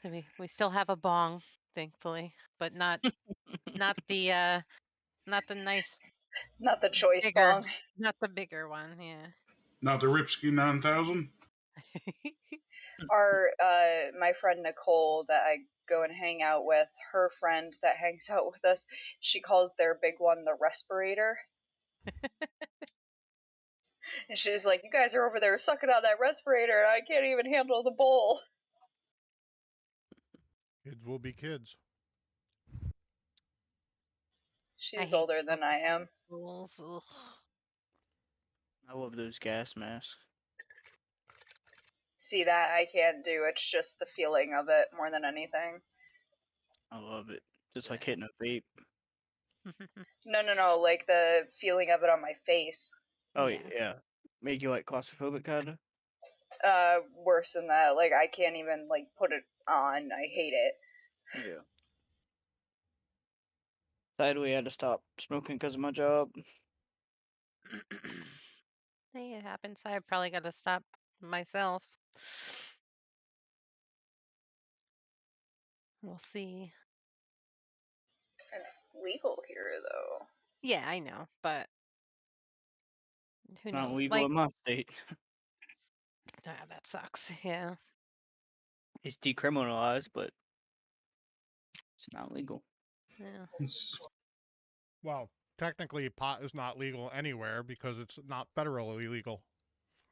So we still have a bong, thankfully, but not the nice Not the choice bigger, bong. not the bigger one. Yeah. Not the Ripsky 9000. My friend Nicole that I go and hang out with, her friend that hangs out with us, she calls their big one the respirator. And she's like, "You guys are over there sucking on that respirator, and I can't even handle the bowl." Kids will be kids. She's older than I am. I love those gas masks. See, that I can't do. It's just the feeling of it more than anything. I love it. Just like hitting a vape. No, like the feeling of it on my face. Oh yeah. Make you like claustrophobic kinda? Worse than that. Like I can't even like put it on. I hate it. Yeah. Sadly, I had to stop smoking because of my job. Hey, it happens. I probably got to stop myself. We'll see. It's legal here, though. Yeah, I know, but who Not knows? legal Like, in my state. that sucks. Yeah. It's decriminalized, but it's not legal. Yeah. Well, technically, pot is not legal anywhere because it's not federally legal.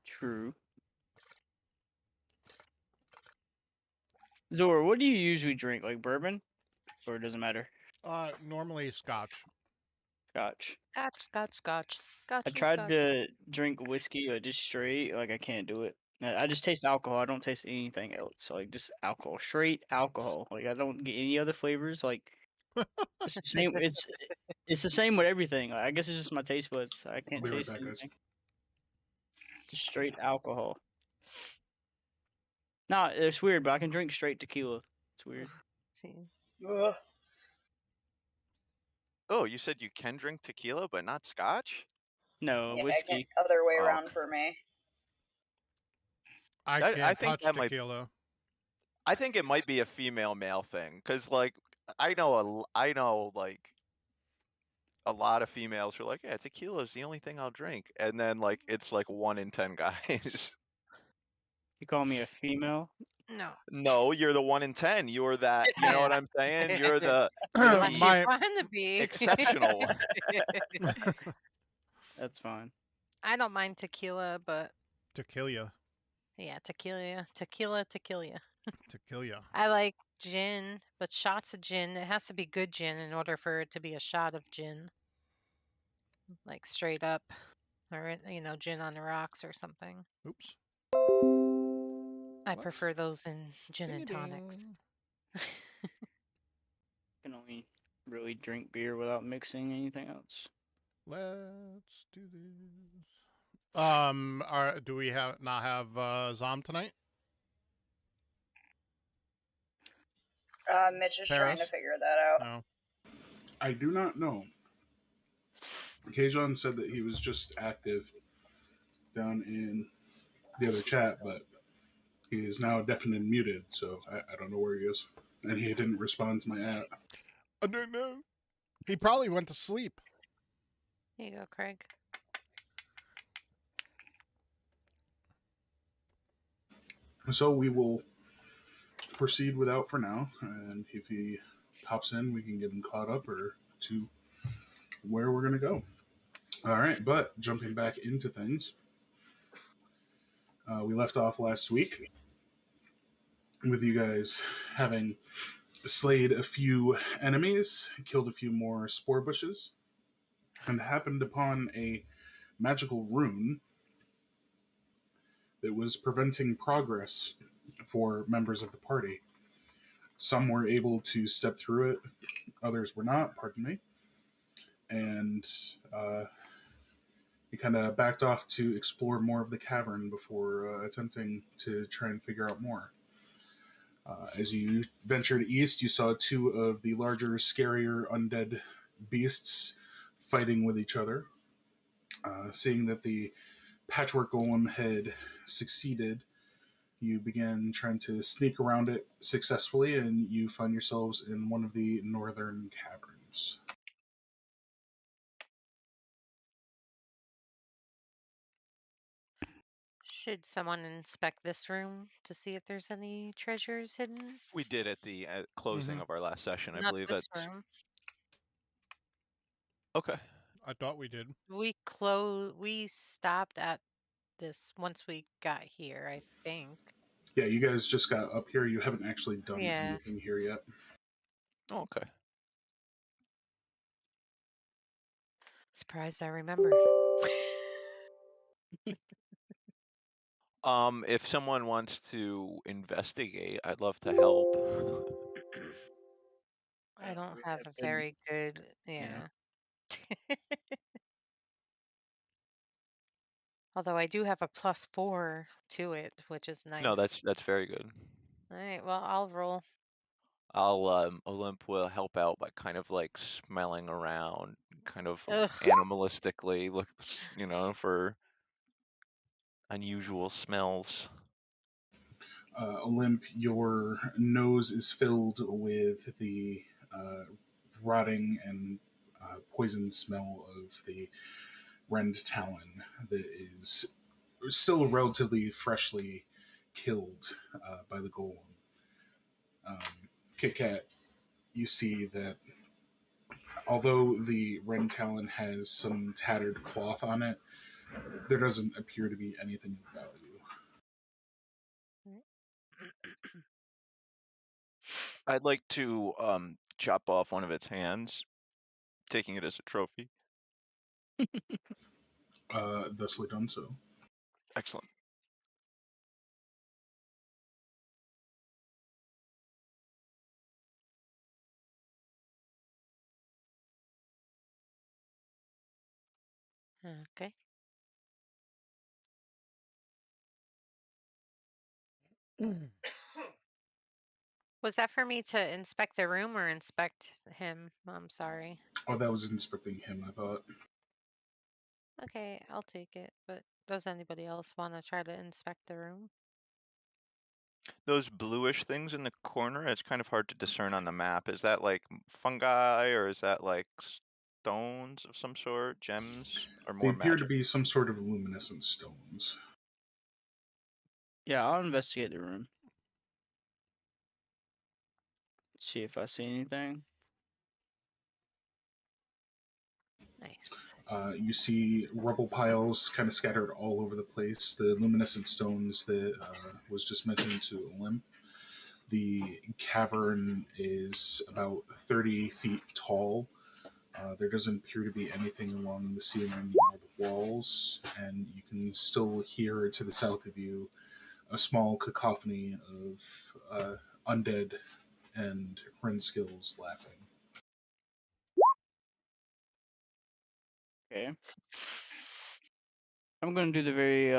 True. Zora, what do you usually drink? Like bourbon? Or it doesn't matter? Normally scotch. Scotch. Scotch. I tried to drink whiskey just straight. Like, I can't do it. I just taste alcohol. I don't taste anything else. Like, just alcohol. Straight alcohol. Like, I don't get any other flavors. Like, it's the same. It's the same with everything. Like, I guess it's just my taste buds. I can't taste anything. Just straight alcohol. Nah, it's weird, but I can drink straight tequila. It's weird. Ugh. Oh, you said you can drink tequila, but not scotch? No, Yeah, whiskey. other way around for me. I can't touch tequila. I think it might be a female-male thing, because like I know like a lot of females who are like, yeah, tequila is the only thing I'll drink, and then like it's like 1 in 10 guys. You call me a female? No. No, you're the 1 in 10. You're that. You know what I'm saying? You're the exceptional one. That's fine. I don't mind tequila, but Tequila. yeah, tequila. Tequila. I like gin, but shots of gin, it has to be good gin in order for it to be a shot of gin. Like straight up, or gin on the rocks or something. Oops. I prefer those in gin and tonics. Can only really drink beer without mixing anything else. Let's do this. Do we not have Zom tonight? Mitch is trying to figure that out. No. I do not know. Kajon said that he was just active down in the other chat, but he is now deafened and muted, so I don't know where he is. And he didn't respond to my app. I don't know. He probably went to sleep. Here you go, Craig. So we will proceed without for now, and if he pops in, we can get him caught up or to where we're going to go. All right, but jumping back into things, we left off last week with you guys having slayed a few enemies, killed a few more spore bushes, and happened upon a magical rune that was preventing progress for members of the party. Some were able to step through it, others were not, pardon me. And we kind of backed off to explore more of the cavern before attempting to try and figure out more. As you ventured east, you saw two of the larger, scarier undead beasts fighting with each other. Seeing that the patchwork golem had succeeded, You begin trying to sneak around it successfully, and you find yourselves in one of the northern caverns. Should someone inspect this room to see if there's any treasures hidden? We did at the closing Mhm. of our last session, I Not believe. this That's room. okay. I thought we did. We stopped at this once we got here, I think. Yeah, you guys just got up here. You haven't actually done Yeah. anything here yet. Okay. Surprised I remembered. If someone wants to investigate, I'd love to help. I don't We have have a been, very good, yeah. yeah. Although I do have a +4 to it, which is No, nice. that's very good. All right, well, I'll roll. Olymp will help out by kind of like smelling around, kind of Ugh. animalistically looks, for unusual smells. Olymp, your nose is filled with the rotting and poison smell of the rend talon that is still relatively freshly killed by the golem. Um, Kit Kat, you see that although the rend talon has some tattered cloth on it, there doesn't appear to be anything of value. I'd like to chop off one of its hands, taking it as a trophy. Thusly done so. Excellent. Okay. Was that for me to inspect the room or inspect him? I'm sorry. Oh, that was inspecting him, I thought. Okay, I'll take it. But does anybody else want to try to inspect the room? Those bluish things in the corner, it's kind of hard to discern on the map. Is that like fungi or is that like stones of some sort, gems, or They more appear to magic? be some sort of luminescent stones. Yeah, I'll investigate the room. See if I see anything. Nice. You see rubble piles kind of scattered all over the place. The luminescent stones that was just mentioned to Olymp. The cavern is about 30 feet tall. There doesn't appear to be anything along the ceiling or the walls, and you can still hear to the south of you a small cacophony of undead and Renskills laughing. Okay. I'm gonna do the very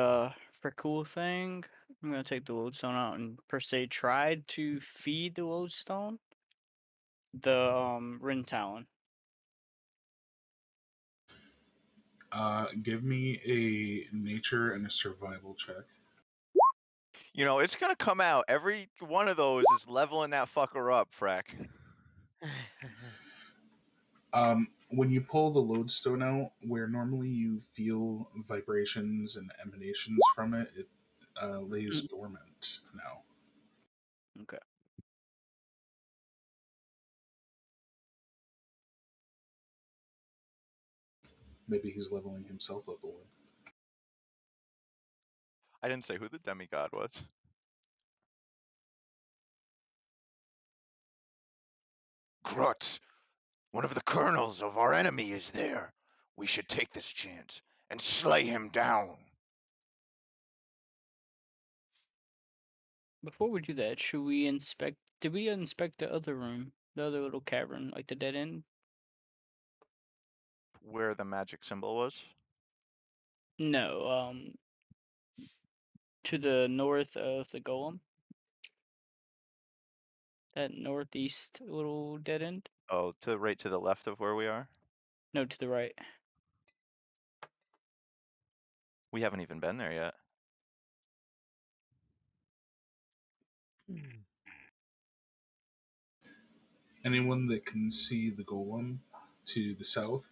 for cool thing. I'm gonna take the lodestone out and per se try to feed the lodestone the Rin Talon. Give me a nature and a survival check. It's gonna come out. Every one of those is leveling that fucker up, Freck. When you pull the lodestone out, where normally you feel vibrations and emanations from it, it lays Mm. dormant now. Okay. Maybe he's leveling himself up a little. I didn't say who the demigod was. Grutz, one of the colonels of our enemy is there. We should take this chance and slay him down. Before we do that, should we inspect? Did we inspect the other room, the other little cavern, like the dead end? Where the magic symbol was? No. To the north of the golem. That northeast little dead end. Oh, right to the left of where we are? No, to the right. We haven't even been there yet. Anyone that can see the golem to the south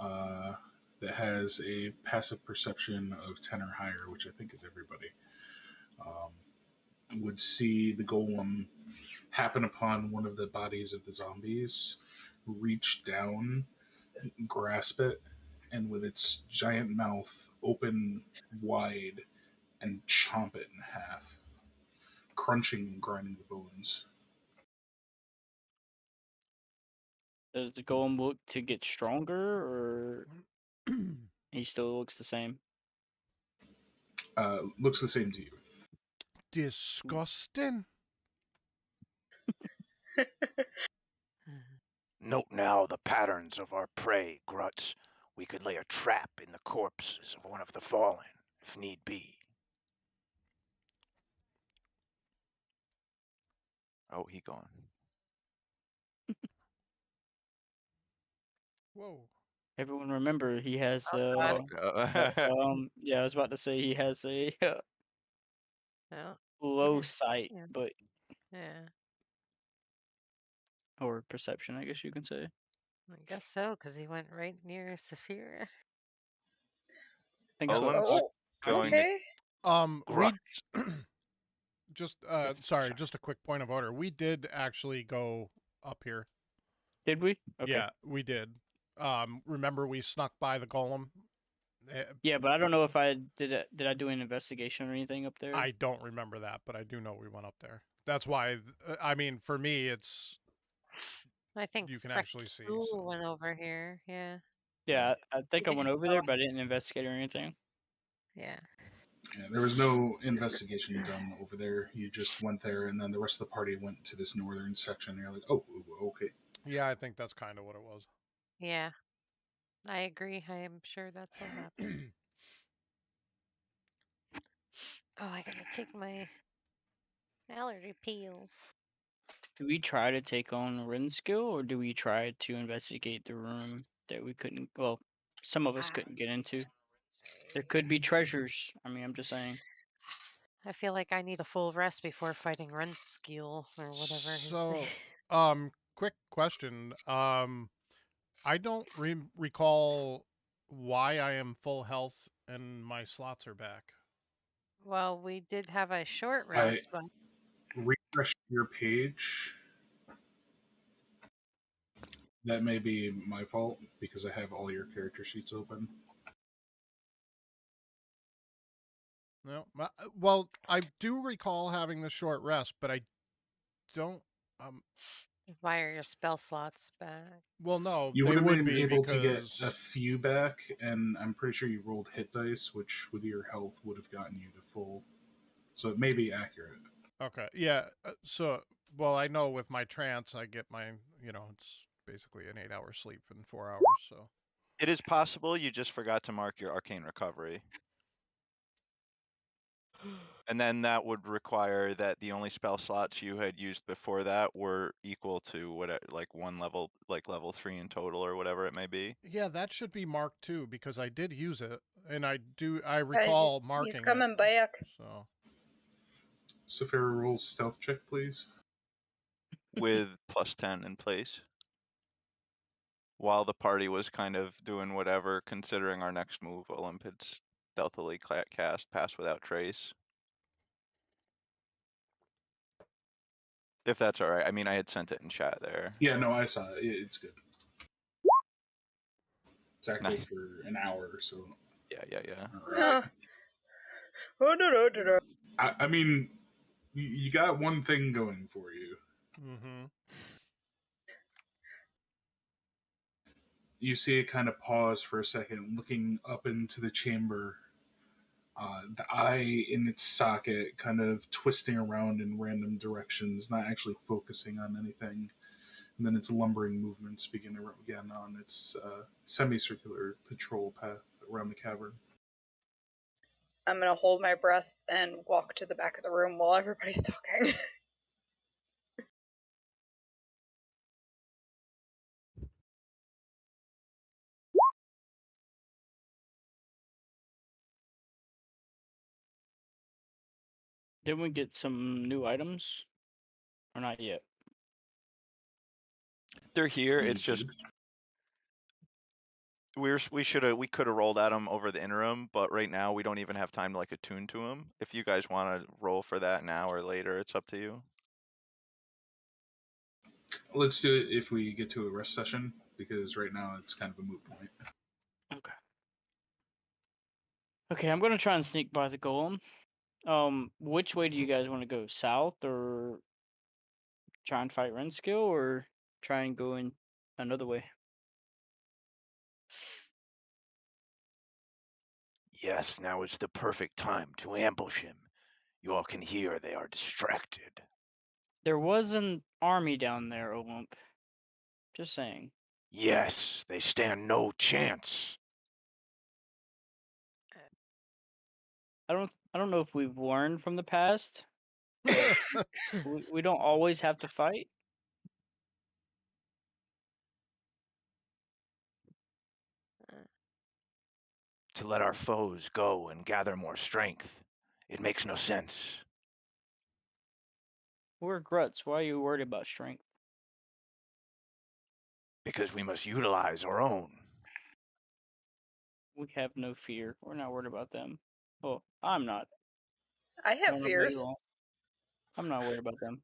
uh, that has a passive perception of 10 or higher, which I think is everybody, would see the golem happen upon one of the bodies of the zombies, reach down, grasp it, and with its giant mouth open wide and chomp it in half, crunching and grinding the bones. Does the golem look to get stronger, or he still looks the same? Looks the same to you. Disgusting. Note now the patterns of our prey, Gruts. We could lay a trap in the corpses of one of the fallen, if need be. Oh, he gone. Whoa. Everyone remember he has God. yeah, I was about to say he has a Well, low yeah, sight, yeah, but yeah. or perception, I guess you can say. I guess so, because he went right near Saphira. I think so. Olin's Oh, going to. okay. We Gruts. just Yeah, sorry, sorry. just a quick point of order. We did actually go up here. Did we? Okay. Yeah, we did. Remember we snuck by the golem? Yeah, but I don't know if I did. Did I do an investigation or anything up there? I don't remember that, but I do know we went up there. That's why. I mean, for me, it's I think you can Freck actually see. Tool So. went over here. Yeah. Yeah, I think I didn't went over go there, but I didn't investigate or anything. Yeah. Yeah, there was no investigation done over there. You just went there, and then the rest of the party went to this northern section. And you're like, oh, okay. Yeah, I think that's kind of what it was. Yeah. I agree. I am sure that's what happened. Oh, I gotta take my allergy pills. Do we try to take on Ren skill, or do we try to investigate the room that we couldn't? Well, some of us couldn't get into. There could be treasures. I mean, I'm just saying. I feel like I need a full rest before fighting Runskill or whatever his name. So, quick question. I don't recall why I am full health and my slots are back. Well, we did have a short I rest, but refresh your page. That may be my fault because I have all your character sheets open. No, well, I do recall having the short rest, but I don't. why are your spell slots back? Well, no, You they would have would been be able to get because a few back, and I'm pretty sure you rolled hit dice, which with your health would have gotten you to full. So it may be accurate. Okay, yeah. So, well, I know with my trance, I get my, it's basically an 8-hour sleep in 4 hours. So, It is possible you just forgot to mark your arcane recovery. And then that would require that the only spell slots you had used before that were equal to what, like one level, like level 3 in total or whatever it may be. yeah, that should be marked too because I did use it, and I Guys, recall he's marking coming it. back. So, Saphira rolls stealth check, please. With plus 10 in place. While the party was kind of doing whatever, considering our next move, Olymp had stealthily cast Pass Without Trace. If that's alright. I mean, I had sent it in chat there. Yeah, no, I saw it. It's good. It's active Nice. for an hour, so. Yeah. All right. Oh, I mean, you got one thing going for you. mm-hmm. You see it kind of pause for a second, looking up into the chamber. The eye in its socket, kind of twisting around in random directions, not actually focusing on anything. And then its lumbering movements begin again on its semicircular patrol path around the cavern. I'm gonna hold my breath and walk to the back of the room while everybody's talking. Did we get some new items, or not yet? They're here. You It's just could. we could have rolled at them over the interim, but right now we don't even have time to like attune to them. If you guys want to roll for that now or later, it's up to you. Let's do it if we get to a rest session, because right now it's kind of a moot point. Okay. Okay, I'm gonna try and sneak by the golem. Which way do you guys want to go? South, or try and fight Renskill, or try and go in another way? Yes, now is the perfect time to ambush him. You all can hear they are distracted. There was an army down there, Olymp. Just saying. Yes, they stand no chance. I don't know if we've learned from the past, but we don't always have to fight. To let our foes go and gather more strength. It makes no sense. We're Gruts. Why are you worried about strength? Because we must utilize our own. We have no fear. We're not worried about them. Well, I'm not. I I have don't know about you fears. all. I'm not worried about them.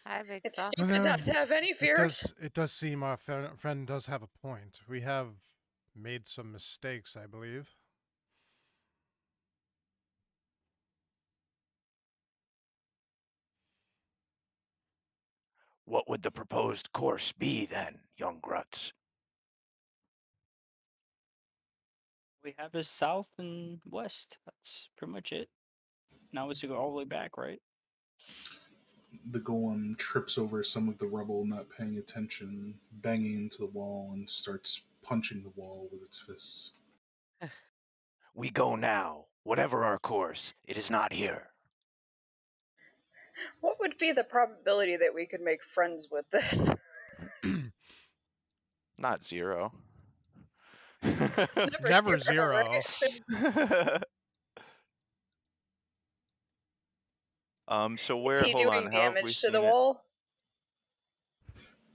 I've It's exhausted. stupid not to have any fears. It does seem our friend does have a point. We have made some mistakes, I believe. What would the proposed course be then, young Gruts? We have is south and west. That's pretty much it. Now we should go all the way back, right? The golem trips over some of the rubble, not paying attention, banging into the wall, and starts punching the wall with its fists. We go now. Whatever our course, it is not here. What would be the probability that we could make friends with this? Not zero. It's Never zero. right? So Is where? he Hold on. doing How have we damage to the seen it? wall?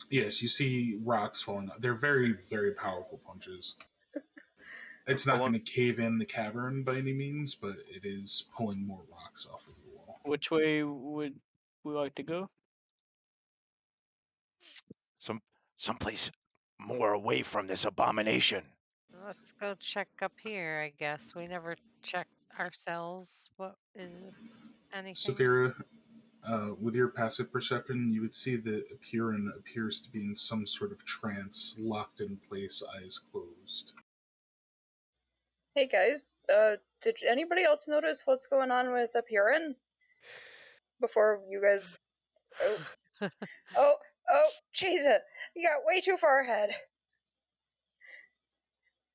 Yes, you see rocks falling out. They're very, very powerful punches. It's not How long- going to cave in the cavern by any means, but it is pulling more rocks off of the wall. Which way would we like to go? Someplace more away from this abomination. Let's go check up here, I guess. We never checked ourselves. What is anything? Saphira, with your passive perception, you would see that Apiran appears to be in some sort of trance, locked in place, eyes closed. Hey guys, did anybody else notice what's going on with Apiran? Before you guys... Oh, Jesus! You got way too far ahead.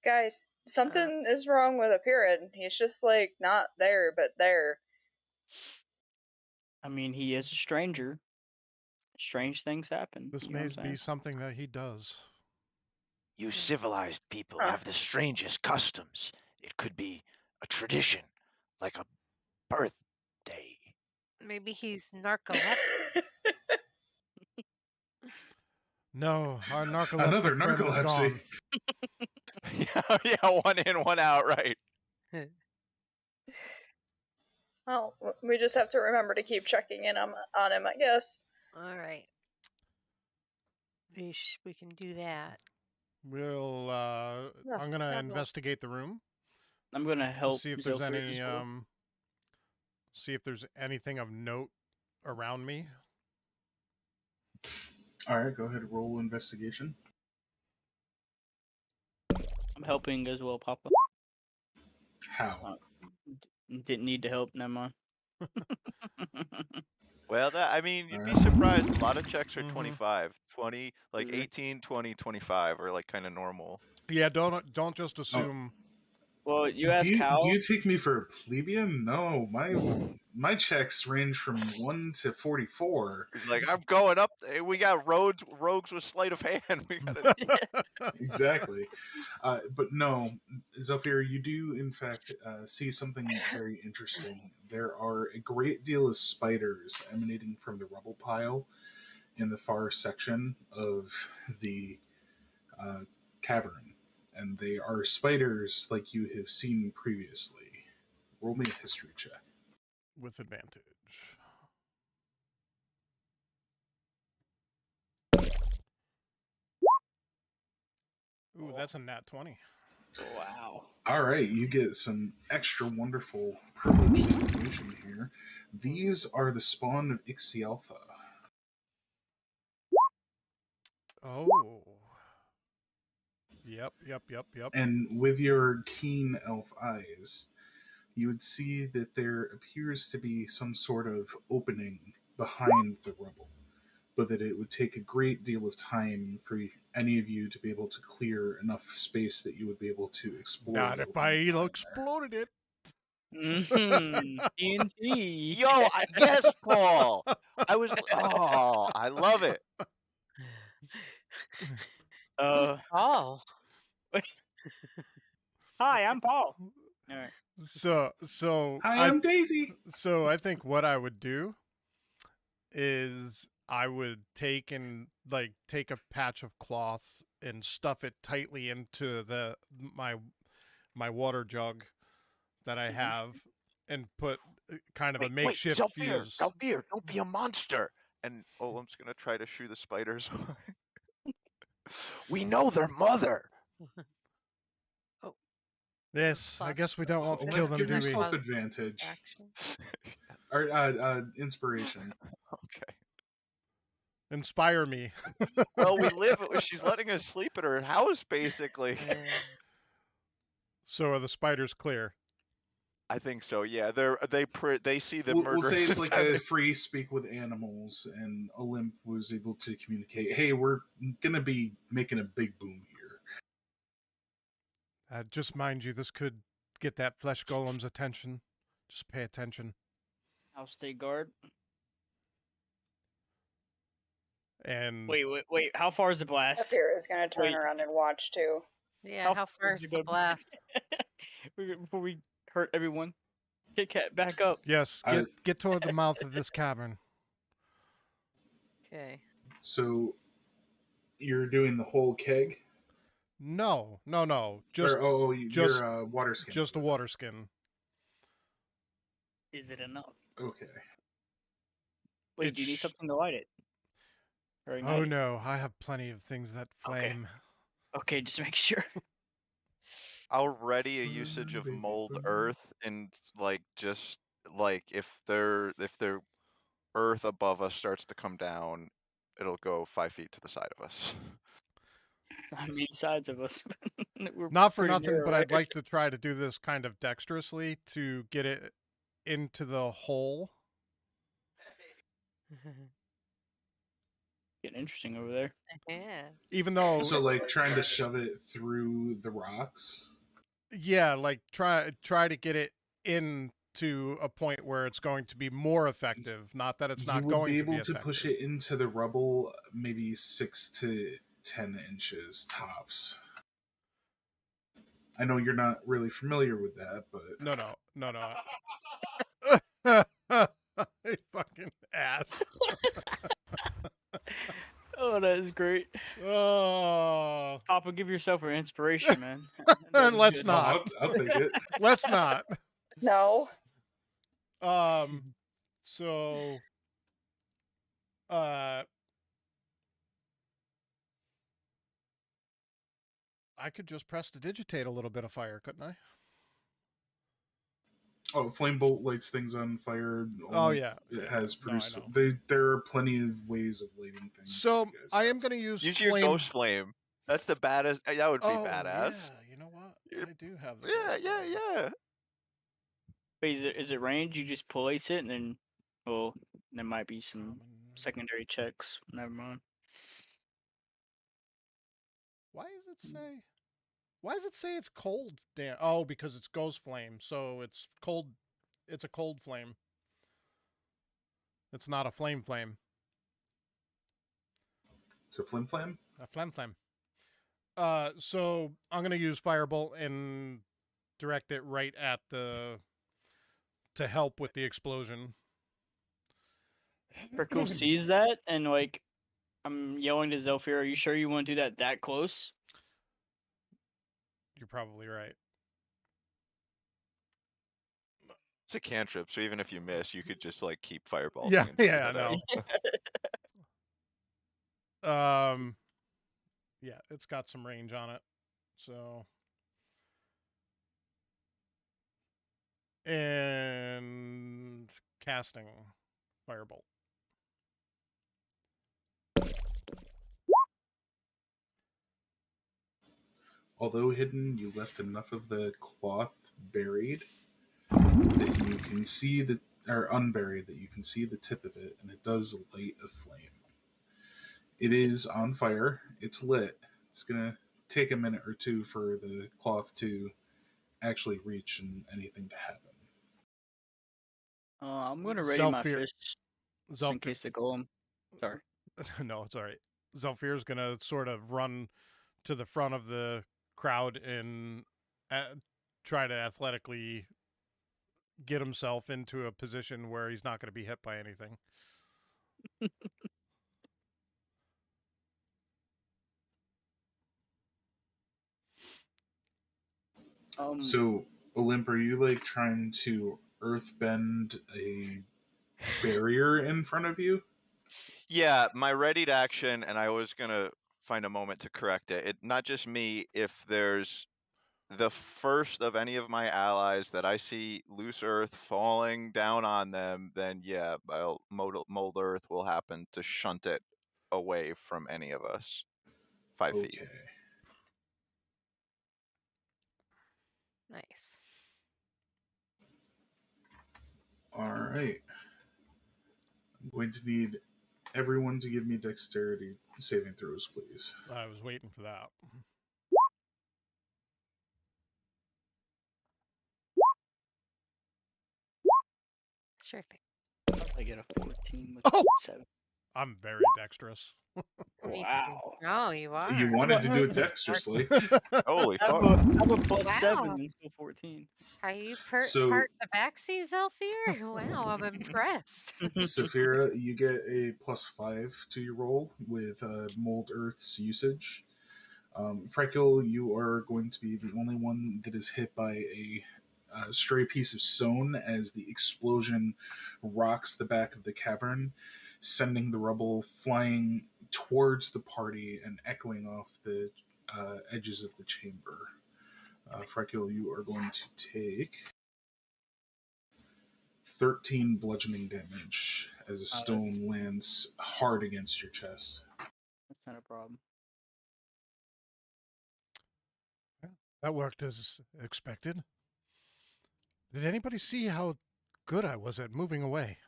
Guys, something is wrong with Apiran. He's just, like, not there, but there. I mean, he is a stranger. Strange things happen. This you know may what I'm be saying? something that he does. You civilized people Huh. have the strangest customs. It could be a tradition, like a birthday. Maybe he's narcoleptic. No, our narcoleptic Another friend is narcolepsy. gone. yeah, one in, one out, right? Well, we just have to remember to keep checking in on him, I guess. All right. We can do that. We'll. No, I'm gonna no, no. investigate the room I'm gonna to help see if there's Zilfrid any. as well. See if there's anything of note around me. All right, go ahead and roll investigation. I'm helping as well, Poppa. How? Didn't need to help, never mind. Well, I mean, you'd be Alright. surprised. A lot of checks are Mhm. 25, 20, like Mhm. 18, 20, 25 are like kind of normal. Yeah, don't just assume Well, you Do ask you how. do you take me for a plebeian? No, my checks range from 1 to 44. He's like, I'm going up. We got rogues with sleight of hand. We got to. Exactly. But no, Zafir, you do in fact see something very interesting. There are a great deal of spiders emanating from the rubble pile in the far section of the uh, cavern, and they are spiders like you have seen previously. Roll me a history check. With advantage. Ooh, that's a nat 20. Wow. All right, you get some extra wonderful privileged information here. These are the spawn of Ixialtha. Oh. Yep. And with your keen elf eyes, you would see that there appears to be some sort of opening behind the rubble, but that it would take a great deal of time for any of you to be able to clear enough space that you would be able to explore. Not the if opening I behind there. exploded it. TNT. Yo, yes, Paul. I was. Oh, I love it. Uh, Oh, hi, I'm Paul. All right. So Hi, I'm Daisy. So I think what I would do is I would take a patch of cloth and stuff it tightly into my water jug that I have, and put kind of a Wait, makeshift Zalfir, fuse. Zalfir, don't be a monster. And Olim's gonna try to shoo the spiders away. We know their mother. Yes, I Fuck. guess we don't want to Well, kill them, give do we? yourself advantage. action. Or inspiration. Okay. Inspire me. Well, we live. She's letting us sleep at her house, basically. Yeah. So are the spiders clear? I think so. Yeah, they see the We'll say murderous it's like intent. a free speak with animals, and Olymp was able to communicate, hey, we're going to be making a big boom here. Just mind you, this could get that flesh golem's attention. Just pay attention. I'll stay guard. And Wait. How far is the blast? Zafir is going to turn Wait. around and watch too. Yeah, how far is the blast? Before we hurt everyone. Kit Kat, back up. yes, get toward the mouth of this cavern. Okay. So you're doing the whole keg? No. Just your water skin. just a water skin. Is it enough? Okay. Wait, do you need something to light it? Or ignite Oh it? no, I have plenty of things that flame. Okay, just make sure. Already a usage of mold earth, and just if the earth above us starts to come down, it'll go 5 feet to the side of us. I mean, sides of us. We're Not for pretty nothing, narrow, but right? I'd like to try to do this kind of dexterously to get it into the hole. Getting interesting over there. Yeah. Even though, So like trying to shove it through the rocks? yeah, like try to get it into a point where it's going to be more effective. Not that it's not you would going be to be able to effective. push it into the rubble maybe 6 to 10 inches tops. I know you're not really familiar with that, but No. You fucking ass. Oh, that is great. Oh, Papa, give yourself an inspiration, man. let's good. not. I'll take it. Let's not. No. So, I could just press to digitate a little bit of fire, couldn't I? Oh, flame bolt lights things on fire. Oh yeah, It has No, I produced. know. There are plenty of ways of lighting things. So that you guys I have. am going to use Use flame. your ghost flame. That's the baddest. That would be Oh badass. yeah, you know what? Yeah. I do have the Yeah, ghost flame. yeah. Wait, is it range? You just place it and then, well, there might be some secondary checks. Never mind. Why does it say? Why does it say it's cold? Damn. Oh, because it's ghost flame, so it's cold. It's a cold flame. It's not a flame. It's a flim flam. A flame. So I'm gonna use firebolt and direct it right at the to help with the explosion. Prickle sees that and like I'm yelling to Zelfir, "Are you sure you want to do that close?" You're probably right. It's a cantrip, so even if you miss, you could just like keep firebolting Yeah, until yeah, you I hit know. Yeah, it's got some range on it. So and casting firebolt. Although hidden, you left enough of the cloth buried that you can see the or unburied that you can see the tip of it, and it does light a flame. It is on fire. It's lit. It's gonna take a minute or two for the cloth to actually reach and anything to happen. I'm gonna ready my Zelfir, fist just in case the golem. Sorry. No, it's all right. Zelfir's gonna sort of run to the front of the crowd and try to athletically get himself into a position where he's not going to be hit by anything. So, Olymp, are you like trying to earthbend a barrier in front of you? Yeah, my readied action, and I was gonna find a moment to correct it. Not just me. If there's the first of any of my allies that I see loose earth falling down on them, then yeah, mold earth will happen to shunt it away from any of us. 5 feet. Okay. Nice. All right. I'm going to need everyone to give me dexterity saving throws, please. I was waiting for that. Sure thing. I get a 14 with Oh! 7. I'm very dexterous. Wow. Oh, you are. You wanted to do it dexterously. Holy I'm fuck! a plus Wow. 7 and still 14. Are you So- part Tabaxi, Zelfir? Wow, I'm impressed. Saphira, you get a +5 to your roll with Mold Earth's usage. Freckle, you are going to be the only one that is hit by a stray piece of stone as the explosion rocks the back of the cavern, sending the rubble flying towards the party and echoing off the edges of the chamber. Freckle, you are going to take 13 bludgeoning damage as a stone lands hard against your chest. That's not a problem. That worked as expected. Did anybody see how good I was at moving away?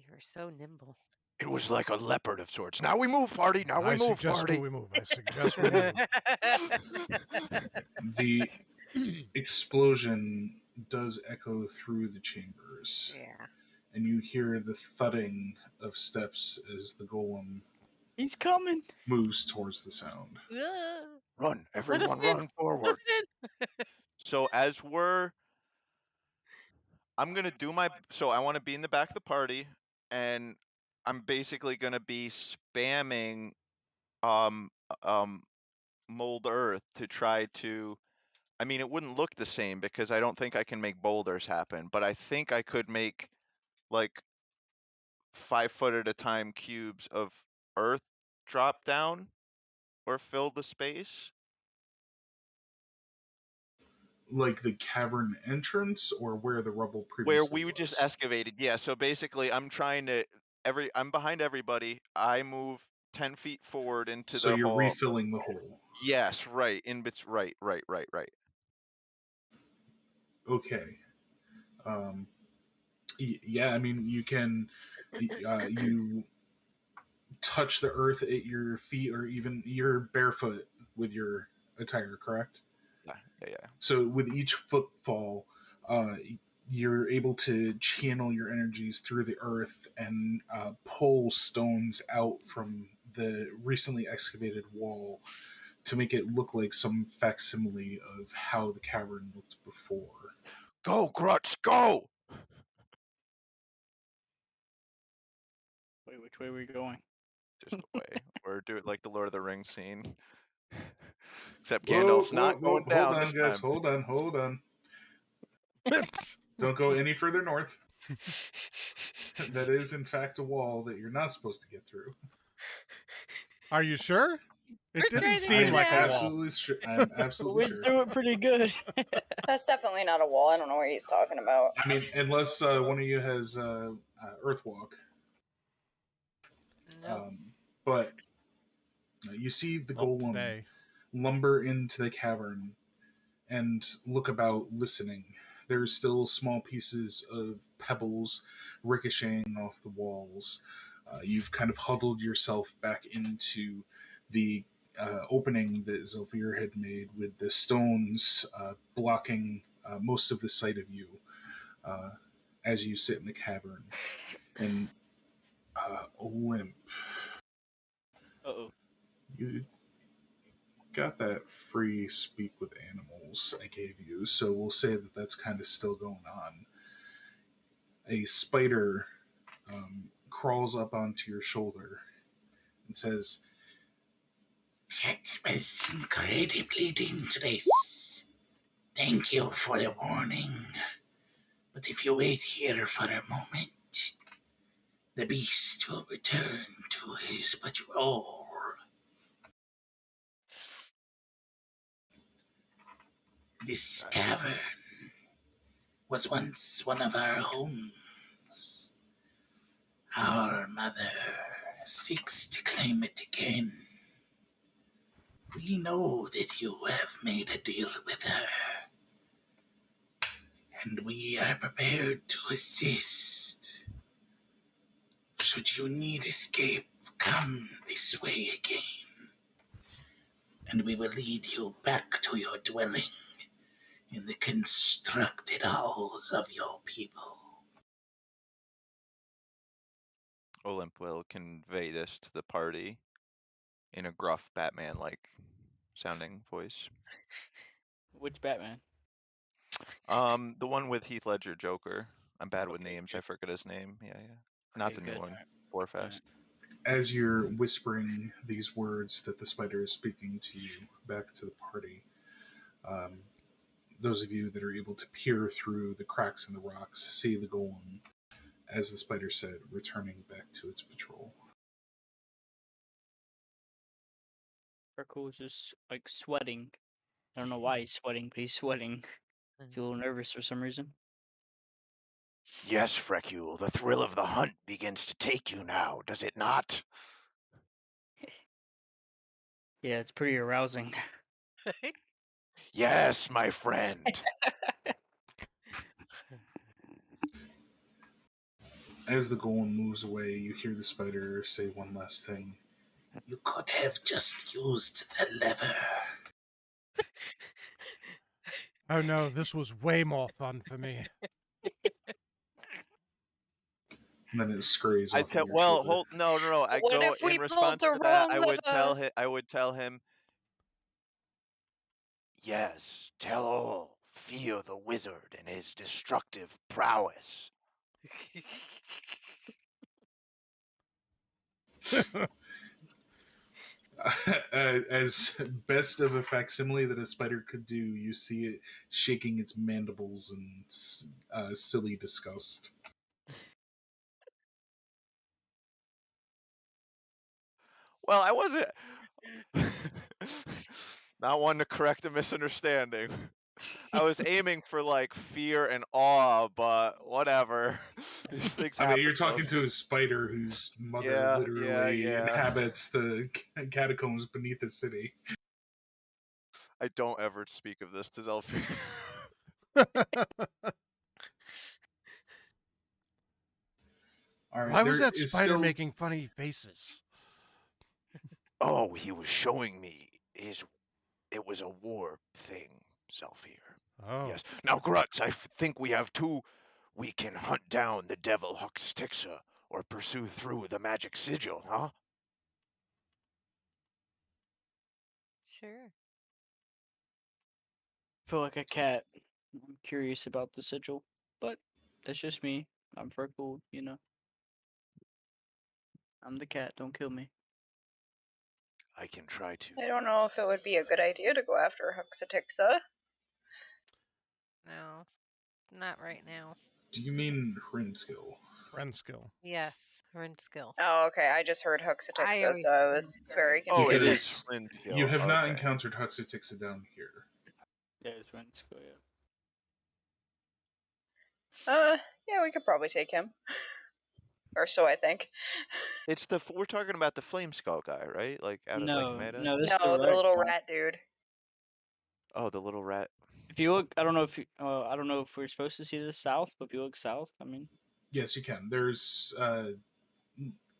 You're so nimble. It was like a leopard of sorts. Now we move, party. Now we I move, suggest party. we move. I suggest we move. The explosion does echo through the chambers, Yeah. and you hear the thudding of steps as the golem He's coming. moves towards the sound. Run, Let us everyone, in. run forward. So I'm gonna do my. So I want to be in the back of the party, and I'm basically gonna be spamming, um, mold earth to try to. I mean, it wouldn't look the same because I don't think I can make boulders happen, but I think I could make like 5 foot at a time cubes of earth drop down or fill the space. Like the cavern entrance, or where the rubble Where previously we was? just excavated. Yeah, so basically I'm trying to I'm behind everybody. I move 10 feet forward into So the you're hall. refilling the hole. Yes, right. Right. Okay. Yeah, I mean, you can. You touch the earth at your feet, or even you're barefoot with your attire, correct? Yeah. So with each footfall, you're able to channel your energies through the earth and pull stones out from the recently excavated wall to make it look like some facsimile of how the cavern looked before. Go, Grutz, go! Wait, which way are we going? Just away. Or do it like the Lord of the Rings scene. Except Whoa, Gandalf's whoa, not whoa! going Hold down on, this guys. time. Hold on. Don't go any further north. That is, in fact, a wall that you're not supposed to get through. Are you sure? It We're didn't trying to seem get like a out. wall. Absolutely sure. I'm We absolutely went sure. through it pretty good. That's definitely not a wall. I don't know what he's talking about. I mean, unless one of you has Earthwalk. No. But you see the Not golem today. lumber into the cavern and look about, listening. There's still small pieces of pebbles ricocheting off the walls. You've kind of huddled yourself back into the opening that Zolfir had made, with the stones blocking most of the sight of you uh, as you sit in the cavern. And Olymp, Uh-oh. you got that free speak with animals I gave you, so we'll say that that's kind of still going on. A spider crawls up onto your shoulder and says, "That was incredibly dangerous. Thank you for the warning. But if you wait here for a moment, the beast will return to his patrol." This cavern was once one of our homes. Our mother seeks to claim it again. We know that you have made a deal with her, and we are prepared to assist. Should you need escape, come this way again, and we will lead you back to your dwelling in the constructed halls of your people. Olymp will convey this to the party in a gruff Batman-like sounding voice. Which Batman? The one with Heath Ledger Joker. I'm bad with Okay, names. good. I forget his name. Yeah. Not Okay, the new good. one. Alright. Warfast. as you're whispering these words that the spider is speaking to you back to the party, um, those of you that are able to peer through the cracks in the rocks see the golem, as the spider said, returning back to its patrol. Freckles is just like sweating. I don't know why he's sweating, but he's sweating. He's a little nervous for some reason. Yes, Frecule, the thrill of the hunt begins to take you now, does it not? Yeah, it's pretty arousing. Yes, my friend. As the golem moves away, you hear the spider say one last thing. You could have just used the lever. Oh no, this was way more fun for me. And then it scurries off of your Well, shoulder. no. I What go if we in pulled response the to that. wrong I would tell him, Yes, tell all. Fear the wizard and his destructive prowess. As best of a facsimile that a spider could do, you see it shaking its mandibles in silly disgust. well, I wasn't not one to correct a misunderstanding. I was aiming for like fear and awe, but whatever. These things I mean, happen. you're talking to a spider whose mother Yeah, literally yeah. inhabits the catacombs beneath the city. I don't ever speak of this to Zelfir. All right, Why was there that is spider still making funny faces? Oh, he was showing me his It was a war thing, Zalfir. Oh. Yes. Now, Grutz, I think we have two. We can hunt down the devil Huxtixa or pursue through the magic sigil, huh? Sure. Feel like a cat. I'm curious about the sigil, but that's just me. I'm freckled, you know. I'm the cat. Don't kill me. I can try to. I don't know if it would be a good idea to go after Huxatixa. No, not right now. Do you mean Hrinskill? Renskill. Yes, Rinskill. Oh, okay. I just heard I Huxatixa, already so I was very Oh, it confused. is Flintskill. You have not Okay. encountered Huxatixa down here. Yeah, it's Renskill, yeah. Yeah, we could probably take him. Or so I think. It's we're talking about the Flame Skull guy, right? Like out of like No, meta. no, this No, is the the red little one. rat dude. Oh, the little rat. If you look, I don't know if I don't know if we're supposed to see this south, but if you look south, I mean, Yes, you can. There's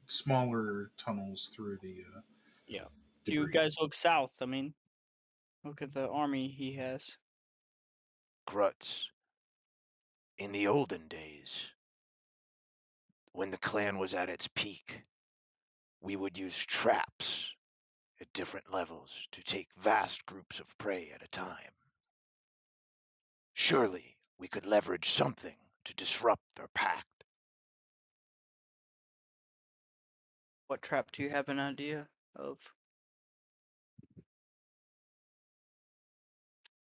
smaller tunnels through the yeah. If you debris. guys look south, I mean, look at the army he has. Grutz. In the olden days, when the clan was at its peak, we would use traps at different levels to take vast groups of prey at a time. Surely we could leverage something to disrupt their pact. What trap do you have an idea of?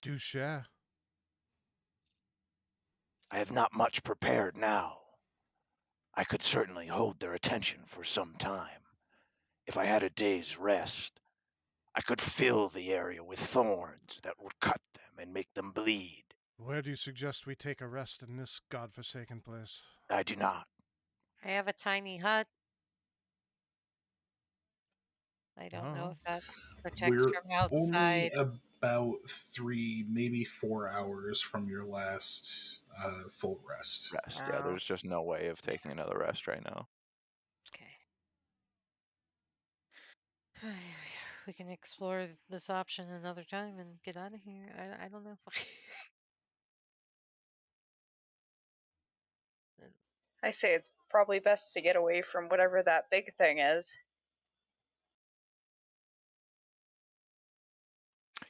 Do share. I have not much prepared now. I could certainly hold their attention for some time. If I had a day's rest, I could fill the area with thorns that would cut them and make them bleed. Where do you suggest we take a rest in this godforsaken place? I do not. I have a tiny hut. I don't know Oh. if that protects We're from only outside. about 3, maybe 4 hours from your last full rest. Rest. Yeah, Wow. there's just no way of taking another rest right now. Okay. We can explore this option another time and get out of here. I don't know. I say it's probably best to get away from whatever that big thing is.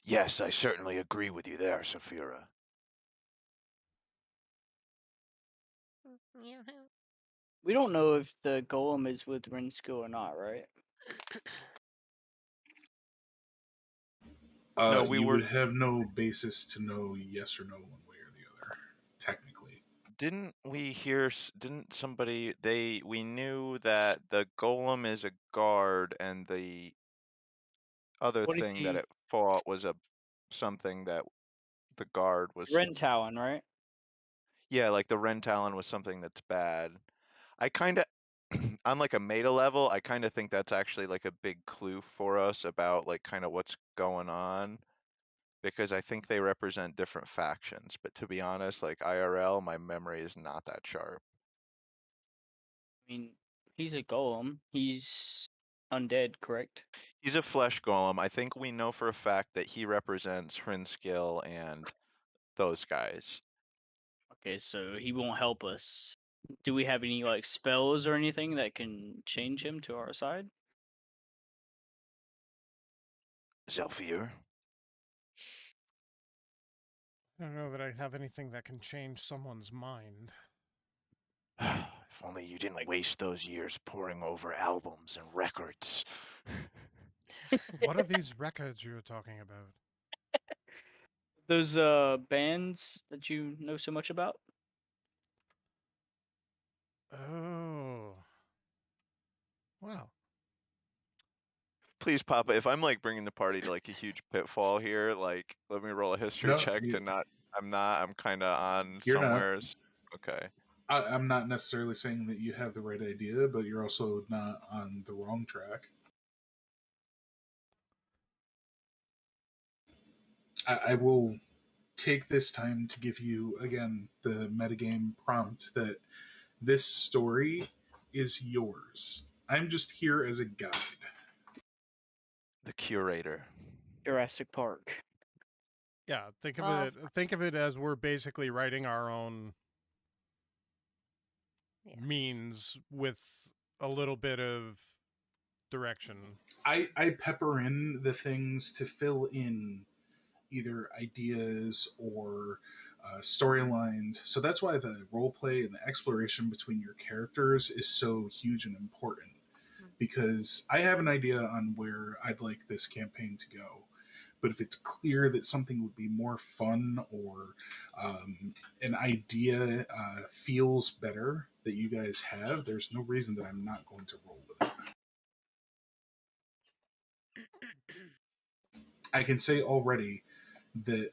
Yes, I certainly agree with you there, Saphira. Yeah. We don't know if the golem is with Renskill or not, right? No, we You were. would have no basis to know yes or no one way or the other, technically. Didn't we hear? Didn't somebody? We knew that the golem is a guard, and the other What is thing that he? it fought was something that the guard was. Rentalon, right? Yeah, like the Rentalon was something that's bad. I kind of, on like a meta level, I kind of think that's actually like a big clue for us about like kind of what's going on, because I think they represent different factions. But to be honest, like IRL, my memory is not that sharp. I mean, he's a golem. He's undead, correct? He's a flesh golem. I think we know for a fact that he represents Hrinskill and those guys. Okay, so he won't help us. Do we have any like spells or anything that can change him to our side? Zalfir? I don't know that I have anything that can change someone's mind. If only you didn't waste those years poring over albums and records. What are these records you're talking about? Those bands that you know so much about? Oh. Wow. Please, Papa, if I'm like bringing the party to like a huge pitfall here, like let me roll a history No, check to not. I'm not. I'm kind of on You're not. somewheres. Okay. I'm not necessarily saying that you have the right idea, but you're also not on the wrong track. I will take this time to give you, again, the metagame prompt that this story is yours. I'm just here as a guide. The curator. Jurassic Park. Yeah, think of Well, it. Think of it as we're basically writing our own yes. means with a little bit of direction. I pepper in the things to fill in either ideas or storylines. So that's why the role play and the exploration between your characters is so huge and important. Because I have an idea on where I'd like this campaign to go. But if it's clear that something would be more fun or an idea feels better that you guys have, there's no reason that I'm not going to roll with it. I can say already that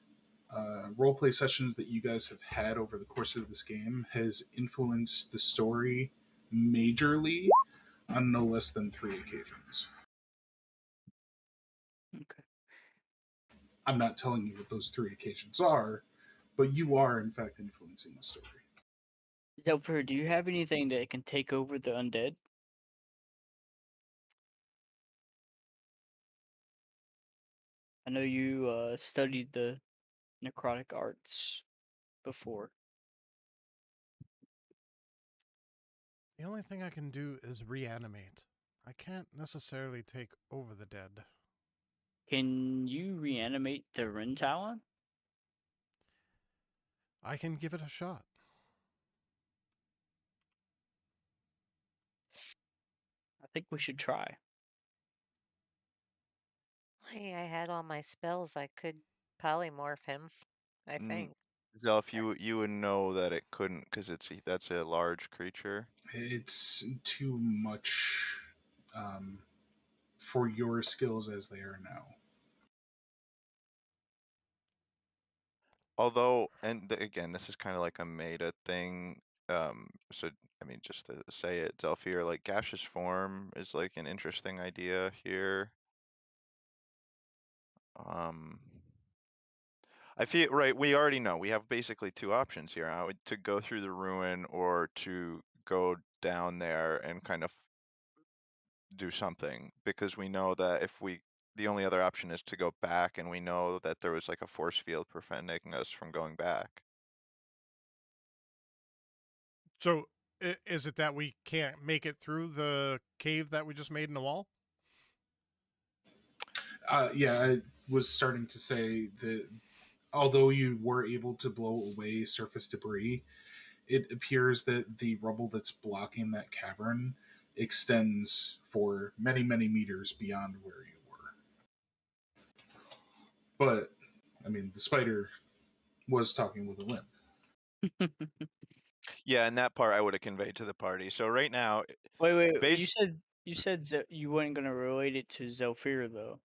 roleplay sessions that you guys have had over the course of this game has influenced the story majorly on no less than 3 occasions. Okay. I'm not telling you what those 3 occasions are, but you are in fact influencing the story. Zelfer, do you have anything that can take over the undead? I know you studied the necrotic arts before. The only thing I can do is reanimate. I can't necessarily take over the dead. Can you reanimate the Ren Talon? I can give it a shot. I think we should try. Hey, I had all my spells. I could polymorph him, I think. Zelf, you would know that it couldn't because that's a large creature. It's too much for your skills as they are now. Although, and again, this is kind of like a meta thing. So I mean, just to say it, Zelfir, like gaseous form is like an interesting idea here. I feel right. We already know we have basically 2 options here: to go through the ruin or to go down there and kind of do something. Because we know that the only other option is to go back, and we know that there was like a force field preventing us from going back. So, is it that we can't make it through the cave that we just made in the wall? Yeah, I was starting to say that although you were able to blow away surface debris, it appears that the rubble that's blocking that cavern extends for many, many meters beyond where you were. But, I mean, the spider was talking with a limp. Yeah, and that part I would have conveyed to the party. So right now, Wait. base You said you weren't gonna relate it to Zelfir though.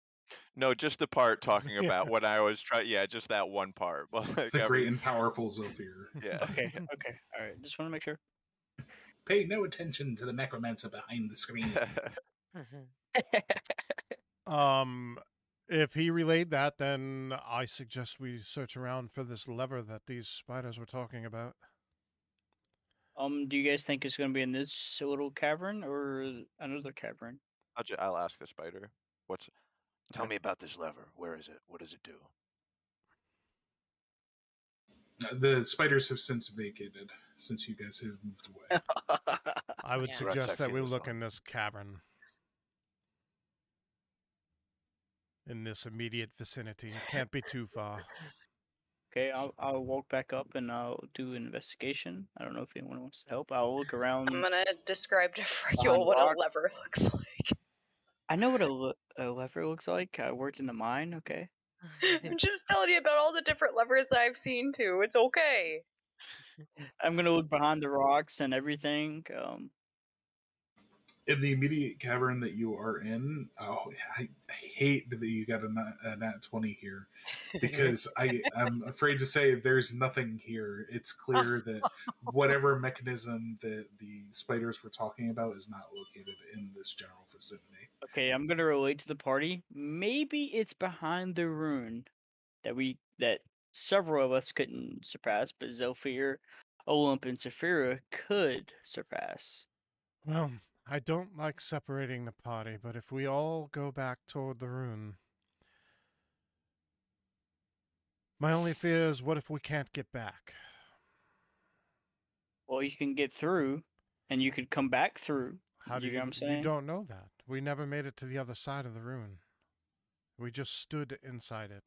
no, just the part talking about what I was trying. Yeah, just that one part. But like The great and powerful Zephyr. yeah. Okay. All right. Just want to make sure. Pay no attention to the necromancer behind the screen. If he relayed that, then I suggest we search around for this lever that these spiders were talking about. Do you guys think it's gonna be in this little cavern or another cavern? I'll ask the spider. Tell me about this lever. Where is it? What does it do? The spiders have since vacated, since you guys have moved away. I would Yeah. suggest that we feel this look one. in this cavern. In this immediate vicinity. It can't be too far. Okay, I'll walk back up and I'll do an investigation. I don't know if anyone wants to help. I'll look around. I'm gonna describe to Behind Frekul what a rock. lever looks like. I know what a lever looks like. I worked in the mine. Okay. I'm just telling you about all the different levers that I've seen too. It's okay. I'm gonna look behind the rocks and everything. In the immediate cavern that you are in, I hate that you got a nat 20 here, because I'm afraid to say there's nothing here. It's clear that whatever mechanism that the spiders were talking about is not located in this general vicinity. Okay, I'm gonna relate to the party. Maybe it's behind the rune that several of us couldn't surpass, but Zelfir, Olymp, and Saphira could surpass. Well, I don't like separating the party, but if we all go back toward the rune, My only fear is what if we can't get back? Well, you can get through, and you could come back through. How do You get what I'm you saying? don't know that. We never made it to the other side of the ruin. We just stood inside it.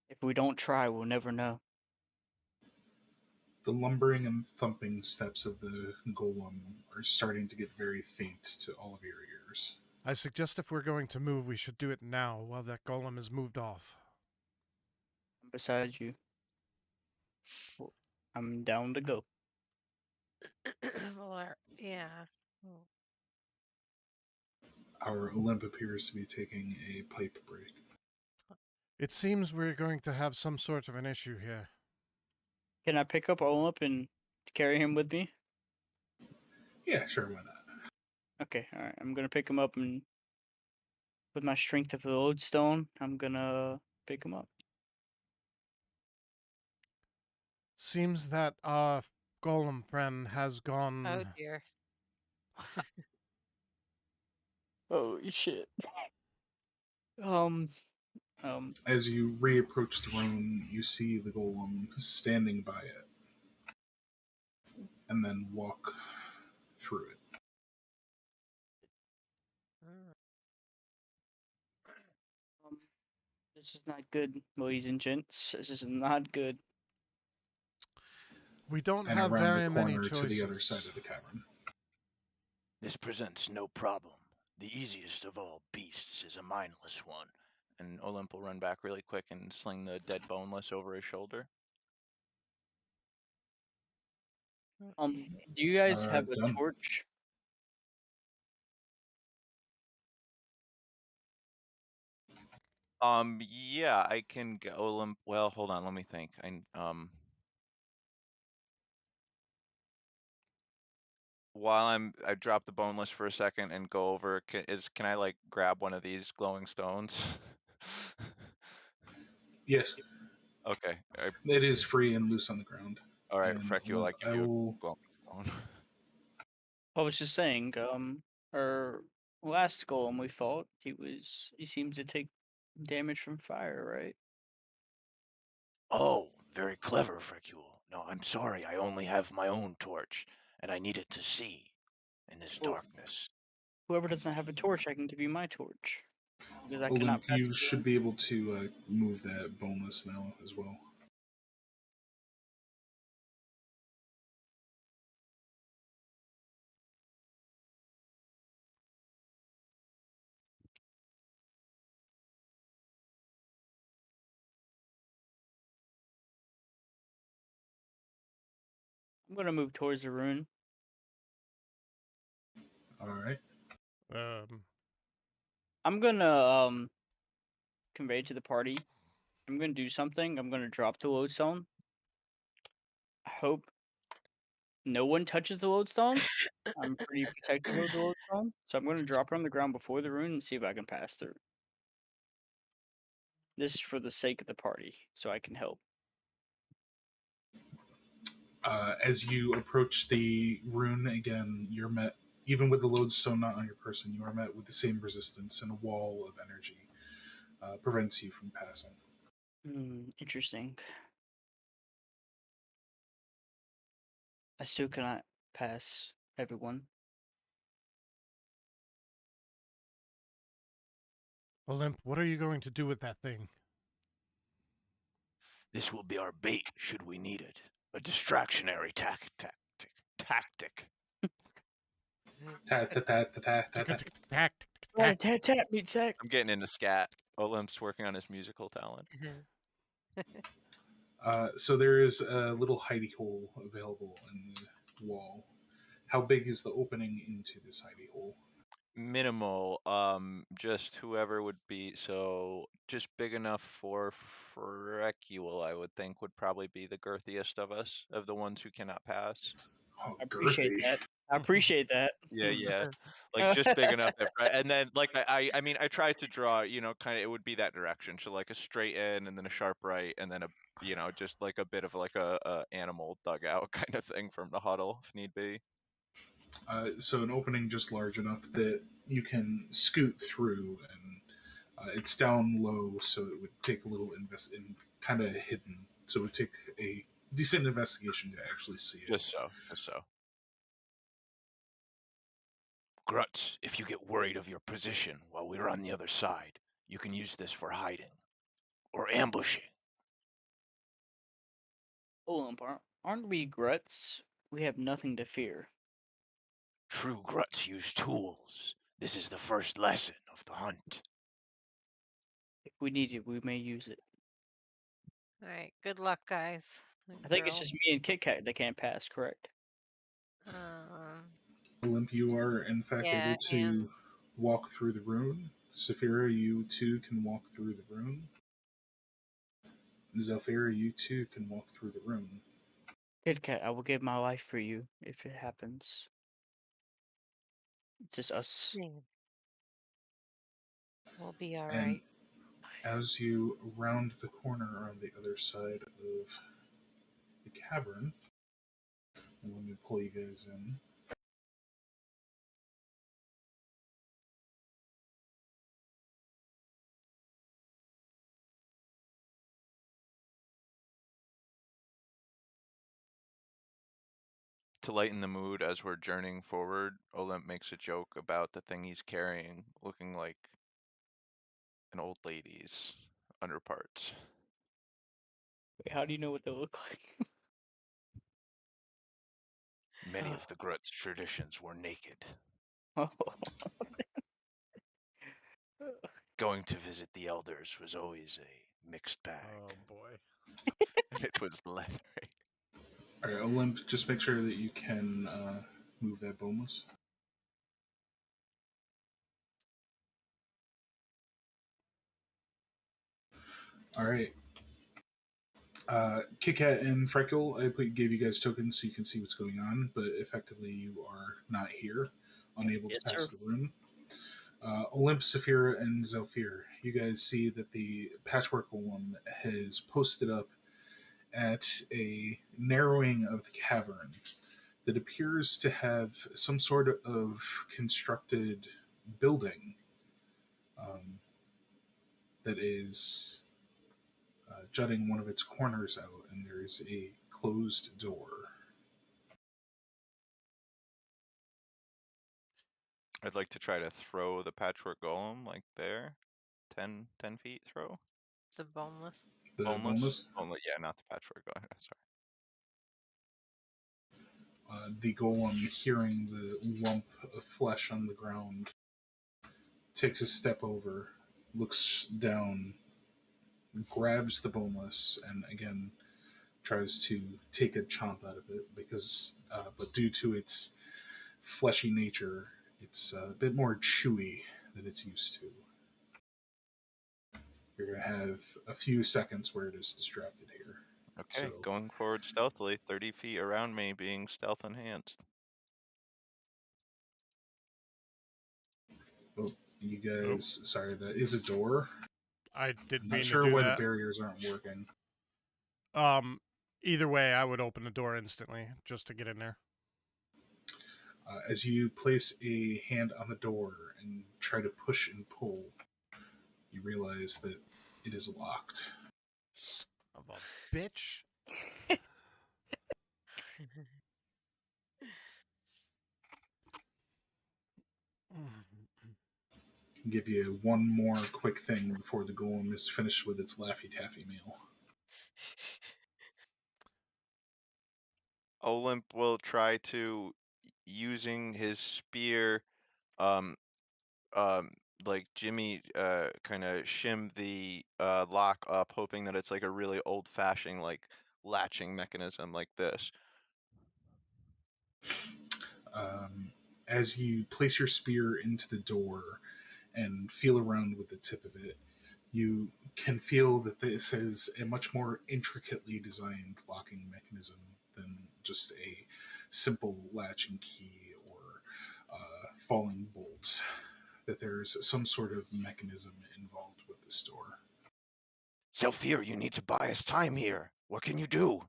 If we don't try, we'll never know. The lumbering and thumping steps of the golem are starting to get very faint to all of your ears. I suggest if we're going to move, we should do it now while that golem is moved off. I'm beside you. I'm down to go. Well, yeah. Oh. Our Olymp appears to be taking a pipe break. It seems we're going to have some sort of an issue here. Can I pick up Olymp and carry him with me? Yeah, sure, why not? Okay, all right. I'm gonna pick him up, and with my strength of the lodestone, I'm gonna pick him up. Seems that our golem friend has gone. Oh dear. Oh shit. Um. As you reapproach the room, you see the golem standing by it, and then walk through it. Mm. This is not good, ladies and gents. This is not good. We don't And have around very the many corner choices. to the other side of the cavern. This presents no problem. The easiest of all beasts is a mindless one. And Olymp will run back really quick and sling the dead boneless over his shoulder. Do you guys have a Done. torch? Yeah, I can go Olymp. Well, hold on, let me think. While I drop the boneless for a second and go over. Can I like grab one of these glowing stones? Yes, Okay. it is free and loose on the ground. All right, And Frecule, I give I you a will. glowing stone. I was just saying, our last golem we fought, he seems to take damage from fire, right? Oh, very clever, Frecule. No, I'm sorry, I only have my own torch, and I need it to see in this Well, darkness. whoever doesn't have a torch, I can give you my torch. Because I cannot Olymp, pass you it should around. be able to move that boneless now as well. I'm gonna move towards the ruin. All right. I'm gonna convey to the party. I'm gonna do something. I'm gonna drop the lodestone. I hope no one touches the lodestone. I'm pretty protective of the lodestone, so I'm gonna drop it on the ground before the ruin and see if I can pass through. This is for the sake of the party, so I can help. As you approach the rune again, you're met, even with the lodestone not on your person, you are met with the same resistance, and a wall of energy prevents you from passing. Interesting. I still cannot pass everyone. Olymp, what are you going to do with that thing? This will be our bait should we need it. A distractionary tactic. Tat meat sack. I'm getting into scat. Olymp's working on his musical talent. So there is a little hidey hole available in the wall. How big is the opening into this hidey hole? Minimal. Just whoever would be. So just big enough for Frecule, I would think, would probably be the girthiest of us, of the ones who cannot pass. Oh, I appreciate girthy. that. I appreciate that. Yeah. Like just big enough that, and then like I mean I tried to draw, kind of it would be that direction. So like a straight in and then a sharp right and then a just like a bit of like a animal dugout kind of thing from the huddle if need be. So an opening just large enough that you can scoot through and It's down low, so it would take a little kind of hidden. So it would take a decent investigation to actually see it. Just so. Gruts, if you get worried of your position while we're on the other side, you can use this for hiding or ambushing. Hold on, aren't we Gruts? We have nothing to fear. True Gruts use tools. This is the first lesson of the hunt. If we need it, we may use it. All right. Good luck, guys. I think it's Girl. just me and Kit Kat that can't pass, correct? Olymp, you are in fact Yeah, able to walk through the rune. Saphira, you too can walk through the rune. Zelfira, you too can walk through the rune. Kit Kat, I will give my life for you if it happens. It's just us. We'll be all And right. as you round the corner on the other side of the cavern, let me pull you guys in. To lighten the mood as we're journeying forward, Olymp makes a joke about the thing he's carrying looking like an old lady's underparts. Wait, how do you know what they look like? Many of the Gruts' traditions were naked. Oh. Going to visit the elders was always a mixed bag. Oh boy. It was leathery. All right, Olymp, just make sure that you can move that boneless. All right. Kit Kat and Freckle, gave you guys tokens so you can see what's going on, but effectively you are not here, unable Yes, to pass sir. the room. Olymp, Saphira, and Zelfir, you guys see that the patchwork golem has posted up at a narrowing of the cavern that appears to have some sort of constructed building that is jutting one of its corners out, and there's a closed door. I'd like to try to throw the patchwork golem like there. 10 feet throw. The boneless. The boneless? Yeah, not the patchwork golem. Sorry. The golem, hearing the lump of flesh on the ground, takes a step over, looks down, grabs the boneless, and again tries to take a chomp out of it but due to its fleshy nature, it's a bit more chewy than it's used to. You're going to have a few seconds where it is distracted here. Okay, So, going forward stealthily, 30 feet around me, being stealth enhanced. you guys, sorry, that is a door. I did I'm mean not to sure do why that. the barriers aren't working. Either way, I would open the door instantly just to get in there. As you place a hand on the door and try to push and pull, you realize that it is locked. Son of a bitch. Give you one more quick thing before the golem is finished with its Laffy Taffy meal. Olymp will try to, using his spear, um, like Jimmy, kind of shim the lock up, hoping that it's like a really old-fashioned like latching mechanism like this. As you place your spear into the door and feel around with the tip of it, you can feel that this is a much more intricately designed locking mechanism than just a simple latch and key or falling bolts. That there's some sort of mechanism involved with this door. Zelfir, you need to buy us time here. What can you do?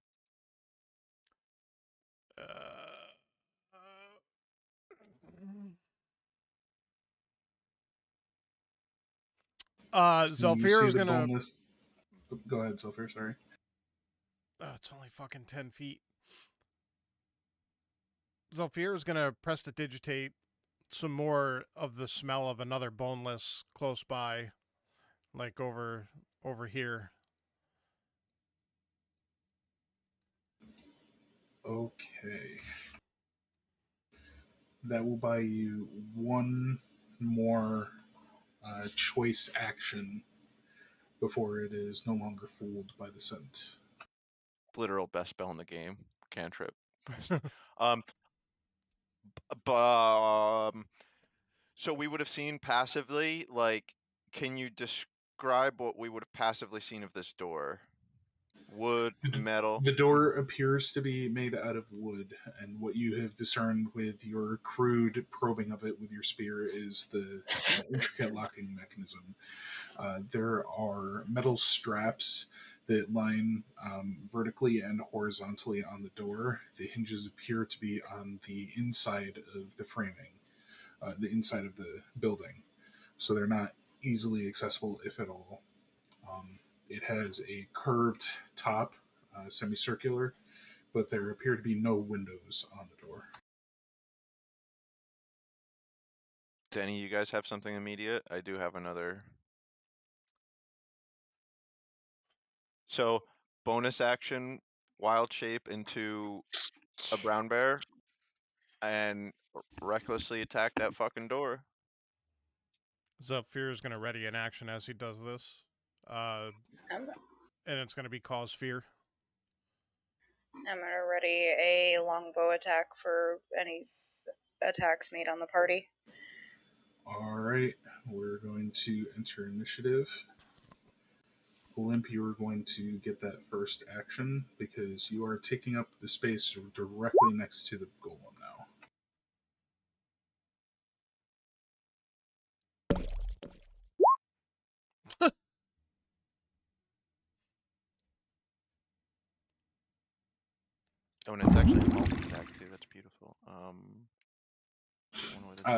You see Zelfir is the gonna. boneless. Go ahead, Zephyr. Sorry. It's only fucking 10 feet. Zelfir is gonna press to digitate some more of the smell of another boneless close by, like over here. Okay. That will buy you one more choice action before it is no longer fooled by the scent. Literal best spell in the game. Cantrip. um, so we would have seen passively. Like, can you describe what we would have passively seen of this door? Wood, metal. The door appears to be made out of wood, and what you have discerned with your crude probing of it with your spear is the intricate locking mechanism. There are metal straps that line vertically and horizontally on the door. The hinges appear to be on the inside of the framing, the inside of the building, so they're not easily accessible, if at all. It has a curved top, semicircular, but there appear to be no windows on the door. Do any of you guys have something immediate? I do have another. So, bonus action, wild shape into a brown bear and recklessly attack that fucking door. Zelfir is gonna ready an action as he does this, I'm, and it's gonna be cause fear. I'm gonna ready a longbow attack for any attacks made on the party. All right, we're going to enter initiative. Olymp, you are going to get that first action because you are taking up the space directly next to the golem now. Oh, and it's actually a multi-attack too. That's beautiful.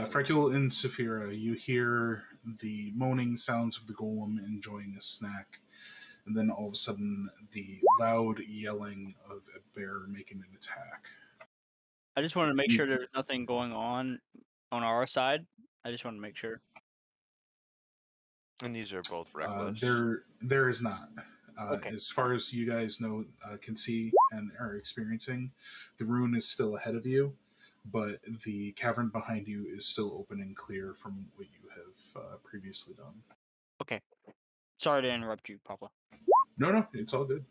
Frecule and Saphira, you hear the moaning sounds of the golem enjoying a snack, and then all of a sudden the loud yelling of a bear making an attack. I just wanted to make sure there's nothing going on our side. I just want to make sure. And these are both reckless. There is not. Okay. As far as you guys know, can see and are experiencing, the rune is still ahead of you, but the cavern behind you is still open and clear from what you have previously done. Okay. Sorry to interrupt you, Poppa. No, it's all good.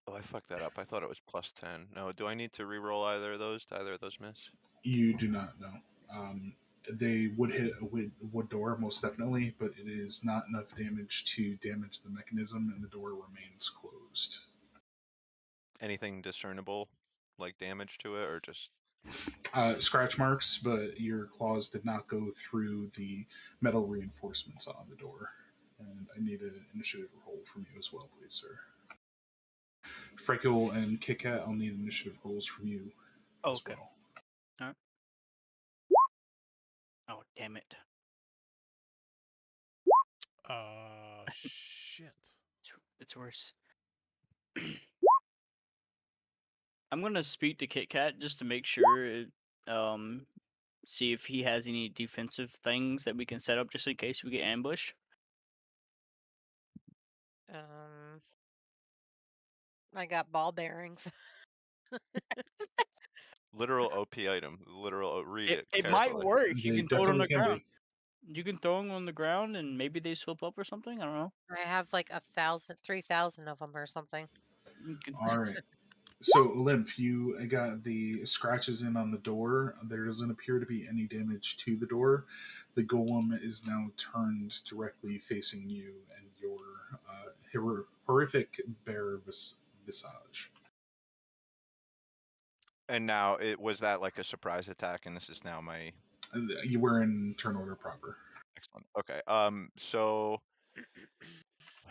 Oh, I fucked that up. I thought it was plus 10. No, do I need to re-roll either of those? Do either of those miss? You do not know. They would hit a wood door, most definitely, but it is not enough damage to damage the mechanism, and the door remains closed. Anything discernible, like damage to it, or just... Scratch marks, but your claws did not go through the metal reinforcements on the door. And I need an initiative roll from you as well, please, sir. Freckle and Kit Kat, I'll need initiative rolls from you as Okay. well. All right. Oh, damn it. Shit. It's worse. I'm gonna speak to Kit Kat just to make sure, see if he has any defensive things that we can set up just in case we get ambushed. I got ball bearings. Literal OP item. Literal, read it It carefully. might work. You They can throw it on definitely the can ground. be. You can throw them on the ground and maybe they slip up or something. I don't know. I have like 3,000 of them or something. All right. So, Olymp, you got the scratches in on the door. There doesn't appear to be any damage to the door. The golem is now turned directly facing you and your horrific bear visage. And now, it was that like a surprise attack, and this is now my... You were in turn order proper. Excellent. Okay. So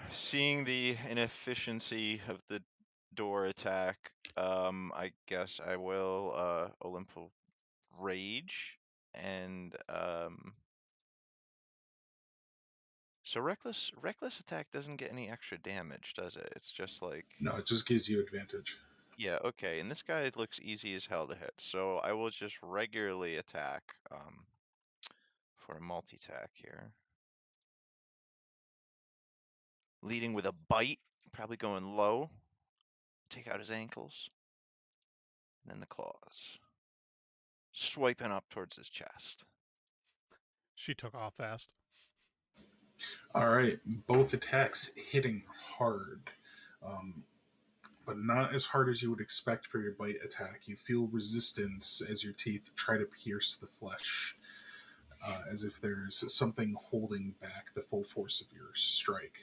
seeing the inefficiency of the door attack, I guess I will Olymp will rage and So reckless attack doesn't get any extra damage, does it? It's just like No, it just gives you advantage. yeah, okay. And this guy looks easy as hell to hit, so I will just regularly attack for a multi-tack here. Leading with a bite, probably going low. Take out his ankles. And then the claws. Swiping up towards his chest. She took off fast. All right, both attacks hitting hard, but not as hard as you would expect for your bite attack. You feel resistance as your teeth try to pierce the flesh, as if there's something holding back the full force of your strike.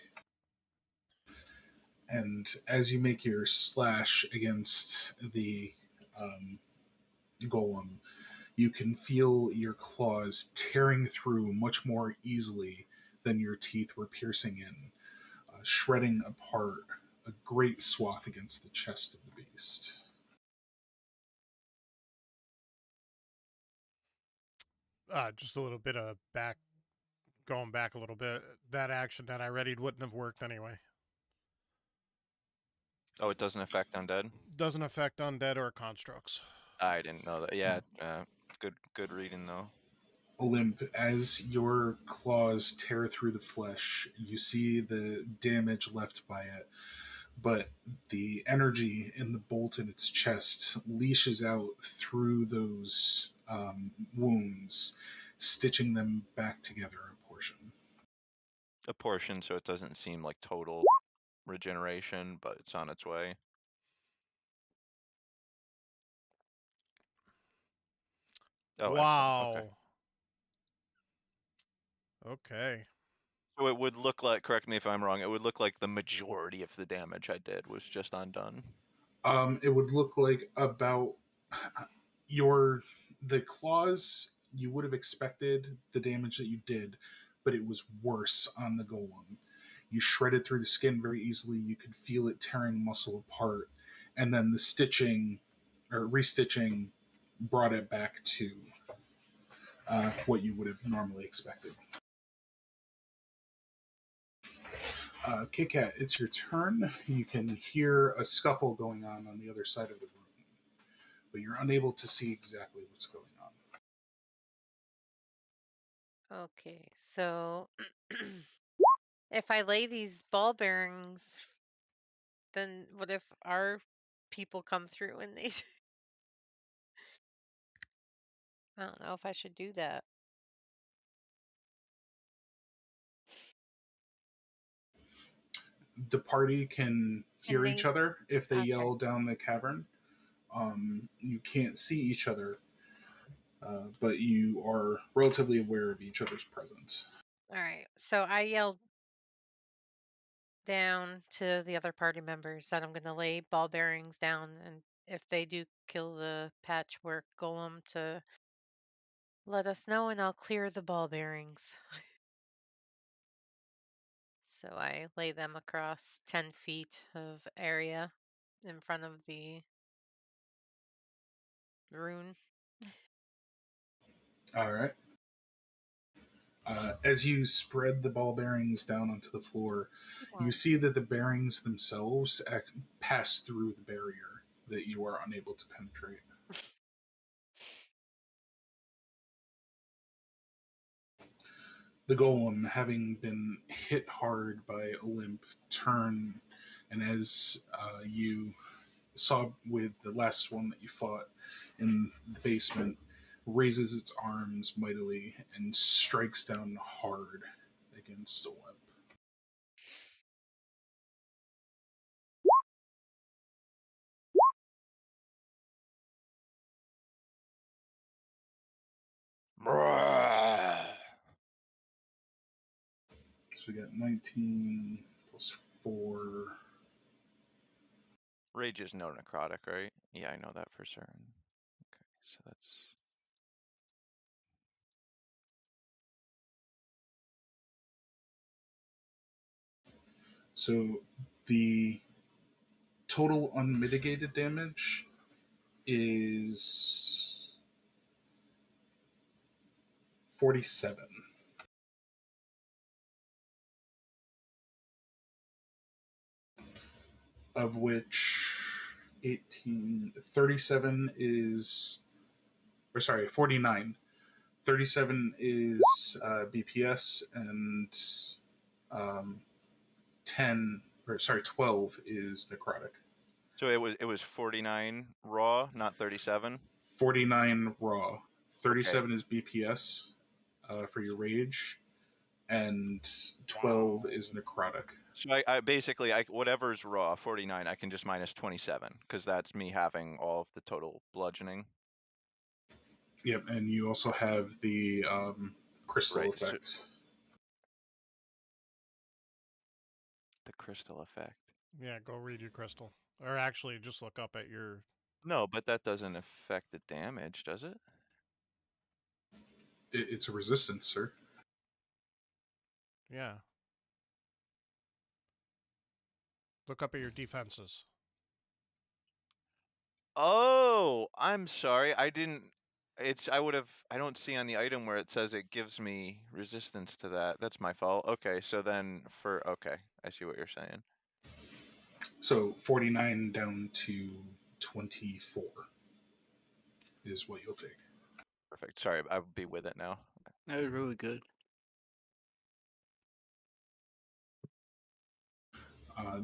And as you make your slash against the golem, you can feel your claws tearing through much more easily than your teeth were piercing in, shredding apart a great swath against the chest of the beast. Just a little bit of going back a little bit. That action that I readied wouldn't have worked anyway. Oh, it doesn't affect undead? Doesn't affect undead or constructs. I didn't know that. Yeah, good reading though. Olymp, as your claws tear through the flesh, you see the damage left by it, but the energy in the bolt in its chest leashes out through those wounds, stitching them back together a portion. A portion, so it doesn't seem like total regeneration, but it's on its way. Oh, wow. excellent. Okay. So it would look like, correct me if I'm wrong, it would look like the majority of the damage I did was just undone. It would look like about the claws. You would have expected the damage that you did, but it was worse on the golem. You shredded through the skin very easily. You could feel it tearing muscle apart, and then the stitching or restitching brought it back to what you would have normally expected. Kit Kat, it's your turn. You can hear a scuffle going on the other side of the room, but you're unable to see exactly what's going on. Okay, so if I lay these ball bearings, then what if our people come through and they I don't know if I should do that. The party can hear each other if they Okay. yell down the cavern. You can't see each other, but you are relatively aware of each other's presence. All right. So I yelled down to the other party members that I'm going to lay ball bearings down, and if they do kill the patchwork golem, to let us know, and I'll clear the ball bearings. So I lay them across 10 feet of area in front of the rune. All right. As you spread the ball bearings down onto the floor, you see that the bearings themselves pass through the barrier that you are unable to penetrate. The golem, having been hit hard by Olymp, turn, and as you saw with the last one that you fought in the basement, raises its arms mightily and strikes down hard against Olymp. So we got 19 plus 4. Rage is no necrotic, right? Yeah, I know that for certain. Okay, so that's... So the total unmitigated damage is 47. of which 18, 37 is, or sorry, 49. 37 is BPS, and um, 10, or sorry, 12 is necrotic. So it was 49 raw, not 37. 49 raw. Okay. 37 is BPS for your rage, and 12 is necrotic. So I basically whatever's raw, 49, I can just minus 27 because that's me having all of the total bludgeoning. Yep, and you also have the crystal Right. So effects. the crystal effect. Yeah, go read your crystal. Or actually, just look up at your. No, but that doesn't affect the damage, does it? It's a resistance, sir. Yeah. Look up at your defenses. Oh, I'm sorry. I didn't. I would have. I don't see on the item where it says it gives me resistance to that. That's my fault. Okay, so then okay, I see what you're saying. So 49 down to 24 is what you'll take. Perfect. Sorry, I'll be with it now. That was really good.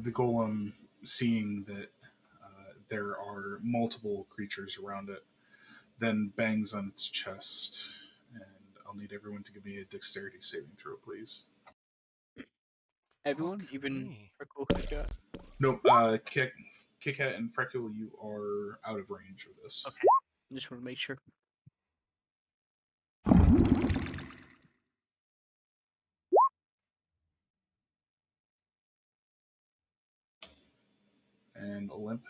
The golem, seeing that there are multiple creatures around it, then bangs on its chest. And I'll need everyone to give me a dexterity saving throw, please. Everyone, Fuck even me. Freckle Cat. Nope, Kit Kat and Freckle, you are out of range of this. Okay. Just want to make sure. And Olymp.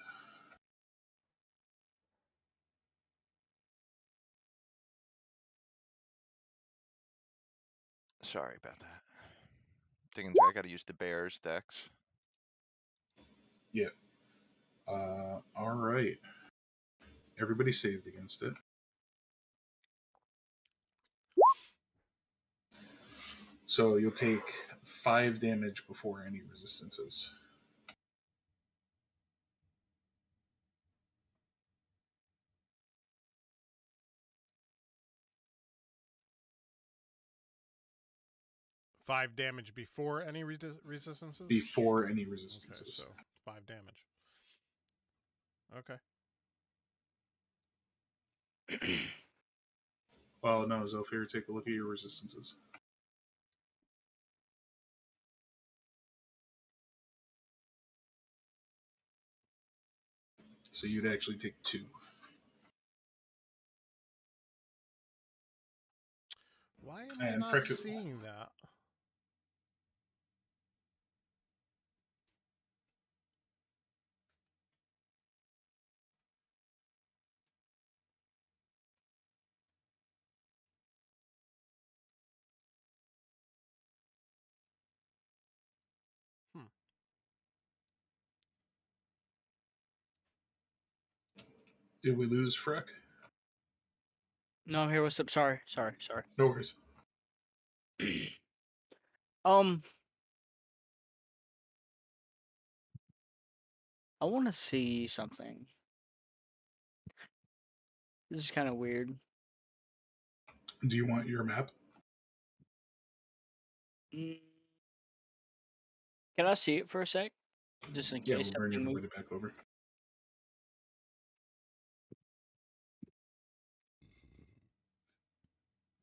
Sorry about that. I got to use the bear's dex. Yeah. All right. Everybody saved against it. So you'll take 5 damage before any resistances. Five damage before any resistances? Before any Okay, resistances. so 5 damage. Okay. Well, no, Zephyr, take a look at your resistances. So you'd actually take 2. Why am I And not Freckle, seeing that? Hmm. did we lose Freck? No, I'm here. What's up? Sorry. No worries. um, I want to see something. This is kind of weird. Do you want your map? Mm, Can I see it for a sec? Just in Yeah, case we'll bring something moves. everybody back over.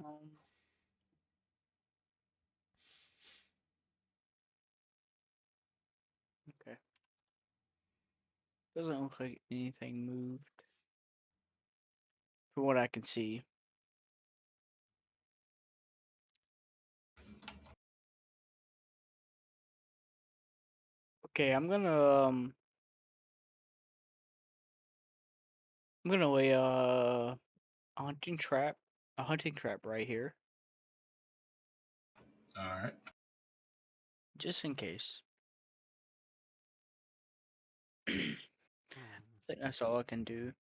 Um, okay. Doesn't look like anything moved. From what I can see. Okay, I'm gonna lay a hunting trap right here, All right. just in case. I Hmm. think that's all I can do.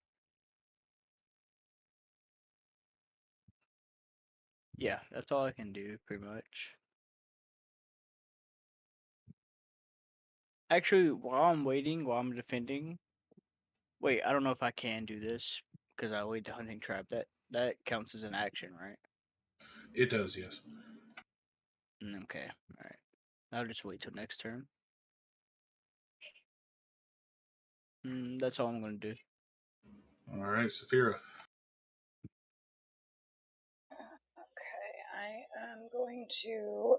Yeah, that's all I can do, pretty much. Actually, while I'm waiting, while I'm defending, wait, I don't know if I can do this because I laid the hunting trap. That counts as an action, right? It does, yes. Okay, all right. I'll just wait till next turn. That's all I'm gonna do. All right, Saphira. Okay, I am going to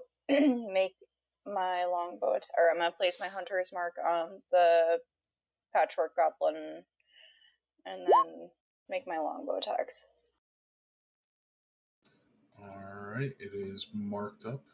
make my longbow, or I'm gonna place my hunter's mark on the patchwork goblin, and then make my longbow attacks. All right, it is marked up.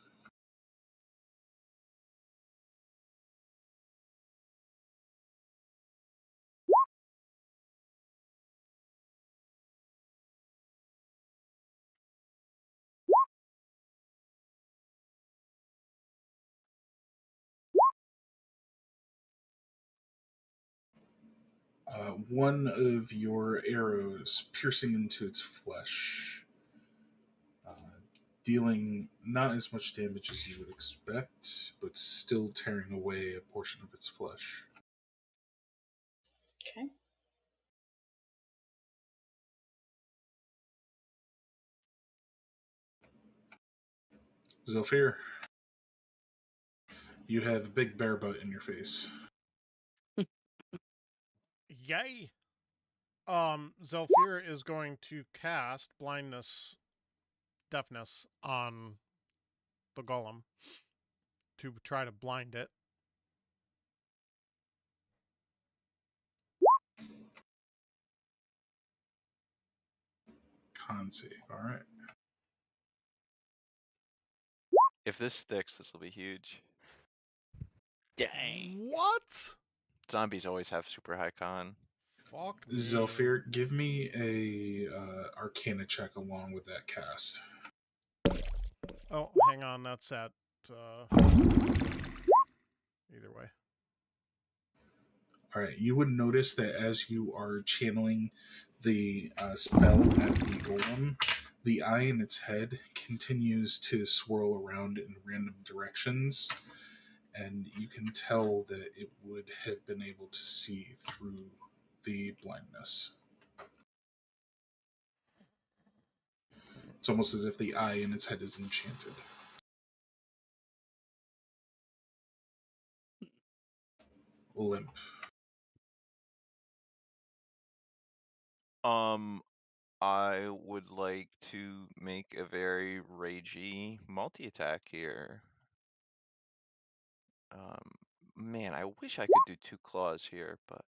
One of your arrows piercing into its flesh, dealing not as much damage as you would expect, but still tearing away a portion of its flesh. Okay. Zephyr, you have a big bear butt in your face. Yay! Zelfir is going to cast blindness, deafness on the golem to try to blind it. Con save. All right. If this sticks, this will be huge. Dang. What? Zombies always have super high con. Fuck me. Zephyr, give me a Arcana check along with that cast. Oh, hang on. That's at. Either way. All right. You would notice that as you are channeling the spell at the golem, the eye in its head continues to swirl around in random directions, and you can tell that it would have been able to see through the blindness. It's almost as if the eye in its head is enchanted. Limp. I would like to make a very ragey multi-attack here. Man, I wish I could do 2 claws here, but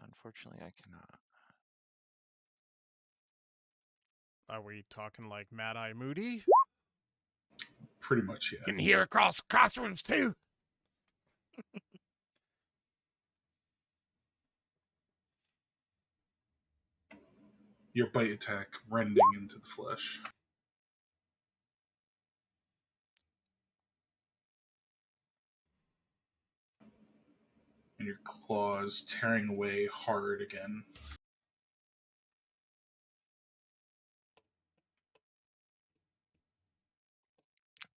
unfortunately I cannot. Are we talking like Mad Eye Moody? Pretty much, yeah. Can hear across classrooms too. Your bite attack rending into the flesh. And your claws tearing away hard again.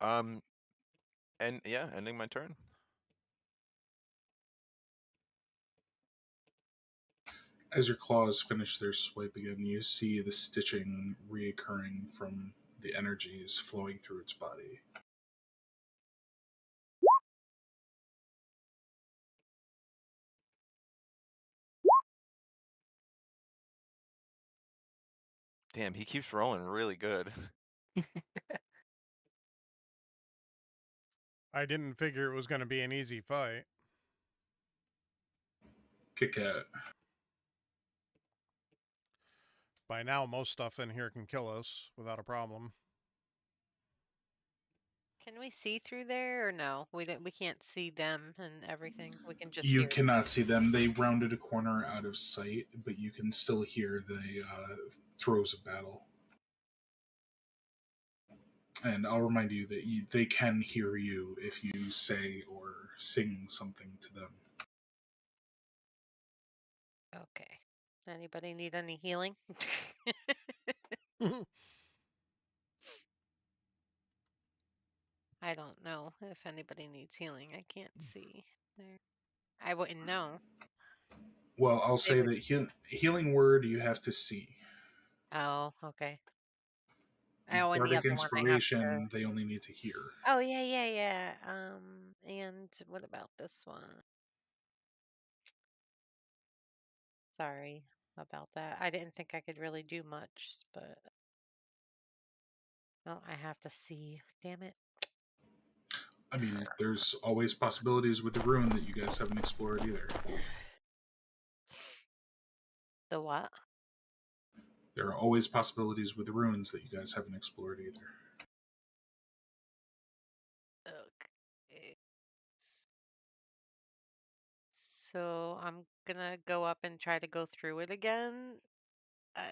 And yeah, ending my turn. As your claws finish their swipe again, you see the stitching reoccurring from the energies flowing through its body. Damn, he keeps rolling really good. I didn't figure it was going to be an easy fight. Kit Kat. By now, most stuff in here can kill us without a problem. Can we see through there or no? We can't see them and everything. We can just You hear them. cannot see them. They rounded a corner out of sight, but you can still hear the throes of battle. And I'll remind you that they can hear you if you say or sing something to them. Okay. Anybody need any healing? I don't know if anybody needs healing. I can't see. there? I wouldn't know. Well, I'll They say would. that healing word you have to see. Oh, okay. Oh, and the Bardic other one I have to. inspiration they only need to hear. Oh yeah, yeah, yeah. And what about this one? Sorry about that. I didn't think I could really do much, but oh, I have to see. Damn it. I mean, there's always possibilities with the rune that you guys haven't explored either. The what? There are always possibilities with the runes that you guys haven't explored either. Okay. So I'm gonna go up and try to go through it again. I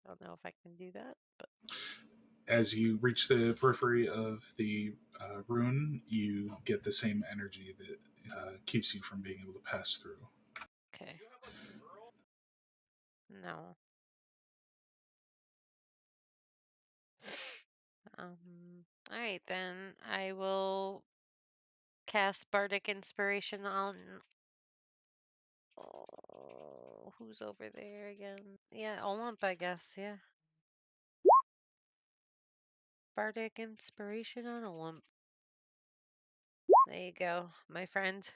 don't know if I can do that, but As you reach the periphery of the rune, you get the same energy that keeps you from being able to pass through. okay. No. All right, then I will cast Bardic Inspiration on. Oh, who's over there again? Yeah, Olymp, I guess. Yeah. Bardic Inspiration on Olymp. There you go, my friend.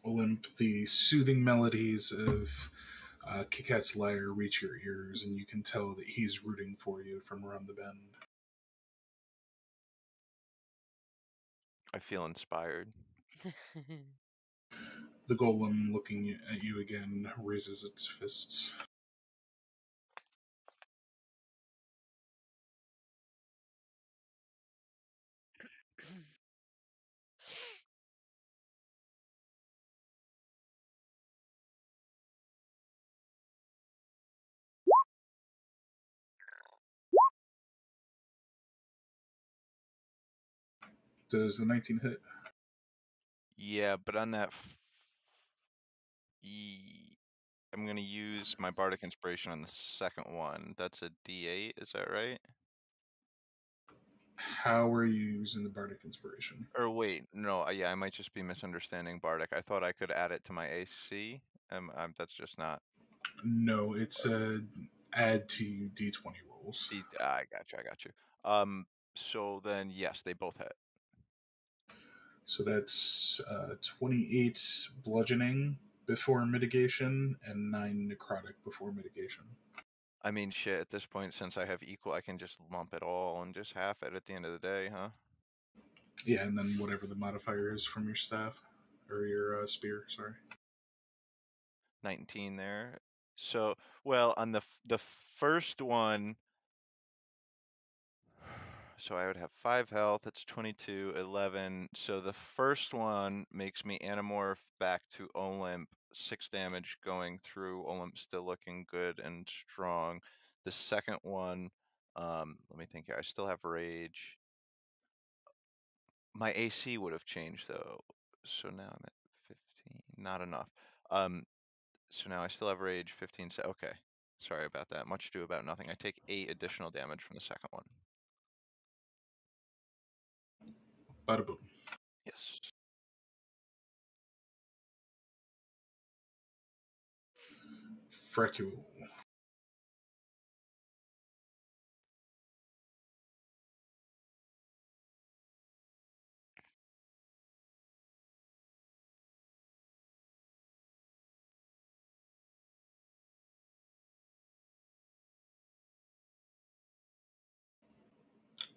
Olymp, the soothing melodies of Kikat's lyre reach your ears, and you can tell that he's rooting for you from around the bend. I feel inspired. The golem, looking at you again, raises its fists. Does the 19 hit? Yeah, but on that, I'm gonna use my bardic inspiration on the second one. That's a D8, is that right? How are you using the bardic inspiration? Or wait, no, yeah, I might just be misunderstanding bardic. I thought I could add it to my AC. That's just not. No, it's add to d20 rolls. I got you. So then yes, they both hit. So that's 28 bludgeoning before mitigation and 9 necrotic before mitigation. I mean, shit, at this point, since I have equal, I can just lump it all and just half it at the end of the day, huh? Yeah, and then whatever the modifier is from your staff or your spear. Sorry. 19 there. So, well, on the first one, so I would have 5 health. It's 22, 11. So the first one makes me anamorph back to Olymp. 6 damage going through. Olymp still looking good and strong. The second one, let me think here. I still have rage. My AC would have changed though. So now I'm at 15. Not enough. So now I still have rage 15. Okay. Sorry about that. Much ado about nothing. I take 8 additional damage from the second one. Bada boom. Yes. Freckule.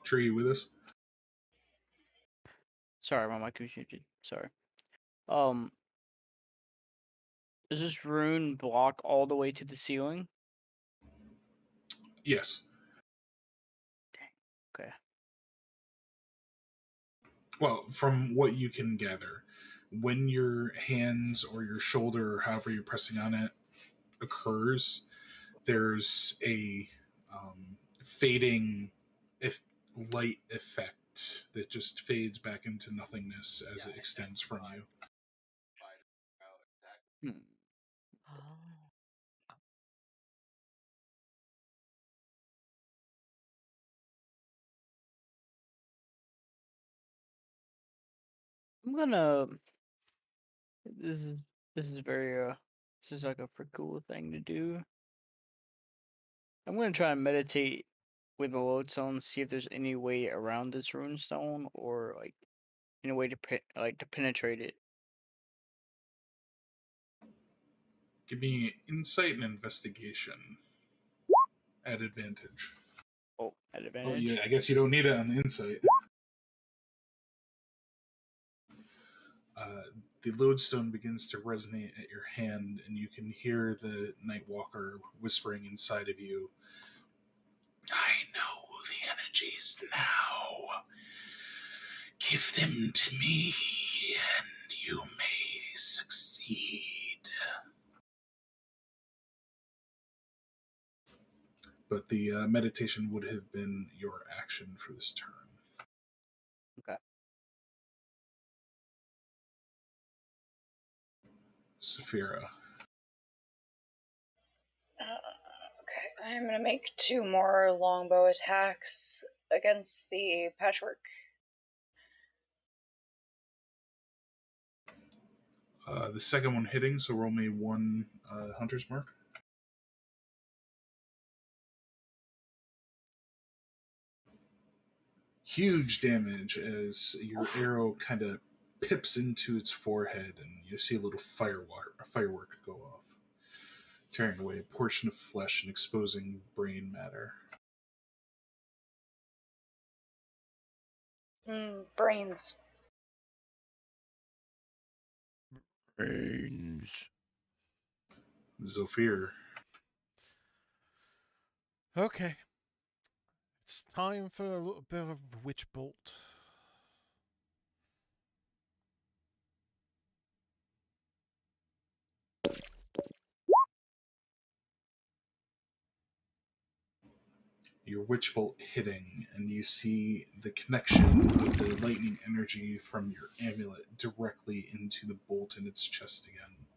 Tree, you with us? Sorry, my mic was muted. Sorry. Um, does this rune block all the way to the ceiling? Yes. Okay. Well, from what you can gather, when your hands or your shoulder, or however you're pressing on it, occurs, there's a fading if light effect that just fades back into nothingness as it extends from you. Hmm. Oh. I'm gonna. This is this is very this is like a for cool thing to do. I'm gonna try and meditate with my lodestone, see if there's any way around this rune stone or like any way to to penetrate it. Give me insight and investigation at advantage. Oh, at Oh, advantage. yeah, I guess you don't need it on the insight. Uh, the lodestone begins to resonate at your hand, and you can hear the Nightwalker whispering inside of you. I know the energies now. Give them to me, and you may succeed. But the meditation would have been your action for this turn. Okay. Saphira. Okay, I'm gonna make 2 more longbow attacks against the patchwork. The second one hitting, so roll me 1 hunter's mark. Huge damage as your arrow kind of pips into its forehead, and you see a little firework go off, tearing away a portion of flesh and exposing brain matter. Brains. Brains. Zophyr. Okay. It's time for a little bit of witch bolt. Your witch bolt hitting, and you see the connection of the lightning energy from your amulet directly into the bolt in its chest again,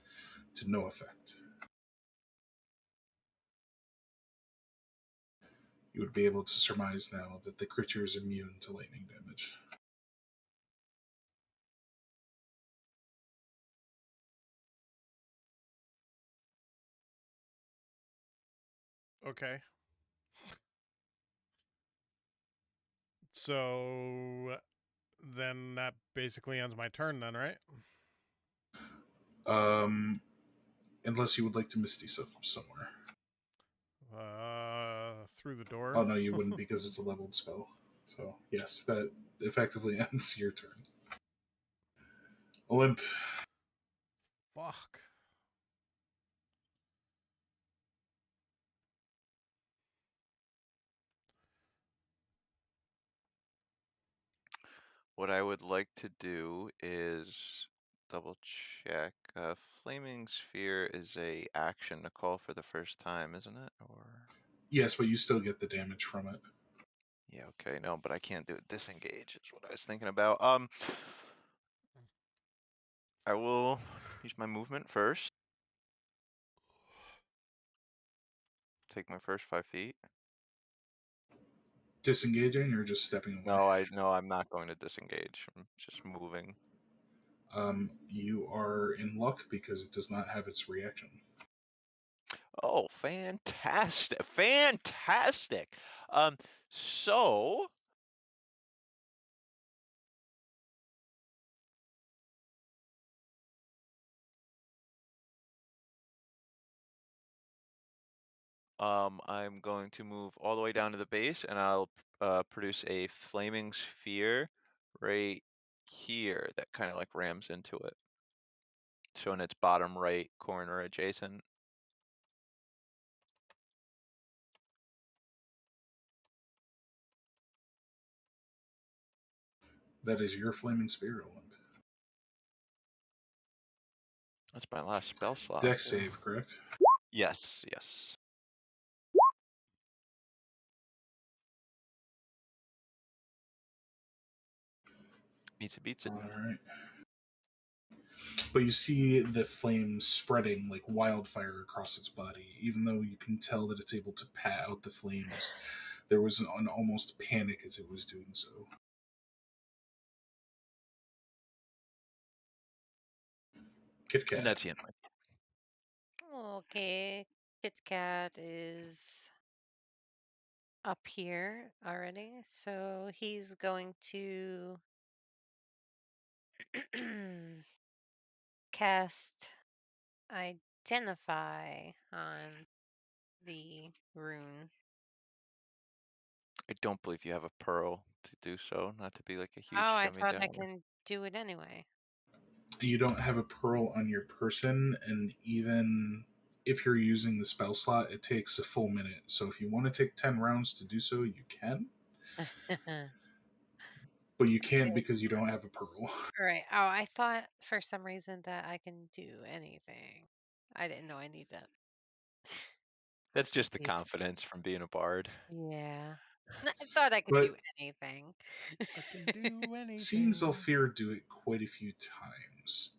to no effect. You would be able to surmise now that the creature is immune to lightning damage. Okay. So then that basically ends my turn then, right? Unless you would like to Misty somewhere. Through the door. Oh no, you wouldn't because it's a leveled spell. So yes, that effectively ends your turn. Olymp. Fuck. What I would like to do is double check. Flaming Sphere is a action to call for the first time, isn't it? Or Yes, but you still get the damage from it. yeah, okay, no, but I can't do it. Disengage is what I was thinking about. I will use my movement first. Take my first 5 feet. Disengaging or just stepping away? No, I'm not going to disengage. I'm just moving. You are in luck because it does not have its reaction. Oh, fantastic. Fantastic. So I'm going to move all the way down to the base, and I'll produce a flaming sphere right here that kind of like rams into it. So in its bottom right corner adjacent. That is your flaming spear, Olymp. That's my last spell slot. Dex save, correct? Yes, yes. Beats it. All right. But you see the flame spreading like wildfire across its body. Even though you can tell that it's able to pat out the flames, there was an almost panic as it was doing so. Kit Kat. And that's the end of my Okay, Kit Kat is up here already, so he's going to cast Identify on the rune. I don't believe you have a pearl to do so, not to be like a Oh, huge I dummy thought I downer. can do it anyway. You don't have a pearl on your person, and even if you're using the spell slot, it takes a full minute. So if you want to take 10 rounds to do so, you can, but you can't because you don't have a pearl. Right. Oh, I thought for some reason that I can do anything. I didn't know I need that. That's just the Yes. confidence from being a bard. Yeah. I thought I could But do anything. I can do seen anything. Zolfir do it quite a few times.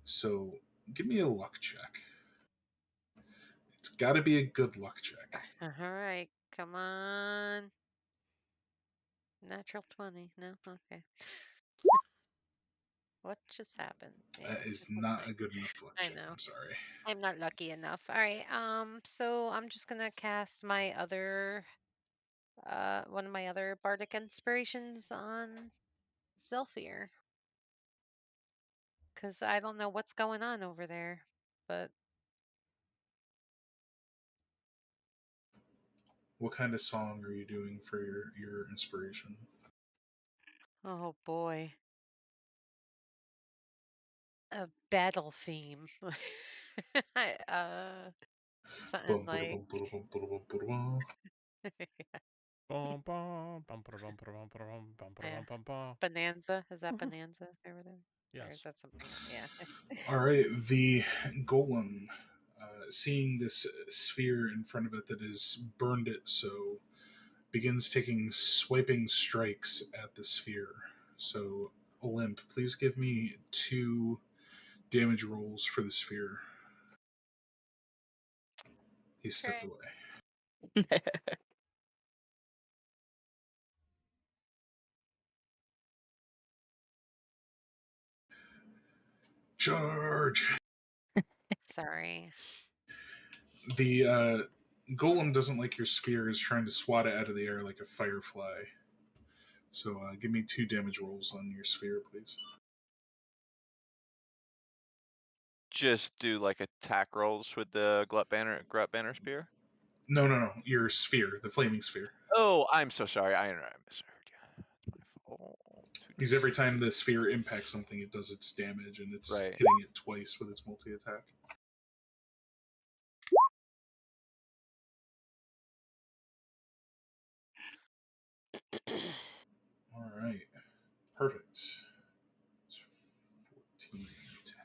So give me a luck check. It's got to be a good luck check. All right. Come on. Natural 20. No? Okay. What just happened? Yeah, That it's is just a not thing. a good enough luck I check. know. I'm sorry. I'm not lucky enough. All right. So I'm just gonna cast my other one of my other bardic inspirations on Zelfir. Cause I don't know what's going on over there. But What kind of song are you doing for your inspiration? oh boy. A battle theme. Something Bum, bada, like bum, bada, bum, bada, bum, bada, bum. Bum, bum, bum, ba-da, bum, ba-da, bum, ba-da, bum, ba-da, yeah, bum, bum, bum. Bonanza. Is that Bonanza over there? Or is Yes. that something else? Yeah. All right, the golem, seeing this sphere in front of it that has burned it so, begins taking swiping strikes at the sphere. So, Olymp, please give me 2 damage rolls for the sphere. He stepped Okay. away. Charge! Sorry. The golem doesn't like your sphere, is trying to swat it out of the air like a firefly. So, give me 2 damage rolls on your sphere, please. Just do like attack rolls with the Glut Banner Spear. No. Your sphere, the flaming sphere. Oh, I'm so sorry. I misheard you. It's my fault. Because every time the sphere impacts something, it does its damage, and it's Right. hitting it twice with its multi attack. All right. Perfect. It's 14, 10.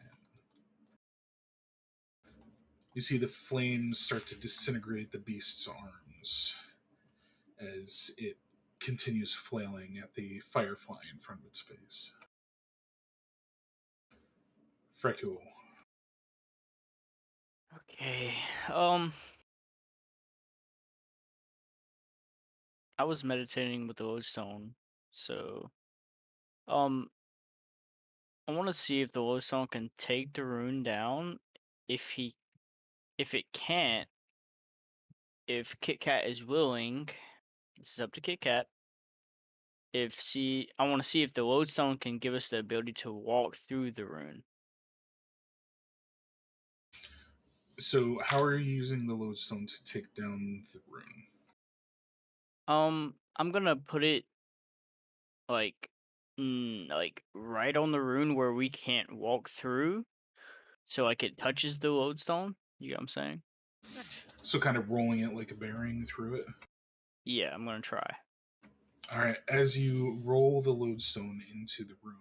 You see the flames start to disintegrate the beast's arms as it continues flailing at the firefly in front of its face. Freckle. Okay. I was meditating with the lodestone, so um, I want to see if the lodestone can take the rune down. If it can't, if Kit Kat is willing, this is up to Kit Kat. I want to see if the lodestone can give us the ability to walk through the rune. So, how are you using the lodestone to take down the rune? I'm gonna put it like, like right on the rune where we can't walk through, so like it touches the lodestone. You know what I'm saying? So, kind of rolling it like a bearing through it. Yeah, I'm gonna try. All right. As you roll the lodestone into the rune,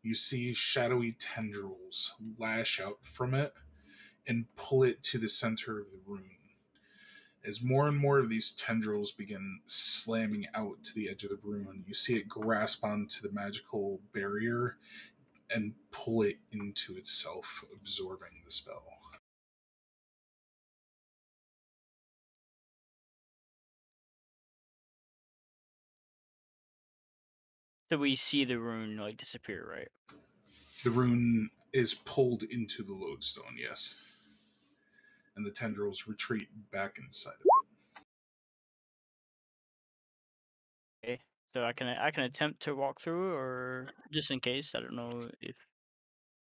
you see shadowy tendrils lash out from it and pull it to the center of the rune. As more and more of these tendrils begin slamming out to the edge of the rune, you see it grasp onto the magical barrier and pull it into itself, absorbing the spell. So we see the rune like disappear, right? The rune is pulled into the lodestone, yes. And the tendrils retreat back inside of it. Okay. So I can attempt to walk through, or just in case. I don't know if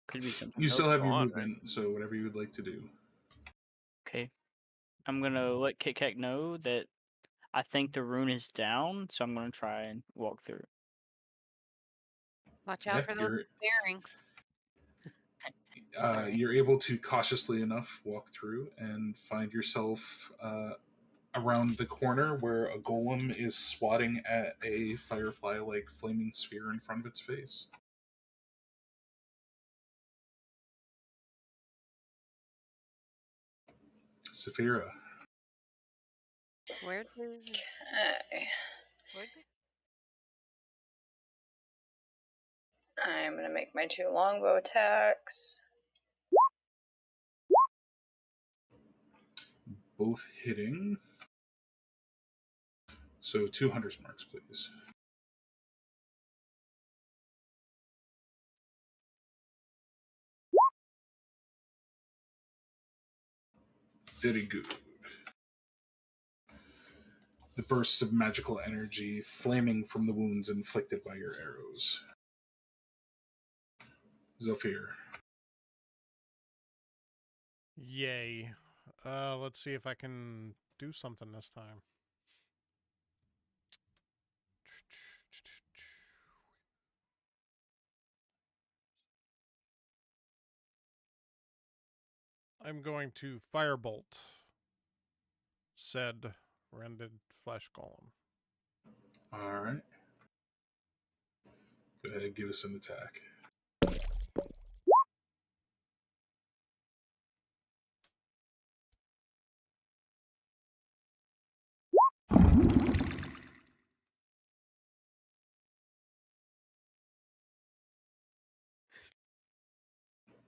could be something You else. still have Go your on, movement, so whatever you would like to do. Okay. I'm gonna let Kit Kat know that I think the rune is down, so I'm gonna try and walk through. Watch out Yeah, for those bearings. Sorry. you're able to cautiously enough walk through and find yourself around the corner where a golem is swatting at a firefly-like flaming sphere in front of its face. Saphira. Where do Okay. where do I'm gonna make my 2 longbow attacks. Both hitting. So 200 marks, please. Very good. The bursts of magical energy flaming from the wounds inflicted by your arrows. Zofir. Yay. Let's see if I can do something this time. I'm going to firebolt said rended flesh golem. All right. Go ahead and give us an attack.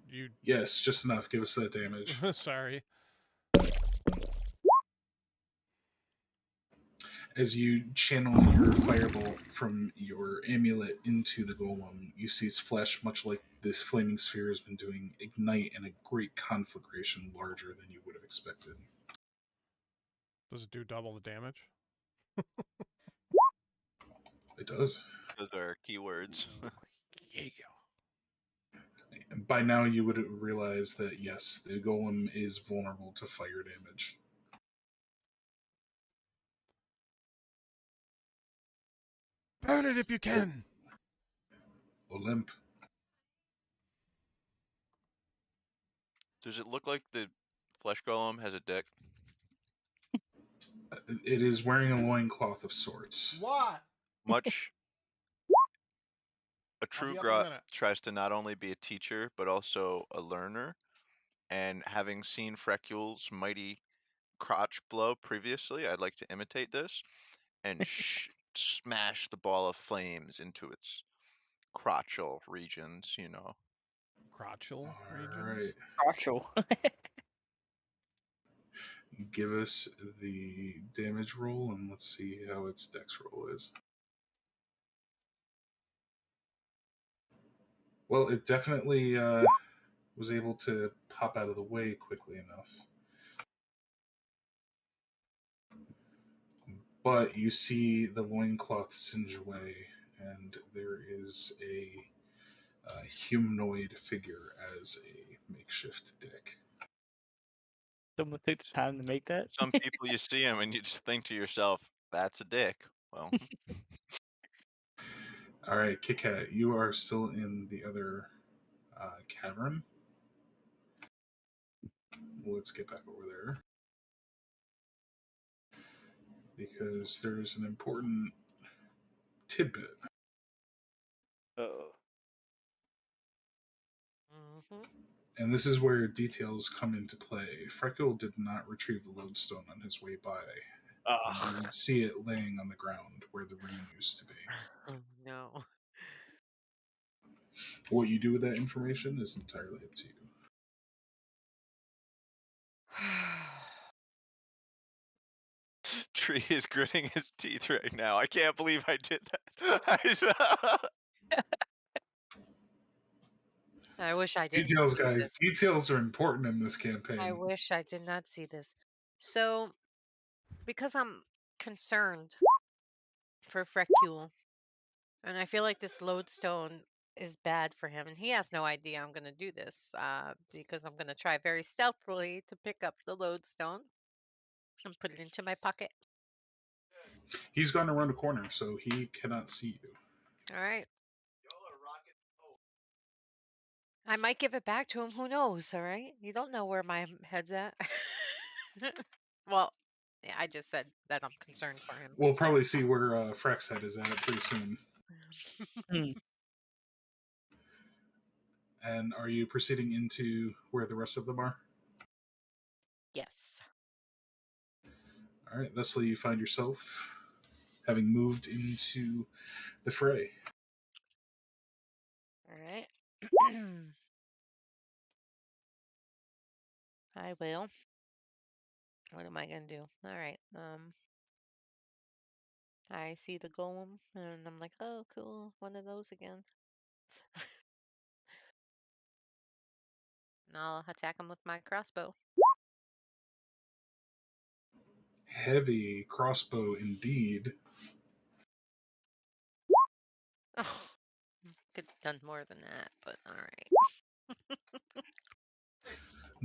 You Yes, just enough. Give us that damage. sorry. As you channel your firebolt from your amulet into the golem, you see its flesh, much like this flaming sphere has been doing, ignite in a great conflagration larger than you would have expected. Does it do double the damage? It does. Those are keywords. Yeah. By now, you would realize that yes, the golem is vulnerable to fire damage. Burn it if you can. Olymp. Does it look like the flesh golem has a dick? It is wearing a loincloth of sorts. What? Much. A I'll true be up in a grot minute. tries to not only be a teacher, but also a learner. And having seen Frecul's mighty crotch blow previously, I'd like to imitate this and smash the ball of flames into its crotchal regions, you know. Crotchal All regions? right. Crotchal. Give us the damage roll and let's see how its dex roll is. Well, it definitely was able to pop out of the way quickly enough. But you see the loincloth singe away, and there is a humanoid figure as a makeshift dick. Someone took the time to make that. Some people, you see them and you just think to yourself, that's a dick. Well, All right, Kit Kat, you are still in the other cavern. Let's get back over there. Because there's an important tidbit. Uh-oh. Mm-hmm. And this is where details come into play. Freckle did not retrieve the lodestone on his way by. You would see it laying on the ground where the rune used to be. Oh no. What you do with that information is entirely up to you. Tree is gritting his teeth right now. I can't believe I did that. I wish I didn't Details, see guys. this. Details are important in this I campaign. wish I did not see this. So, because I'm concerned for Frecule, and I feel like this lodestone is bad for him, and he has no idea I'm going to do this because I'm going to try very stealthily to pick up the lodestone and put it into my pocket. He's gone around a corner, so he cannot see you. All right. I might give it back to him. Who knows? All right. You don't know where my head's at. Well, yeah, I just said that I'm concerned for him. We'll probably see where Freck's head is at pretty soon. And are you proceeding into where the rest of them are? Yes. All right. Thusly, you find yourself having moved into the fray. All right. I will. What am I gonna do? All right. I see the golem, and I'm like, oh, cool, one of those again. And I'll attack him with my crossbow. Heavy crossbow indeed. Oh, could have done more than that, but all right.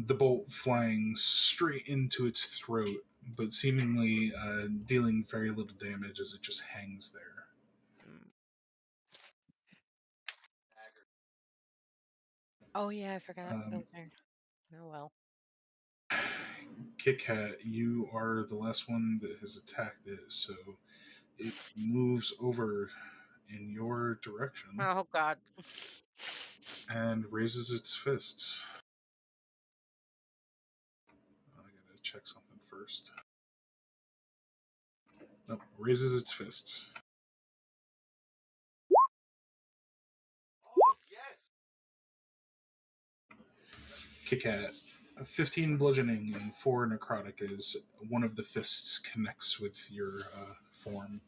The bolt flying straight into its throat, but seemingly dealing very little damage as it just hangs there. Oh yeah, I forgot those are. Oh well. Kit Kat, you are the last one that has attacked it, so it moves over in your direction Oh god. and raises its fists. I gotta check something first. Nope, raises its fists. Oh, yes. Kit Kat, 15 bludgeoning and 4 necrotic as one of the fists connects with your form.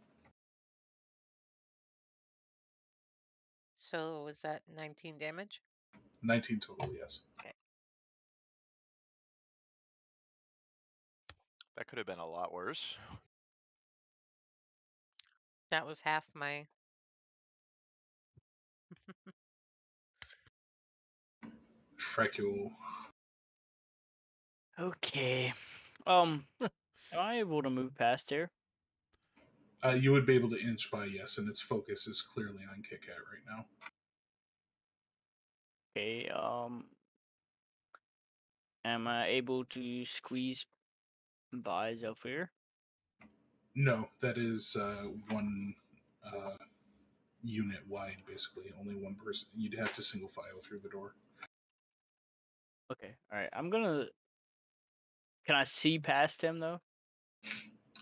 So was that 19 damage? 19 total, yes. Okay. That could have been a lot worse. That was half my. Frecule. Okay. Am I able to move past here? You would be able to inch by, yes, and its focus is clearly on Kit Kat right now. Okay. Am I able to squeeze by Zephyr? No, that is one unit wide, basically. Only one person. You'd have to single file through the door. Okay. All right. I'm gonna. Can I see past him though?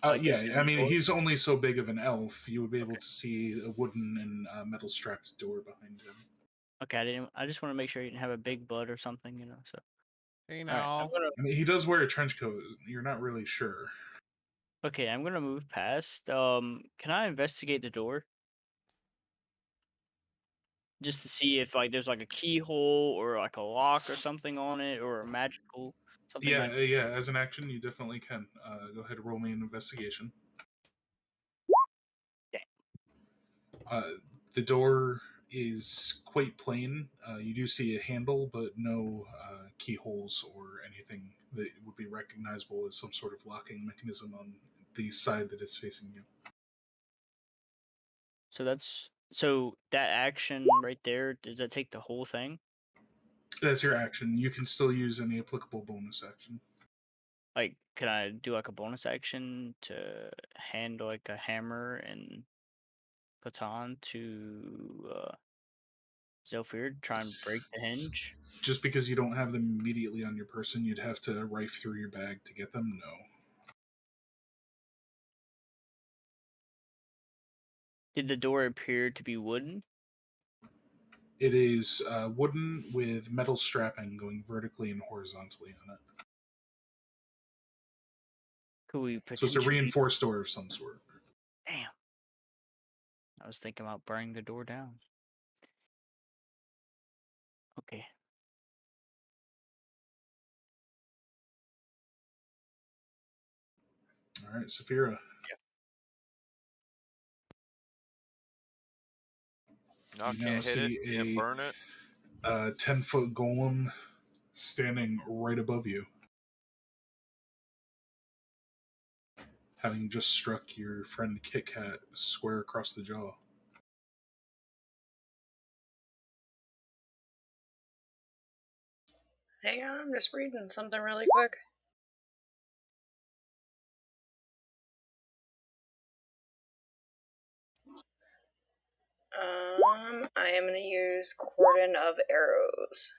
Yeah, I mean, door? he's only so big of an elf. You would be able Okay. to see a wooden and metal strapped door behind him. Okay. I just want to make sure he didn't have a big butt or something, you know. So. Hey All right. I'm now. gonna. I mean, he does wear a trench coat. You're not really sure. Okay. I'm gonna move past. Can I investigate the door? Just to see if like there's like a keyhole or like a lock or something on it or a magical something Yeah, like. yeah. As an action, you definitely can. Go ahead and roll me an investigation. Dang. The door is quite plain. You do see a handle, but no keyholes or anything that would be recognizable as some sort of locking mechanism on the side that is facing you. So that action right there, does that take the whole thing? That's your action. You can still use any applicable bonus action. Like, can I do like a bonus action to hand like a hammer and baton to Zephyr, try and break the hinge? Just because you don't have them immediately on your person, you'd have to rife through your bag to get them? No. Did the door appear to be wooden? It is wooden with metal strapping going vertically and horizontally on it. Could we So it's a potentially? reinforced door of some sort. Damn. I was thinking about burning the door down. Okay. All right, Saphira. No, You now can't hit it. Can't see burn it. a 10-foot golem standing right above you, having just struck your friend Kit Kat square across the jaw. Hang on, I'm just reading something really quick. I am going to use Cordon of Arrows.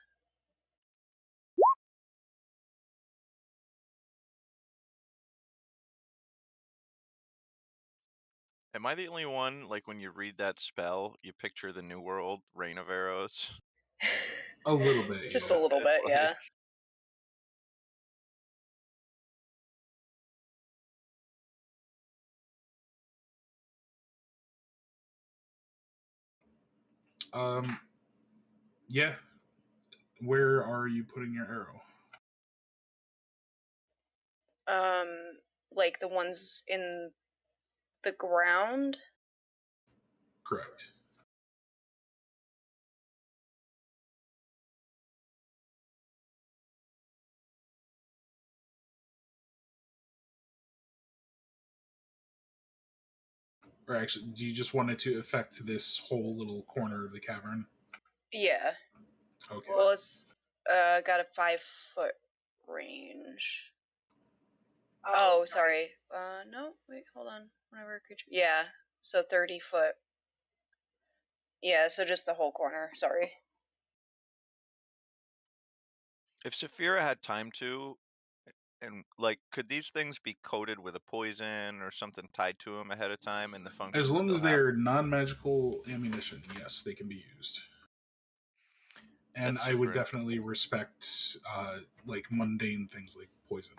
Am I the only one, like, when you read that spell, you picture the New World, Reign of Arrows? A little bit, Just yeah. a little bit, yeah. Yeah. Where are you putting your arrow? Like the ones in the ground? Correct. Or actually, do you just want it to affect this whole little corner of the cavern? Yeah. Okay. Well, it's got a 5-foot range. Oh, sorry. No, wait, hold on. Whenever a creature. Yeah, so 30 foot. Yeah, so just the whole corner. Sorry. If Saphira had time to, and like, could these things be coated with a poison or something tied to them ahead of time, and the function As long still as happen? they're non-magical ammunition, yes, they can be used. And That's I would super definitely respect like mundane things like poison.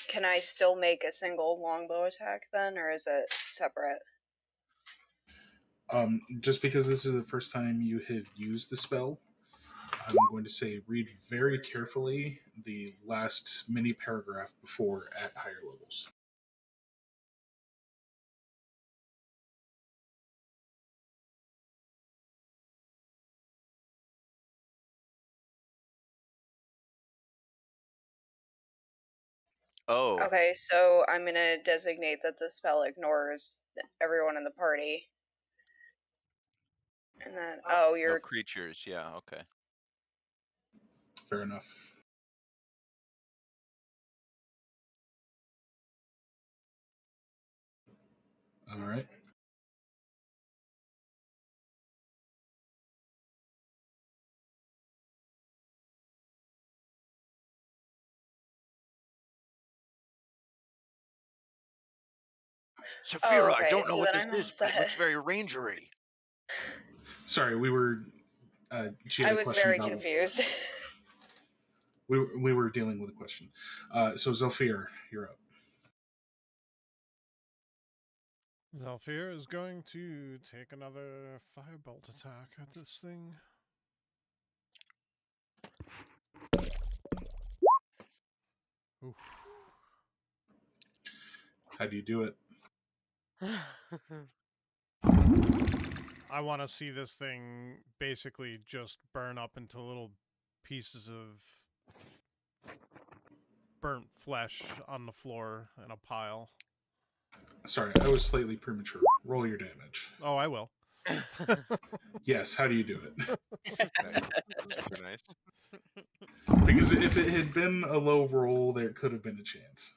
Can I still make a single longbow attack then, or is it separate? Just because this is the first time you have used the spell, I'm going to say read very carefully the last mini paragraph before at higher levels. Oh, Okay, so I'm gonna designate that the spell ignores everyone in the party. And then, oh, no you're. creatures. Yeah, okay. Fair enough. All right. Oh, Saphira, I okay, don't know so what then this I'm all is, but it set. looks very rangery. Sorry, we were. She had I a was question very about. confused. We were dealing with a question. So Zephyr, you're up. Zalfir is going to take another firebolt attack at this thing. Oof. How do you do it? I want to see this thing basically just burn up into little pieces of burnt flesh on the floor in a pile. Sorry, I was slightly premature. Roll your damage. Oh, I will. Yes, how do you do it? Nice. That's super nice. Because if it had been a low roll, there could have been a chance.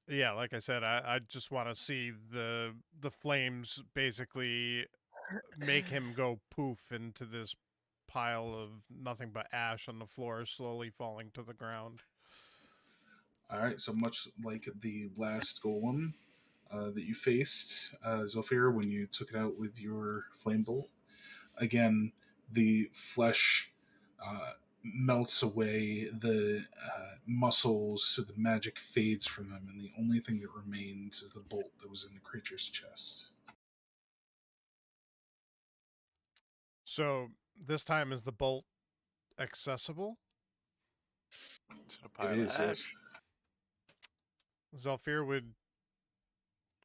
Yeah, like I said, I just want to see the flames basically make him go poof into this pile of nothing but ash on the floor, slowly falling to the ground. All right, so much like the last golem that you faced, Zephyr, when you took it out with your flame bolt, again, the flesh melts away. The muscles, so the magic fades from them, and the only thing that remains is the bolt that was in the creature's chest. So this time is the bolt accessible? To the It pile of is, yes. ash. Zalfir would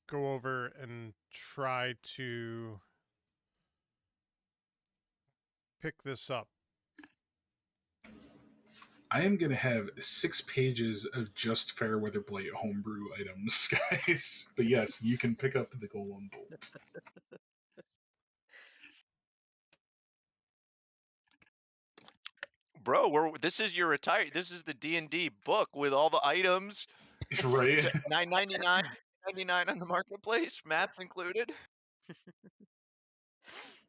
go over and try to pick this up. I am going to have 6 pages of just Fairweather Blight homebrew items, guys. But yes, you can pick up the golem bolt. Bro, this is your retire. This is the D&D book with all the items. Right? It's at $9.99 on the marketplace, maps included.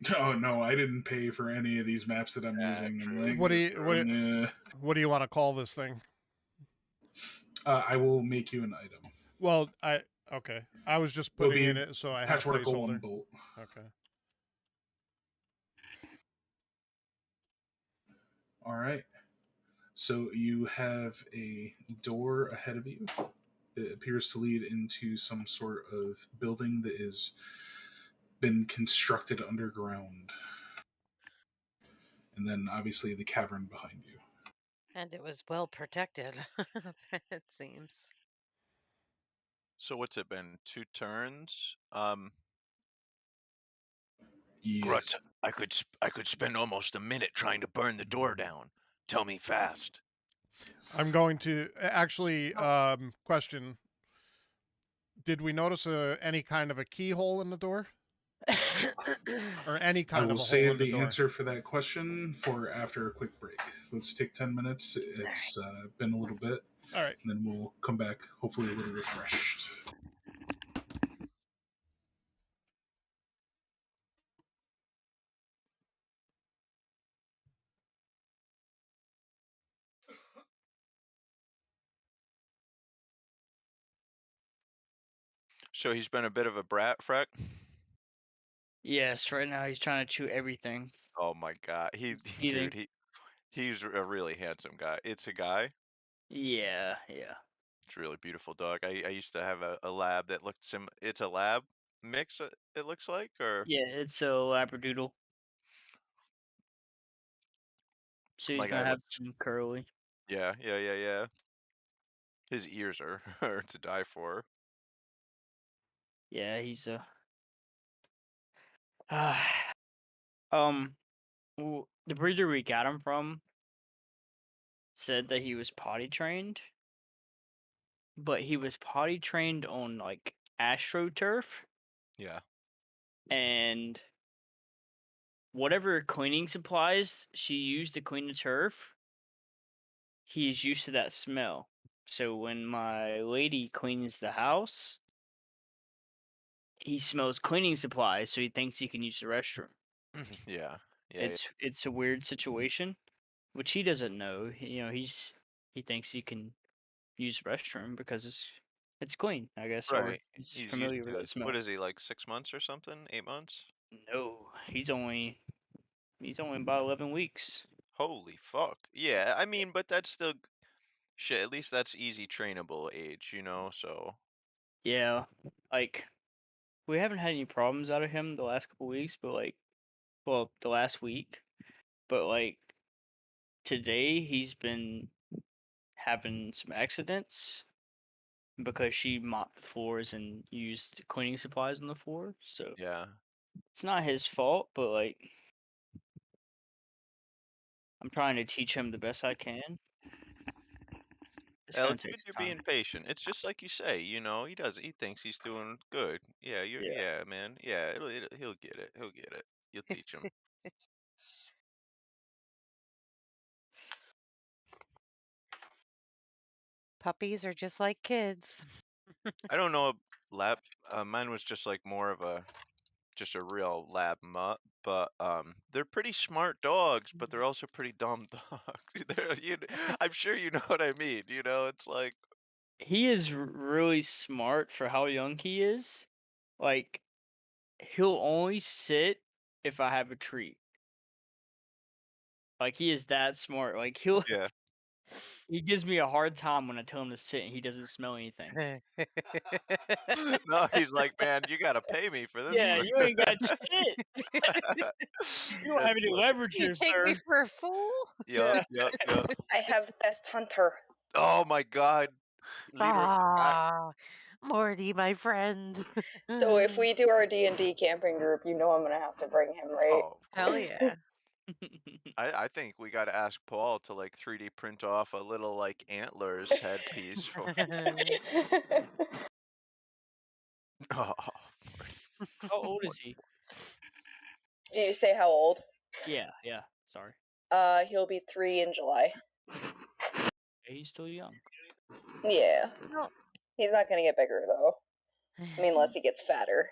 No, I didn't pay for any of these maps that I'm using. True. Like, What do you want to call this thing? I will make you an item. Well, okay. I was just putting in it so I had a Patchwork golem placeholder. bolt. Okay. All right. So you have a door ahead of you that appears to lead into some sort of building that has been constructed underground. And then obviously the cavern behind you. And it was well protected, it seems. So what's it been? 2 turns? Yes. Grut, I could spend almost a minute trying to burn the door down. Tell me fast. I'm going to actually question. Did we notice any kind of a keyhole in the door, or any I kind will of a hole save in the the door? answer for that question for after a quick break. Let's take 10 minutes. It's been a little bit. All right. And then we'll come back, hopefully a little refreshed. So he's been a bit of a brat, Freck? Yes, right now he's trying to chew everything. Oh my god. Eating. He's a really handsome guy. It's a guy. Yeah. It's a really beautiful dog. I used to have a lab that looked it's a lab mix, it looks like, or Yeah, it's a labradoodle. So he's like I gonna have looked. some curly. Yeah. His ears are, are to die for. Yeah, he's a. The breeder we got him from said that he was potty trained, but he was potty trained on like astroturf Yeah. and whatever cleaning supplies she used to clean the turf. He's used to that smell. So when my lady cleans the house, he smells cleaning supplies, so he thinks he can use the restroom. Yeah. It's a weird situation, which he doesn't know. He thinks he can use the restroom because it's clean, I guess, or Right. he's He's used familiar with to that it. smell. What is he, like 6 months or something? 8 months? No, he's only about 11 weeks. Holy fuck. Yeah, I mean, but that's still shit. At least that's easy trainable age, so. Yeah, like we haven't had any problems out of him the last couple weeks, but the last week, but like today he's been having some accidents because she mopped the floors and used cleaning supplies on the floor. So Yeah. it's not his fault, but like I'm trying to teach him the best I can. It's Well, gonna it's take good some you're time. being patient. It's just like you say, he thinks he's doing good. Yeah, Yeah. yeah, man. Yeah, he'll get it. He'll get it. You'll teach him. Puppies are just like kids. I don't know. Lab. Mine was just like more of just a real lab mutt, but they're pretty smart dogs, but they're also pretty dumb dogs. I'm sure you know what I mean. It's like He is really smart for how young he is. Like he'll only sit if I have a treat. Like he is that smart. Like he Yeah. gives me a hard time when I tell him to sit and he doesn't smell anything. No, he's like, man, you gotta pay me for this Yeah, work. you ain't got shit. You don't It's have any funny. leverage You here, take me sir. for a fool? Yup, Yeah. yup. I have the best hunter. Oh my god. Leader of the pack. Ah, Morty, my friend. So if we do our D&D camping group, you know I'm gonna have to bring him, right? Oh, of Hell course. yeah. I think we gotta ask Paul to like 3D print off a little like antlers headpiece for Oh, How old is he? Did you say how old? Yeah. Sorry. He'll be 3 in July. Yeah, he's still young. Yeah. No. He's not gonna get bigger though. I mean, unless he gets fatter.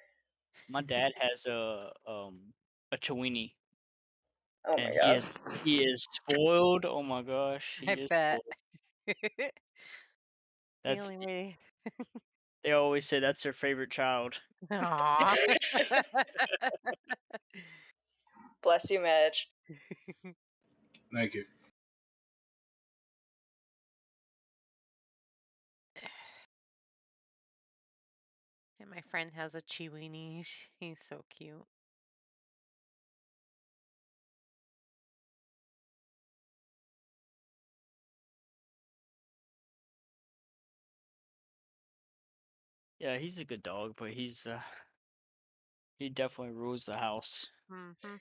My dad has a Chiweenie, Oh and my god. he is spoiled. Oh my gosh, he I is bet. spoiled. The That's only way. they always say that's their favorite child. Aw. Bless you, Midge. Thank you. And my friend has a Chiweenie. He's so cute. Yeah, he's a good dog, but he definitely rules the house. Mm-hmm.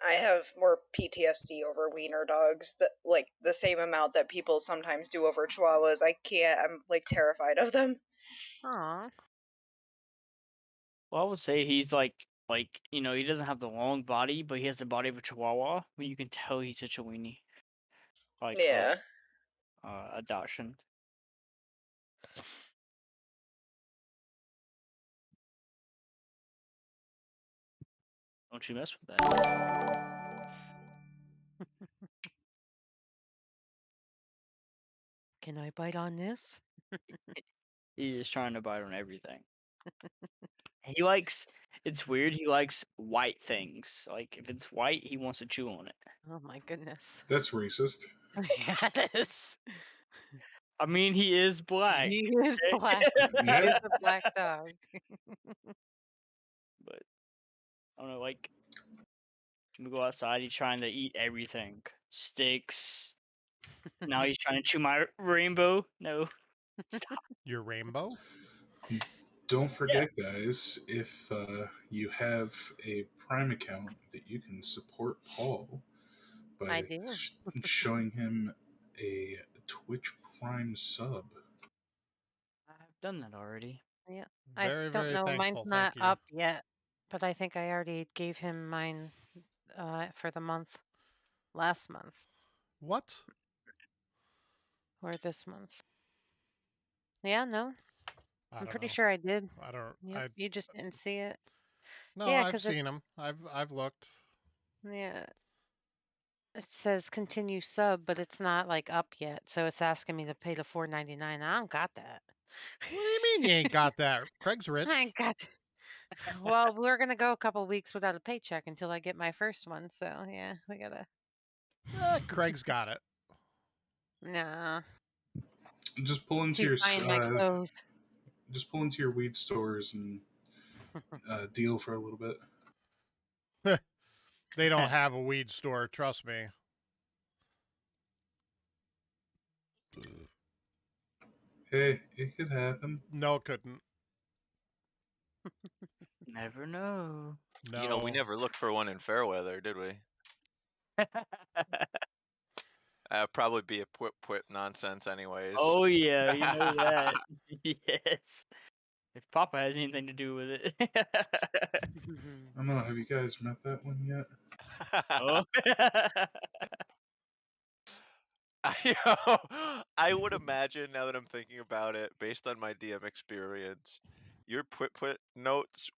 I have more PTSD over wiener dogs, that like the same amount that people sometimes do over chihuahuas. I can't. I'm like terrified of them. Aw. Well, I would say he's like he doesn't have the long body, but he has the body of a Chihuahua. But you can tell he's a Chiweenie, like Yeah. adoption. Don't you mess with that. Can I bite on this? He's just trying to bite on everything. He likes. It's weird. He likes white things. Like if it's white, he wants to chew on it. Oh my goodness. That's racist. Yes. I mean, he is black. He is black. He Yeah. is a black dog. But I don't know. Like we go outside, he's trying to eat everything. Sticks. Now he's trying to chew my rainbow. No. Stop. Your rainbow? Don't forget, guys, if you have a Prime account, that you can support Paul I by do. showing him a Twitch Prime sub. I've done that already. Yeah. I Very, don't very know. Mine's thankful. not Thank you. up yet, but I think I already gave him mine for the month, last month What? or this month. Yeah, no, I I'm don't pretty know. sure I did. I don't. Yep, I you just didn't see it. no. Yeah, I've because it, seen them. I've looked. yeah, it says continue sub, but it's not like up yet, so it's asking me to pay the $4.99. I don't got that. What do you mean you ain't got that? Craig's rich. I ain't got. Well, we're gonna go a couple weeks without a paycheck until I get my first one. So yeah, we gotta. Craig's got it. Nah, Just pull into he's buying my clothes. just pull into your weed stores and deal for a little bit. They don't have a weed store. Trust me. Hey, it could happen. No, it couldn't. Never know. No. You know, we never looked for one in Fairweather, did we? Probably be a pwit nonsense anyways. Oh yeah, you know that. Yes. If Poppa has anything to do with it. I don't know. Have you guys met that one yet? Oh. I would imagine, now that I'm thinking about it, based on my DM experience, your pwit notes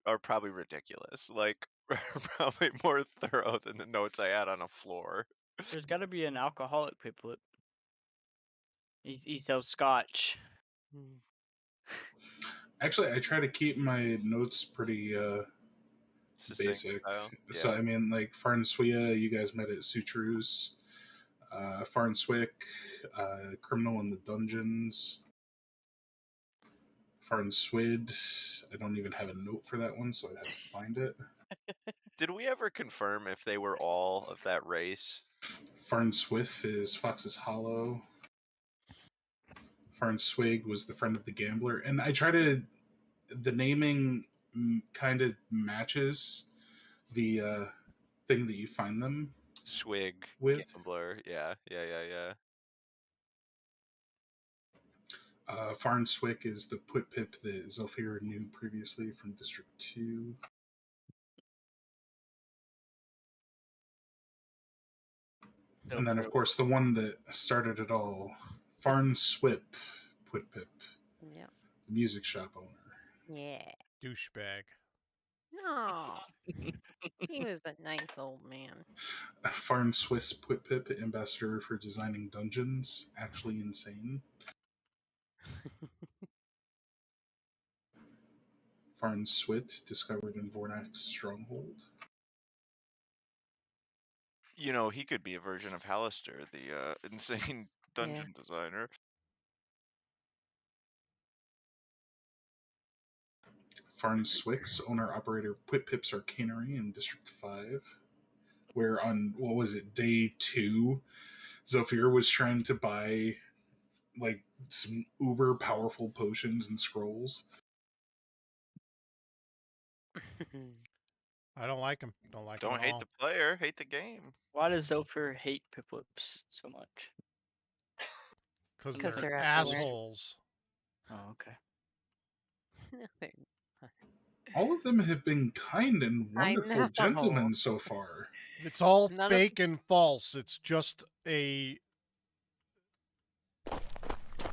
are probably ridiculous. Like probably more thorough than the notes I had on a floor. There's got to be an alcoholic Piplet. He sells scotch. Actually, I try to keep my notes pretty Succinct basic. style. So Yeah. I mean, like Farnswea, you guys met at Sutru's. Farnswick, Criminal in the Dungeons. Farnswid, I don't even have a note for that one, so I'd have to find it. Did we ever confirm if they were all of that race? Farnswiff is Fox's Hollow. Farnswig was the friend of the gambler, and I try to. The naming kind of matches the thing that you find them Swig, with. gambler. Yeah. Farnswick is the put pip that Zelfira knew previously from District 2. And then, of course, the one that started it all, Farnswip put pip, Yeah. the music shop owner. Yeah. Douchebag. No. He was a nice old man. Farnswiss put pip, ambassador for designing dungeons, actually insane. Farnswit, discovered in Vornak's stronghold. You know, he could be a version of Hallister, the insane dungeon designer. Farnswix, owner operator of Put Pip's Arcanery in District 5, where on, what was it, day 2, Zephyr was trying to buy like some uber powerful potions and scrolls. I don't like him. Don't like him Don't at hate all. the player, hate the game. Why does Zophyr hate Piplups so much? Because 'Cause they're they're everywhere. assholes. Oh, okay. All of them have been kind and I wonderful know. gentlemen so far. It's all None of fake and false. It's just a.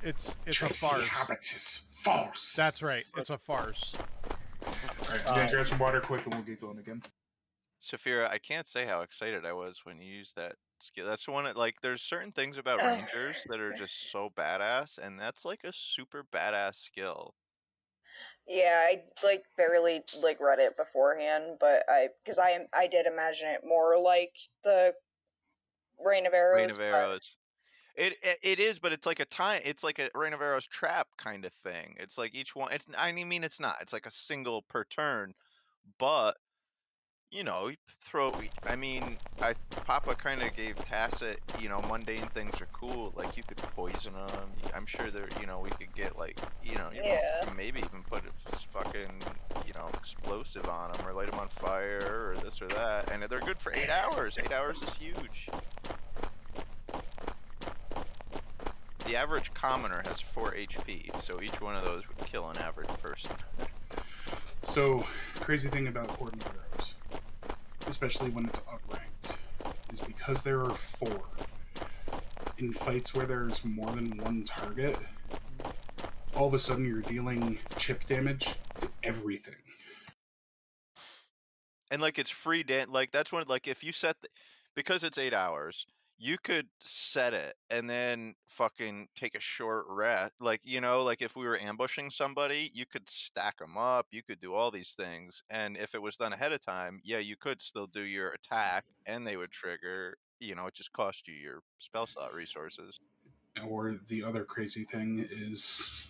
It's Tracy a farce. Habits is false. That's right. It's a farce. All right, I'm gonna grab some water quick and we'll get going again. Saphira, I can't say how excited I was when you used that skill. That's the one that, like, there's certain things about rangers that are just so badass, and that's like a super badass skill. Yeah, I like barely like read it beforehand, but I did imagine it more like the Rain of Rain Arrows, of but Arrows. It is, but it's like a time. It's like a Rain of Arrows trap kind of thing. It's like each one. It's I mean it's not. It's like a single per turn, but you know, you throw. I mean, Poppa kind of gave Tacit. You know, mundane things are cool. Like you could poison them. I'm sure there. You know, we could get like Yeah. maybe even put a fucking explosive on them or light them on fire or this or that. And they're good for 8 hours. 8 hours is huge. The average commoner has 4 HP, so each one of those would kill an average person. So, crazy thing about coordinate arrows, especially when it's upranked, is because there are 4. In fights where there's more than one target, all of a sudden you're dealing chip damage to everything. And like it's free like that's when like if you set because it's 8 hours, you could set it and then fucking take a short rest. Like, like if we were ambushing somebody, you could stack them up, you could do all these things. And if it was done ahead of time, yeah, you could still do your attack and they would trigger, it just cost you your spell slot resources. Or the other crazy thing is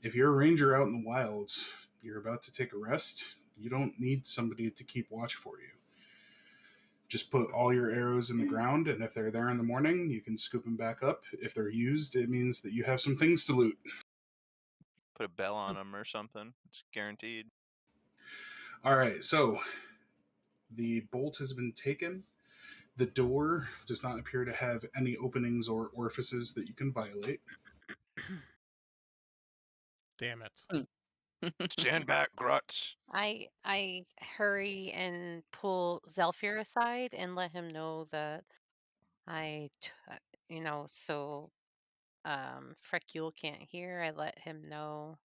if you're a ranger out in the wilds, you're about to take a rest, you don't need somebody to keep watch for you. Just put all your arrows in the ground, and if they're there in the morning, you can scoop them back up. If they're used, it means that you have some things to loot. Put a bell on them or something. It's guaranteed. All right, so the bolt has been taken. The door does not appear to have any openings or orifices that you can violate. Damn it. Stand back, Gruts. I hurry and pull Zelfir aside and let him know that so Frecule can't hear. I let him know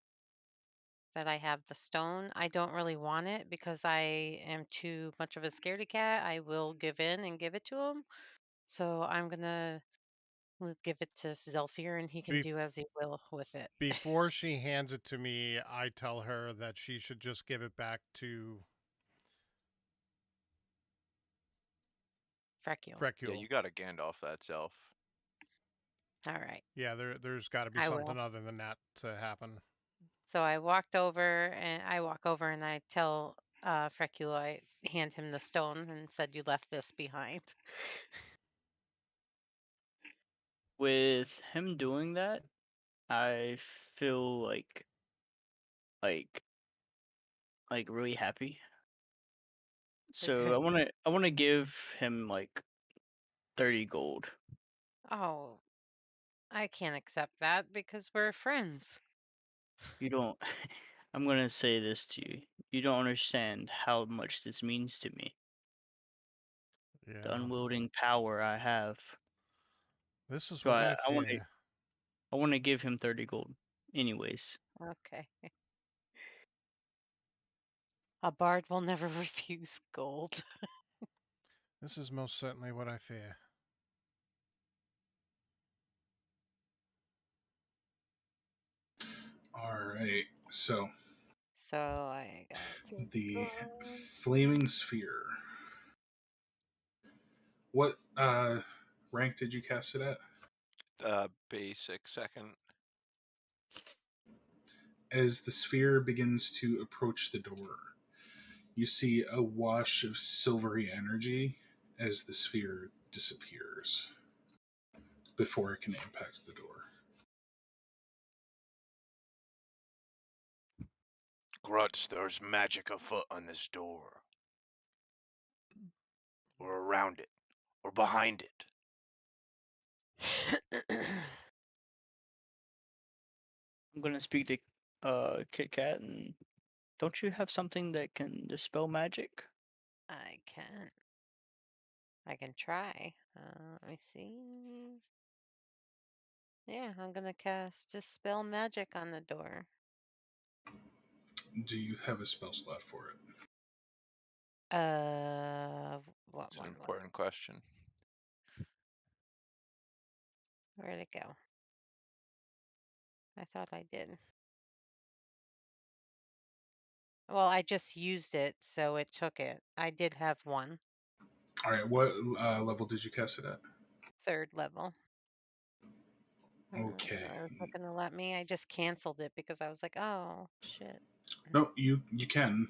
that I have the stone. I don't really want it because I am too much of a scaredy cat. I will give in and give it to him. So I'm gonna give it to Zelfir and he can do as he will with it. Before she hands it to me, I tell her that she should just give it back to. Frecule. Yeah, Frecule. you got to Gandalf that self. All right. Yeah, there's got to be I something will. other than that to happen. So I walk over and I tell Frecule, I hand him the stone and said, "You left this behind." With him doing that, I feel like really happy. So I wanna give him like 30 gold. Oh, I can't accept that because we're friends. You don't. I'm gonna say this to you. You don't understand how much this means to me. The Yeah. unwielding power I have. This is So what I I fear. want to give him 30 gold. Anyways, Okay. A bard will never refuse gold. This is most certainly what I fear. All right. So So I got 30 the gold. flaming sphere. What rank did you cast it at? Basic second. As the sphere begins to approach the door, you see a wash of silvery energy as the sphere disappears before it can impact the door. Gruts, there's magic afoot on this door. Or around it. Or behind it. I'm gonna speak to Kit Kat, and don't you have something that can dispel magic? I can. I can try. Let me see. Yeah, I'm gonna cast Dispel Magic on the door. Do you have a spell slot for it? What It's an one was it? important question. Where'd it go? I thought I did. Well, I just used it, so it took it. I did have one. All right. What level did you cast it at? 3rd level. Okay. Is it gonna let me? I just canceled it because I was like, oh shit. No, you can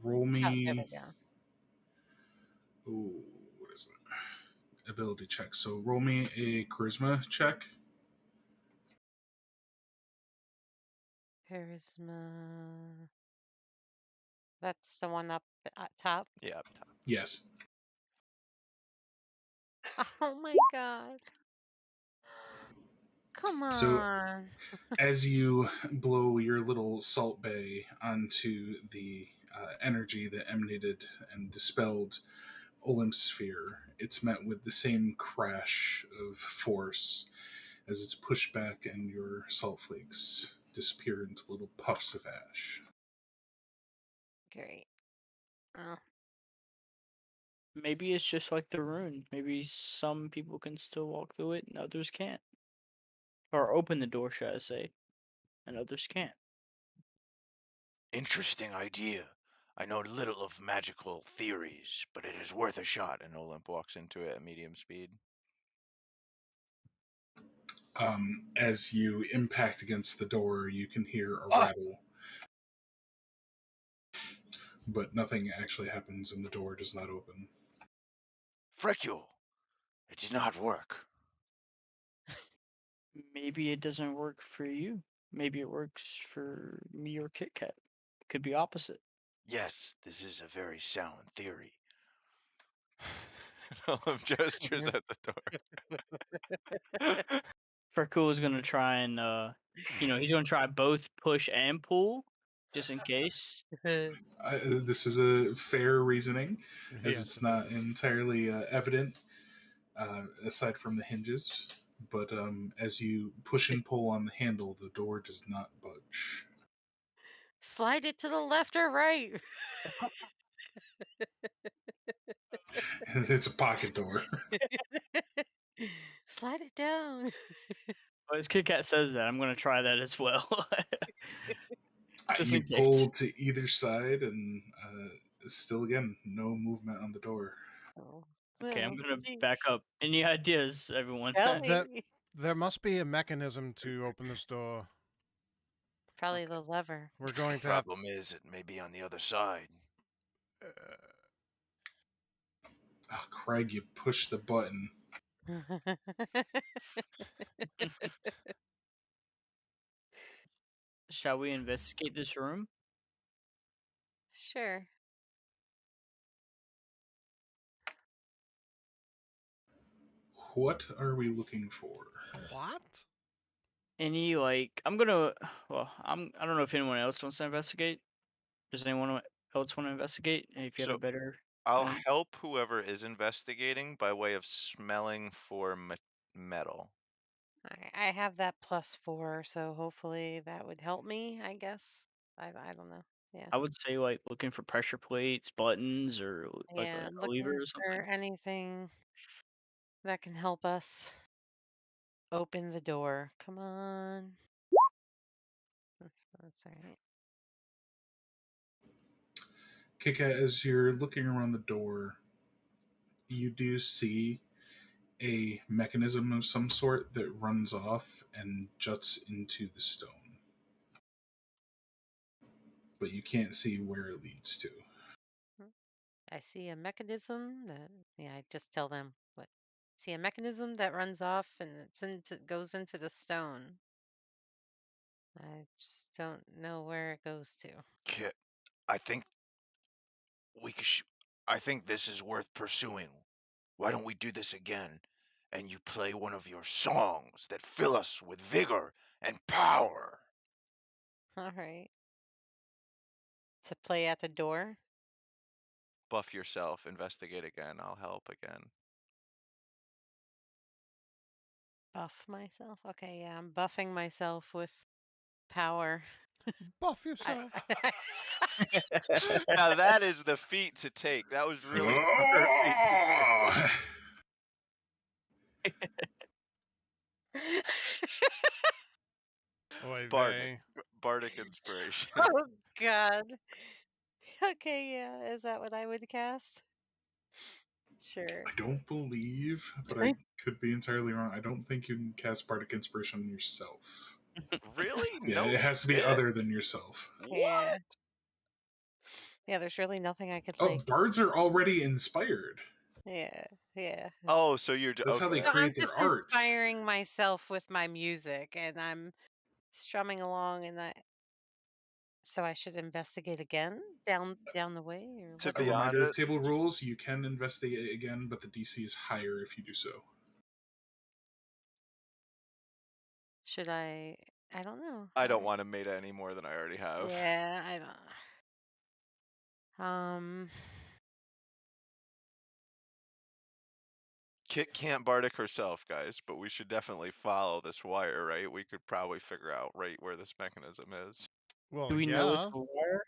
roll Oh, there me. we go. Oh, what is it? Ability check. So roll me a charisma check. Charisma. That's the one up at top. Yeah, up top. Yes. Oh my god. Come So on. as you blow your little salt bay onto the energy that emanated and dispelled Olymp's sphere, it's met with the same crash of force as it's pushed back and your salt flakes disappear into little puffs of ash. Great. Oh, Maybe it's just like the rune. Maybe some people can still walk through it and others can't. Or open the door, should I say, and others can't. Interesting idea. I know little of magical theories, but it is worth a shot. And Olymp walks into it at medium speed. As you impact against the door, you can hear a Ah! rattle, but nothing actually happens and the door does not open. Frecule! It did not work. Maybe it doesn't work for you. Maybe it works for me or Kit Kat. Could be opposite. Yes, this is a very sound theory. Olymp gestures at the door. Frecule is gonna try and he's gonna try both push and pull, just in case. This is a fair reasoning, as Yes, it's it not is. entirely evident aside from the hinges. But as you push and pull on the handle, the door does not budge. slide it to the left or right. It's a pocket door. Slide it down. Well, as Kit Kat says that, I'm gonna try that as well. Just You in case. pull to either side, and still again, no movement on the door. Oh, Okay, I'm Well, gonna back geez. up. Any ideas, everyone? Tell That- me. There must be a mechanism to open this door. Probably the lever. We're going to have. Problem is, it may be on the other side. Oh, Craig, you push the button. Shall we investigate this room? Sure. What are we looking for? What? Any like I'm gonna well, I don't know if anyone else wants to investigate. Does anyone else want to investigate? If you had a So better I'll one. help whoever is investigating by way of smelling for metal. I have that +4, so hopefully that would help me, I guess. I don't know. Yeah. I would say like looking for pressure plates, buttons, or like Yeah, I'm a lever looking or for something. anything that can help us open the door. Come on. That's all right. Kika, as you're looking around the door, you do see a mechanism of some sort that runs off and juts into the stone. But you can't see where it leads to. I see a mechanism that, yeah, I just tell them what. See a mechanism that runs off and goes into the stone. I just don't know where it goes to. Kit, I think we could. I think this is worth pursuing. Why don't we do this again? And you play one of your songs that fill us with vigor and power. All right. To play at the door. Buff yourself, investigate again. I'll help again. Buff myself. Okay, yeah, I'm buffing myself with power. Buff I, yourself. Now that is the feat to take. That was really smart. Oh! Oy Bardic. vey. Bardic inspiration. oh God. Okay, yeah. Is that what I would cast? Sure. I don't believe, but I could be entirely wrong. I don't think you can cast Bardic Inspiration on yourself. Really? Yeah, No it has to be shit? other than yourself. Yeah. What? Yeah, there's really nothing I could Oh, like. bards are already inspired. Yeah, yeah. Oh, so you're That's how they okay. No, I'm create their just art. inspiring myself with my music, and I'm strumming along, and so I should investigate again down the way, or To what? A be reminder of honest, table rules: you can investigate again, but the DC is higher if you do so. Should I? I don't know. I don't want to meta any more than I already have. Yeah, I don't. Kit can't Bardic herself, guys, but we should definitely follow this wire, right? We could probably figure out right where this mechanism is. Well, Do we know it's yeah. a wire?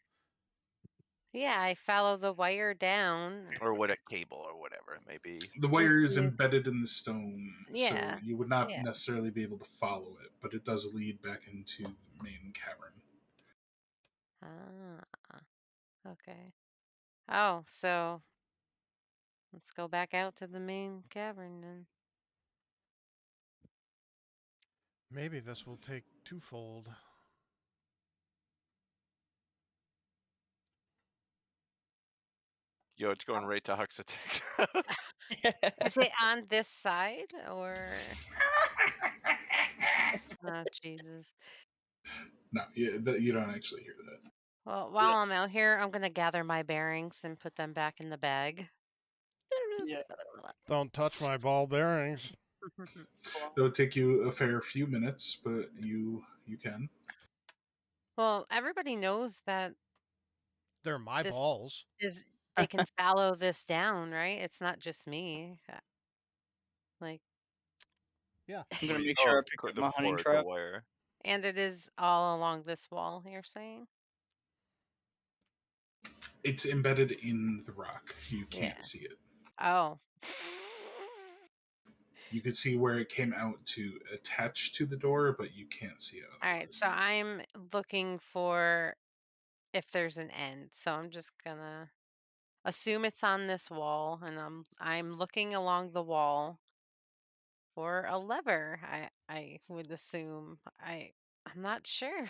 Yeah, I follow the wire down. Or what a cable or whatever it may be. The wire is into- embedded in the stone, so Yeah, you would not yeah. necessarily be able to follow it, but it does lead back into the main cavern. Ah, okay. Oh, so let's go back out to the main cavern then. Maybe this will take twofold. Yo, it's going right to Huxatech. Is it on this side or? Oh, Jesus. No, you don't actually hear that. Well, while I'm out here, I'm gonna gather my bearings and put them back in the bag. Yeah. Don't touch my ball bearings. It would take you a fair few minutes, but you can. Well, everybody knows that They're my this balls. is they can follow this down, right? It's not just me. Like, Yeah. I'm gonna What do you- make sure I oh, pick up the my hunting cord, the trap. wire. and it is all along this wall, you're saying? It's embedded in the rock. You can't Yeah. see it. Oh. You could see where it came out to attach to the door, but you can't see it. All right, so I'm looking for if there's an end. So I'm just gonna assume it's on this wall, and I'm looking along the wall for a lever. I would assume. I'm not sure.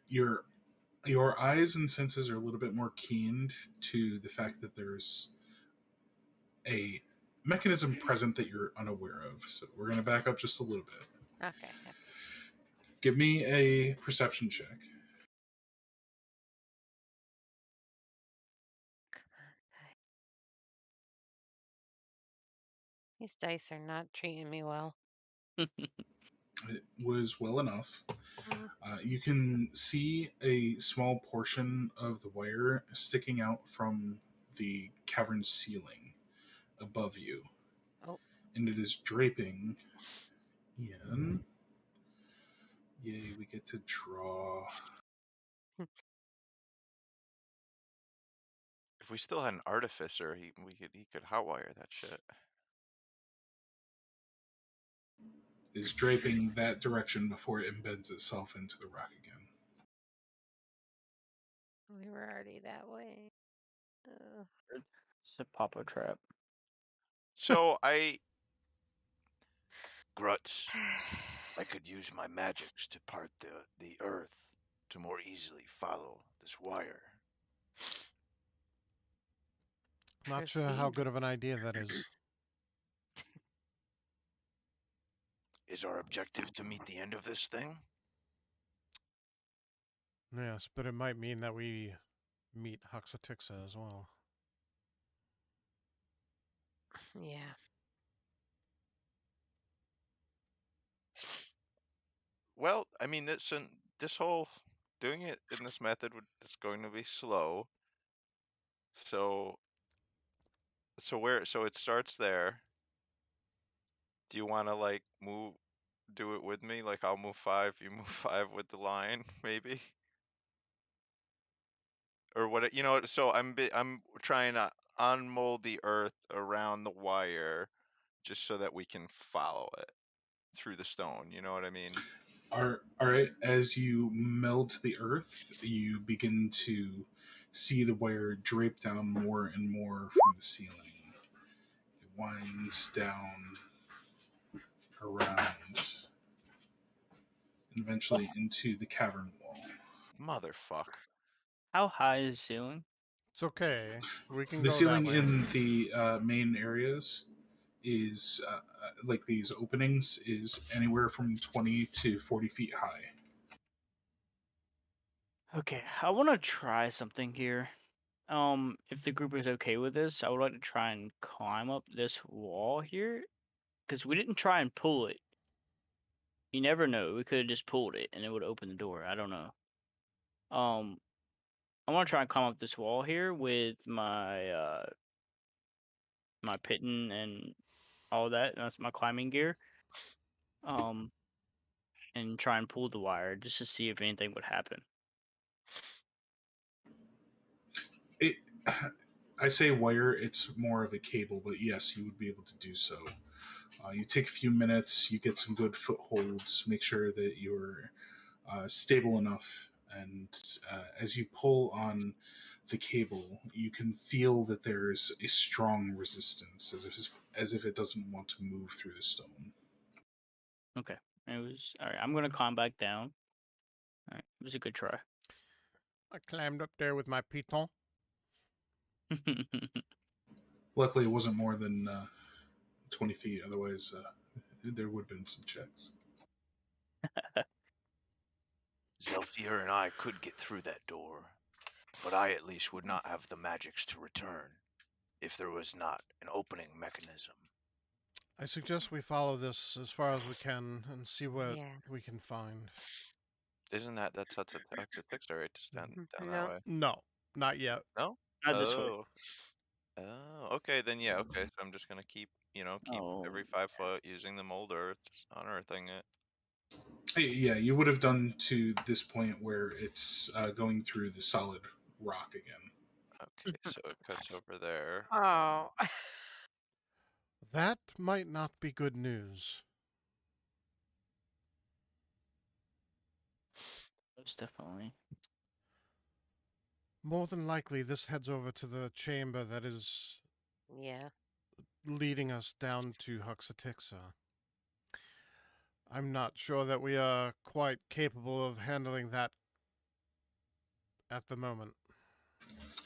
Your your eyes and senses are a little bit more keened to the fact that there's a mechanism present that you're unaware of. So we're going to back up just a little bit. Okay. Give me a perception check. These dice are not treating me well. It was well enough. Mm. You can see a small portion of the wire sticking out from the cavern ceiling above you. Oh. And it is draping in. Yay, we get to draw. If we still had an artificer, he could hotwire that shit. Is draping that direction before it embeds itself into the rock again. We were already that way. It's a Poppa trap. So Gruts, I could use my magics to part the earth to more easily follow this wire. Not sure how Proceed. good of an idea that is. Is our objective to meet the end of this thing? Yes, but it might mean that we meet Huxatixa as well. Yeah. Well, I mean, this whole doing it in this method is going to be slow. So it starts there. Do you want to like do it with me? Like I'll move 5, you move 5 with the line, maybe? Or what, so I'm trying to unmold the earth around the wire just so that we can follow it through the stone, you know what I mean? All right, as you melt the earth, you begin to see the wire drape down more and more from the ceiling. It winds down around and eventually into the cavern wall. Motherfuck. How high is the ceiling? It's okay. We can The go that ceiling way. in the main areas is like these openings is anywhere from 20 to 40 feet high. Okay, I want to try something here. If the group is okay with this, I would like to try and climb up this wall here, because we didn't try and pull it. You never know. We could have just pulled it and it would open the door. I don't know. I want to try and climb up this wall here with my pitten and all that. That's my climbing gear. And try and pull the wire just to see if anything would happen. It, I say wire, it's more of a cable, but yes, you would be able to do so. You take a few minutes, you get some good footholds, make sure that you're stable enough, and as you pull on the cable, you can feel that there's a strong resistance, as if it doesn't want to move through the stone. Okay. It was all right. I'm gonna climb back down. All right. It was a good try. I climbed up there with my piton. Luckily, it wasn't more than 20 feet, otherwise, there would have been some checks. Zelfier and I could get through that door, but I at least would not have the magics to return if there was not an opening mechanism. I suggest we follow this as far as we can and see what Yeah. we can find. Isn't that's a fixer right just down that No. way? No, not yet. No? Not this way. Oh, okay, then yeah, okay. So I'm just gonna keep Oh. every 5 foot using the mold earth, just unearthing it. Yeah, you would have done to this point where it's going through the solid rock again. Okay, so it cuts over there. Oh. That might not be good news. Most definitely. More than likely, this heads over to the chamber that is Yeah. leading us down to Huxatixa. I'm not sure that we are quite capable of handling that at the moment.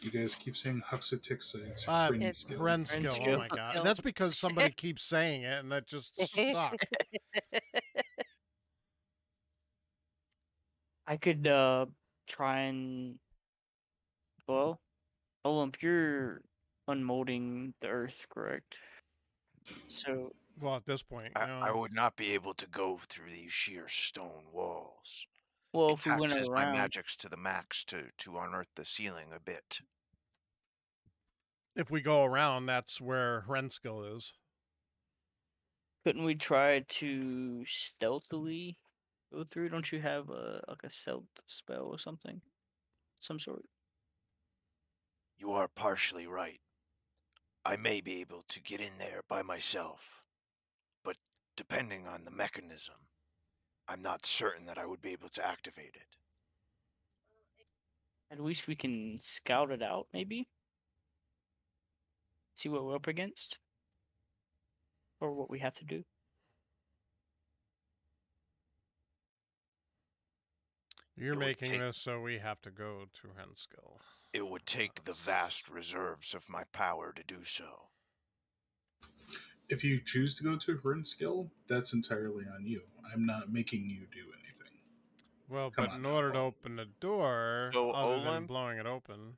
You guys keep saying Huxatixa. It's It's Hrinskill. Renskill, oh my god. Renskill. That's because somebody keeps saying it and that just stuck. I could try and well, Olymp, you're unmolding the earth, correct? So Well, at this point, I no. would not be able to go through these sheer stone walls. well, It if we went taxes my around, magics to the max to unearth the ceiling a bit. If we go around, that's where Renskill is. couldn't we try to stealthily go through? Don't you have like a stealth spell or something, some sort? You are partially right. I may be able to get in there by myself, but depending on the mechanism, I'm not certain that I would be able to activate it. At least we can scout it out, maybe. See what we're up against, or what we have to do. You're It would making take this so we have to go to Renskill. it would take the vast reserves of my power to do so. If you choose to go to Hrinskill, that's entirely on you. I'm not making you do anything. Well, Come but on in now. order to open the door, So other than Olymp blowing it open,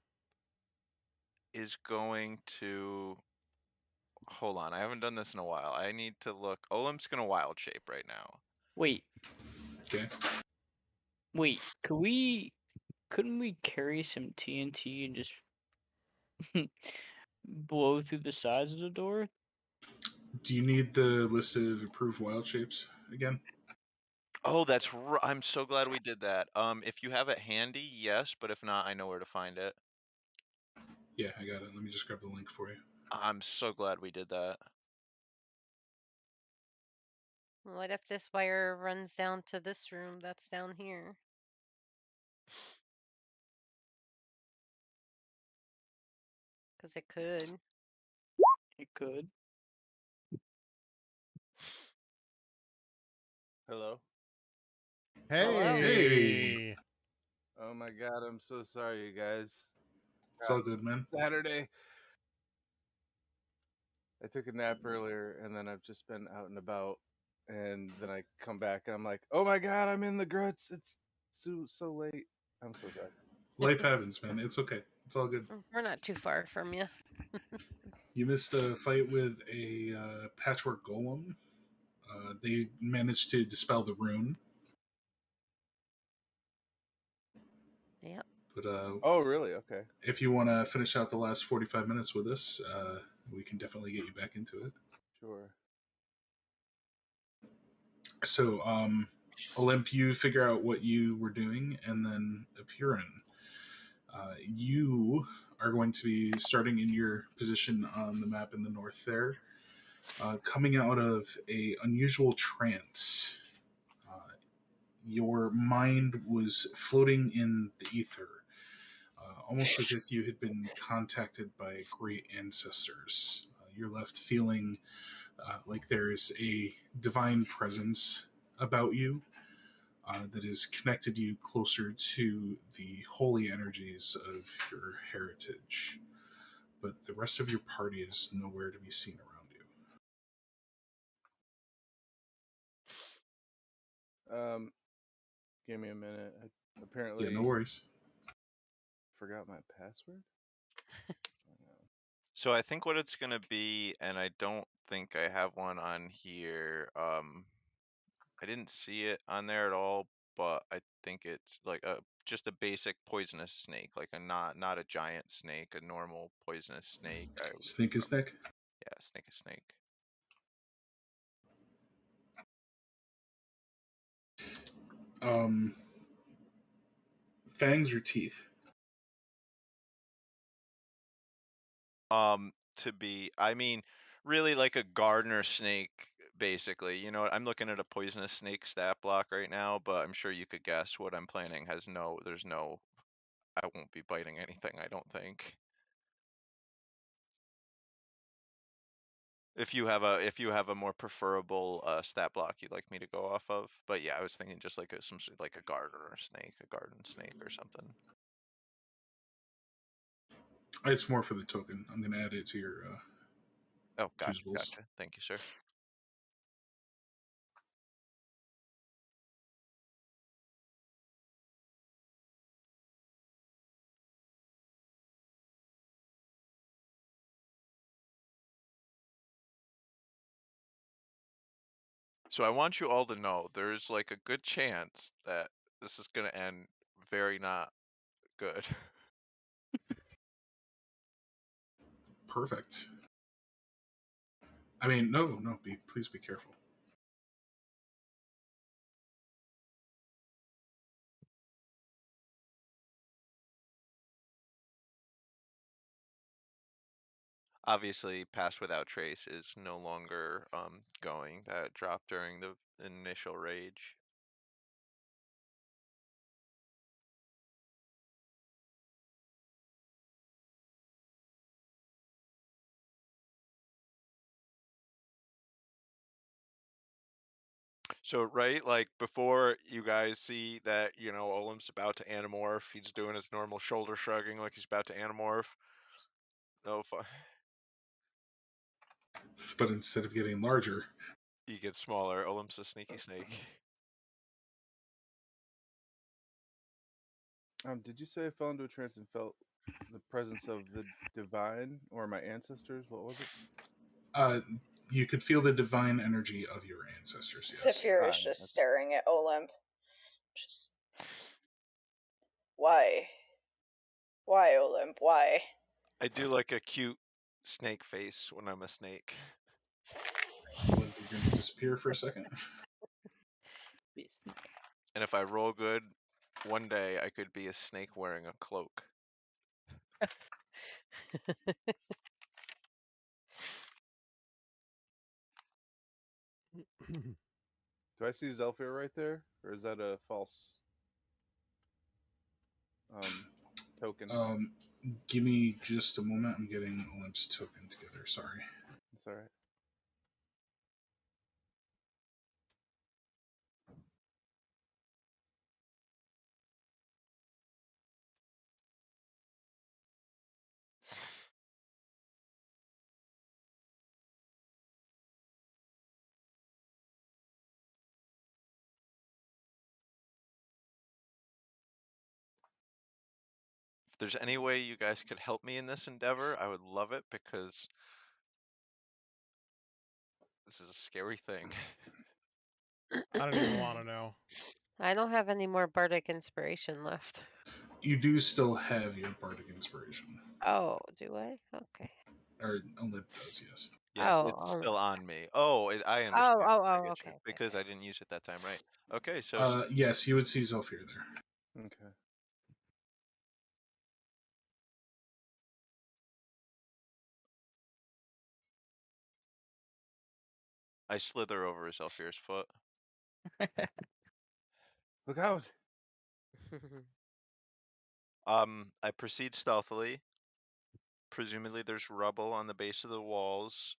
is going to hold on. I haven't done this in a while. I need to look. Olymp's gonna wild shape right now. Wait, Okay. wait. Couldn't we carry some TNT and just blow through the sides of the door? Do you need the list of approved wild shapes again? Oh, I'm so glad we did that. If you have it handy, yes, but if not, I know where to find it. Yeah, I got it. Let me just grab the link for you. I'm so glad we did that. What if this wire runs down to this room that's down here? Because it could. It could. Hello. Hello. hey, Oh my god, I'm so sorry, you guys. It's all good, man. Saturday. I took a nap earlier and then I've just been out and about and then I come back and I'm like, "Oh my god, I'm in the gruts. It's so late." I'm so sorry. Life happens, man. It's okay. It's all good. We're not too far from you. You missed a fight with a patchwork golem. They managed to dispel the rune. Yep. But Oh, really? Okay. if you want to finish out the last 45 minutes with us, we can definitely get you back into it. Sure. So, Olymp, you figure out what you were doing, and then Apirin, you are going to be starting in your position on the map in the north there, coming out of a unusual trance. Your mind was floating in the ether, almost as if you had been contacted by great ancestors. You're left feeling like there is a divine presence about you that has connected you closer to the holy energies of your heritage. But the rest of your party is nowhere to be seen around you. Give me a minute. I Yeah, apparently no worries. forgot my password. So I think what it's gonna be, and I don't think I have one on here. I didn't see it on there at all, but I think it's like just a basic poisonous snake, like a not a giant snake, a normal poisonous snake. Snake is neck. Yeah, snake is snake. Um, fangs or teeth? I mean, really like a gardener snake, basically. You know, I'm looking at a poisonous snake stat block right now, but I'm sure you could guess what I'm planning has there's no I won't be biting anything, I don't think. If you have a more preferable stat block you'd like me to go off of, but yeah, I was thinking just like like a garter or a snake, a garden snake or something. It's more for the token. I'm going to add it to your Oh, gotcha, choosables. gotcha. Thank you, sir. So I want you all to know there's like a good chance that this is gonna end very not good. Perfect. I mean, no, please be careful. Obviously, Pass Without Trace is no longer going. That dropped during the initial rage. So, right, like before you guys see that, Olim's about to anamorph, he's doing his normal shoulder shrugging like he's about to anamorph. No fun. But instead of getting larger, He gets smaller. Olim's a sneaky snake. Did you say I fell into a trance and felt the presence of the divine or my ancestors? What was it? you could feel the divine energy of your ancestors, yes. Saphir is just staring at Olymp. Just why? Why, Olymp? Why? I do like a cute snake face when I'm a snake. Olymp, you're going to disappear for a second. Be a snake. And if I roll good, one day I could be a snake wearing a cloak. Do I see Zelfir right there, or is that a false token? Give me just a moment. I'm getting Olymp's token together. Sorry. It's all right. If there's any way you guys could help me in this endeavor, I would love it because this is a scary thing. I don't even want to know. I don't have any more bardic inspiration left. You do still have your bardic inspiration. Oh, do I? Okay. Or Olymp does, yes. Yes, Oh, it's still on me. Oh, I understand. I get you. okay. Because I didn't use it that time, right? Okay, so Yes, you would see Zelfir there. Okay. I slither over Zelfir's foot. Look out! I proceed stealthily. Presumably there's rubble on the base of the walls.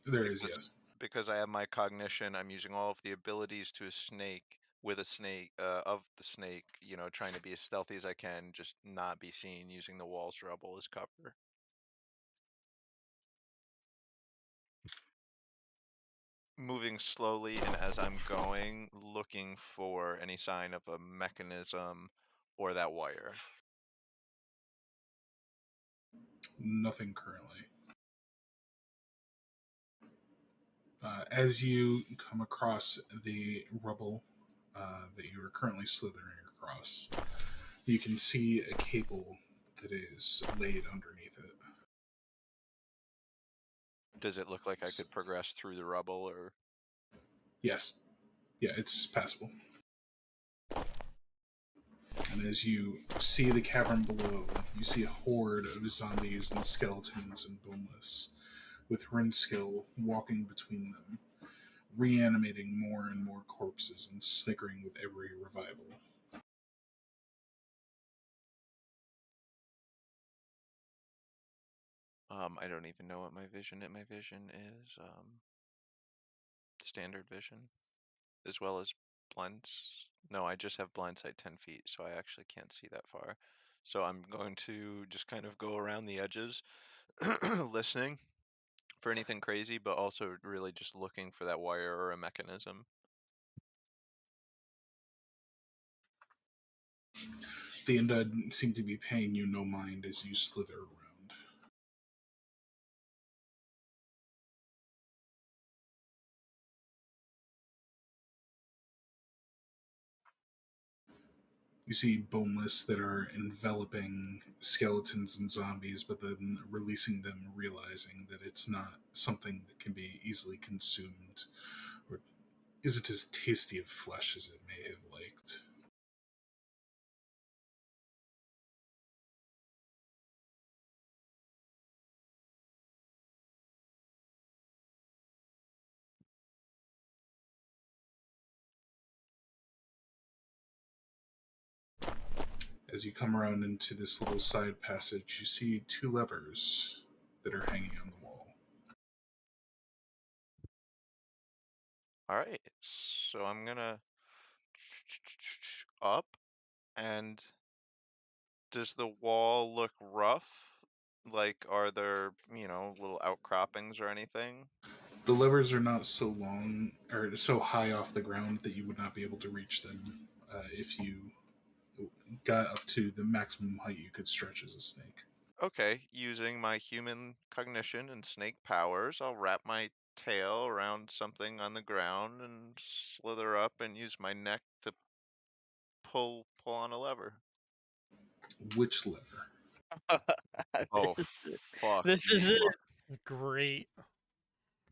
There is, yes. Because I have my cognition, I'm using all of the abilities to a snake with a snake of the snake, trying to be as stealthy as I can, just not be seen using the walls rubble as cover. Moving slowly, and as I'm going, looking for any sign of a mechanism or that wire. Nothing currently. As you come across the rubble that you are currently slithering across, you can see a cable that is laid underneath it. Does it look like I could progress through the rubble, or? Yes. Yeah, it's passable. And as you see the cavern below, you see a horde of zombies and skeletons and boneless, with Rinskill walking between them, reanimating more and more corpses and snickering with every revival. I don't even know what my vision is. Standard vision, as well as blinds. No, I just have blind sight 10 feet, so I actually can't see that far. So I'm going to just kind of go around the edges, listening for anything crazy, but also really just looking for that wire or a mechanism. The undead seem to be paying you no mind as you slither around. You see boneless that are enveloping skeletons and zombies, but then releasing them, realizing that it's not something that can be easily consumed or isn't as tasty of flesh as it may have liked. As you come around into this little side passage, you see two levers that are hanging on the wall. All right, so I'm gonna up, and does the wall look rough? Like, are there, little outcroppings or anything? The levers are not so long or so high off the ground that you would not be able to reach them if you got up to the maximum height you could stretch as a snake. Okay, using my human cognition and snake powers, I'll wrap my tail around something on the ground and slither up and use my neck to pull on a lever. Which lever? Oh, This is it. fuck This is you. it. Great.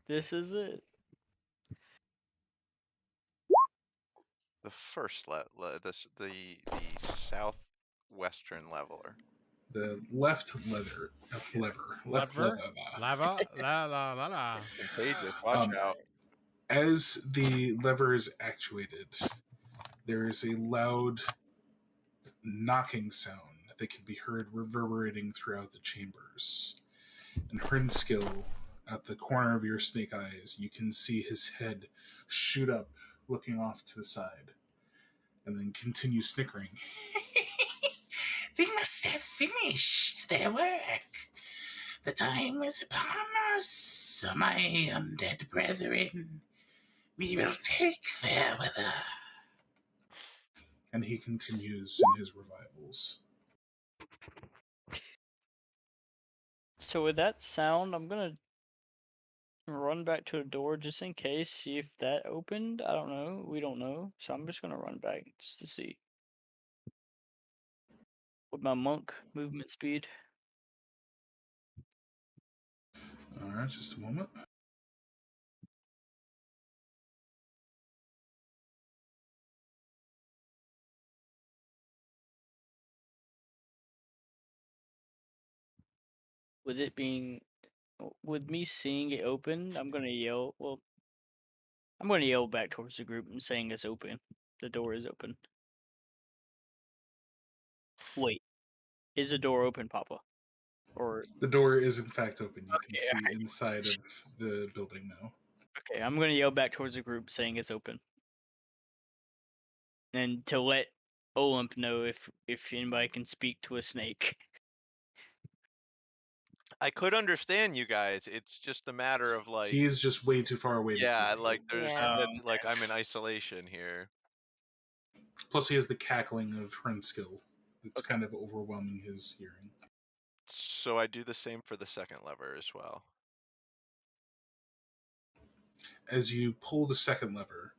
This is it. The first the southwestern leveler. The left lever. Left Lever. lever. Lava. La la la la. Contagious, watch Um, out. as the lever is actuated, there is a loud knocking sound that can be heard reverberating throughout the chambers. And Hrinskill, at the corner of your snake eyes, you can see his head shoot up, looking off to the side, and then continue snickering. They must have finished their work. The time is upon us, my undead brethren. We will take Fairweather. And he continues in his revivals. So with that sound, I'm gonna run back to the door just in case, see if that opened. I don't know. We don't know. So I'm just gonna run back just to see. With my monk movement speed. Alright, just a moment. With it being, with me seeing it open, I'm gonna yell. Well, I'm gonna yell back towards the group and saying it's open. The door is open. Wait, is the door open, Papa? Or The door is in fact open. You can okay, see inside of the building now. okay, I'm gonna yell back towards the group saying it's open, and to let Olymp know if anybody can speak to a snake. I could understand you guys. It's just a matter of like, He is just way too far away to yeah, hear like you. there's Yeah. that's like I'm in isolation here. Plus, he has the cackling of Hrinskill that's Okay. kind of overwhelming his hearing. So I do the same for the second lever as well. As you pull the second lever,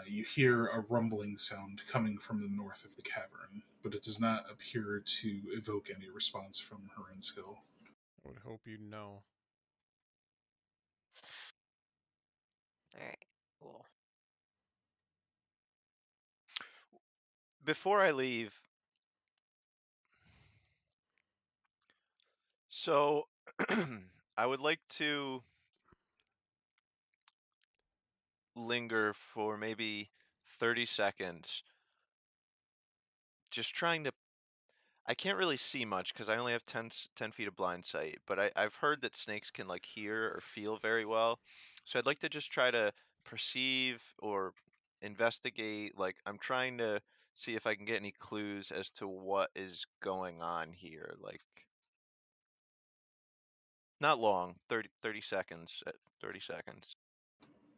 you hear a rumbling sound coming from the north of the cavern, but it does not appear to evoke any response from Hrinskill. I would hope you know. All right. Cool. Before I leave, so I would like to linger for maybe 30 seconds, just trying to. I can't really see much because I only have 10 feet of blind sight, but I've heard that snakes can like hear or feel very well. So I'd like to just try to perceive or investigate. Like I'm trying to see if I can get any clues as to what is going on here. Like not long, 30 seconds. 30 seconds.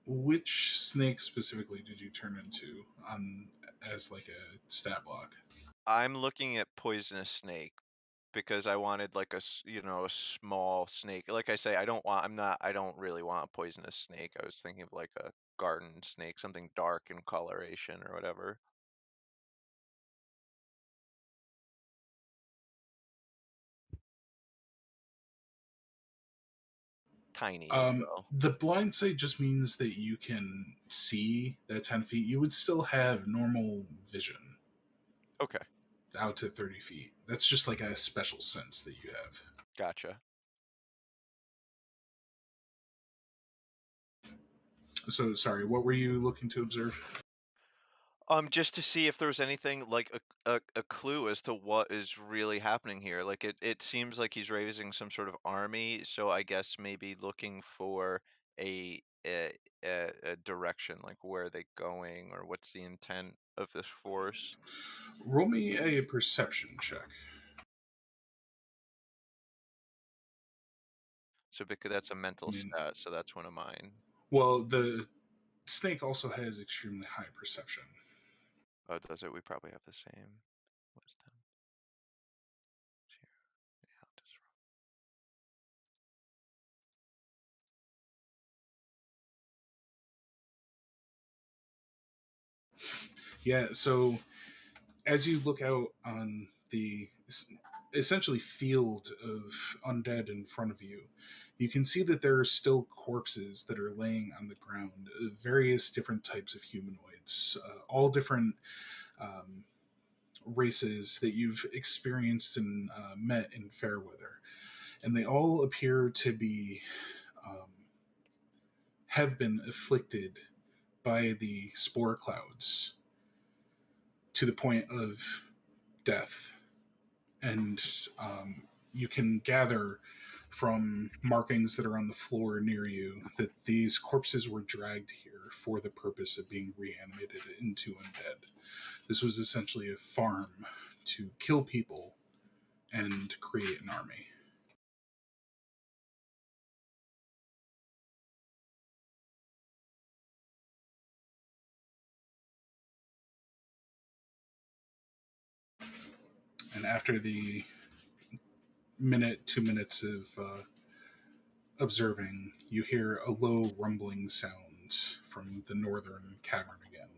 Which snake specifically did you turn into on as like a stat block? I'm looking at poisonous snake because I wanted like a a small snake. Like I say, I don't really want a poisonous snake. I was thinking of like a garden snake, something dark in coloration or whatever. Tiny as well. The blind sight just means that you can see that 10 feet. You would still have normal vision Okay, out to 30 feet. That's just like a special sense that you have. gotcha. So, sorry, what were you looking to observe? Just to see if there was anything like a clue as to what is really happening here. Like it seems like he's raising some sort of army, so I guess maybe looking for a a direction, like where are they going or what's the intent of this force. Roll me a perception check. So because that's a mental I mean, stat, so that's one of mine. well, the snake also has extremely high perception. Oh, does it? We probably have the same. Wisdom. Yeah, just Yeah, so as you look out on the essentially field of undead in front of you, you can see that there are still corpses that are laying on the ground, various different types of humanoids, all different um, races that you've experienced and met in Fairweather. And they all appear to be, um, have been afflicted by the spore clouds to the point of death. And you can gather from markings that are on the floor near you that these corpses were dragged here for the purpose of being reanimated into undead. This was essentially a farm to kill people and create an army. And after the minute, 2 minutes of observing, you hear a low rumbling sound from the northern cavern again.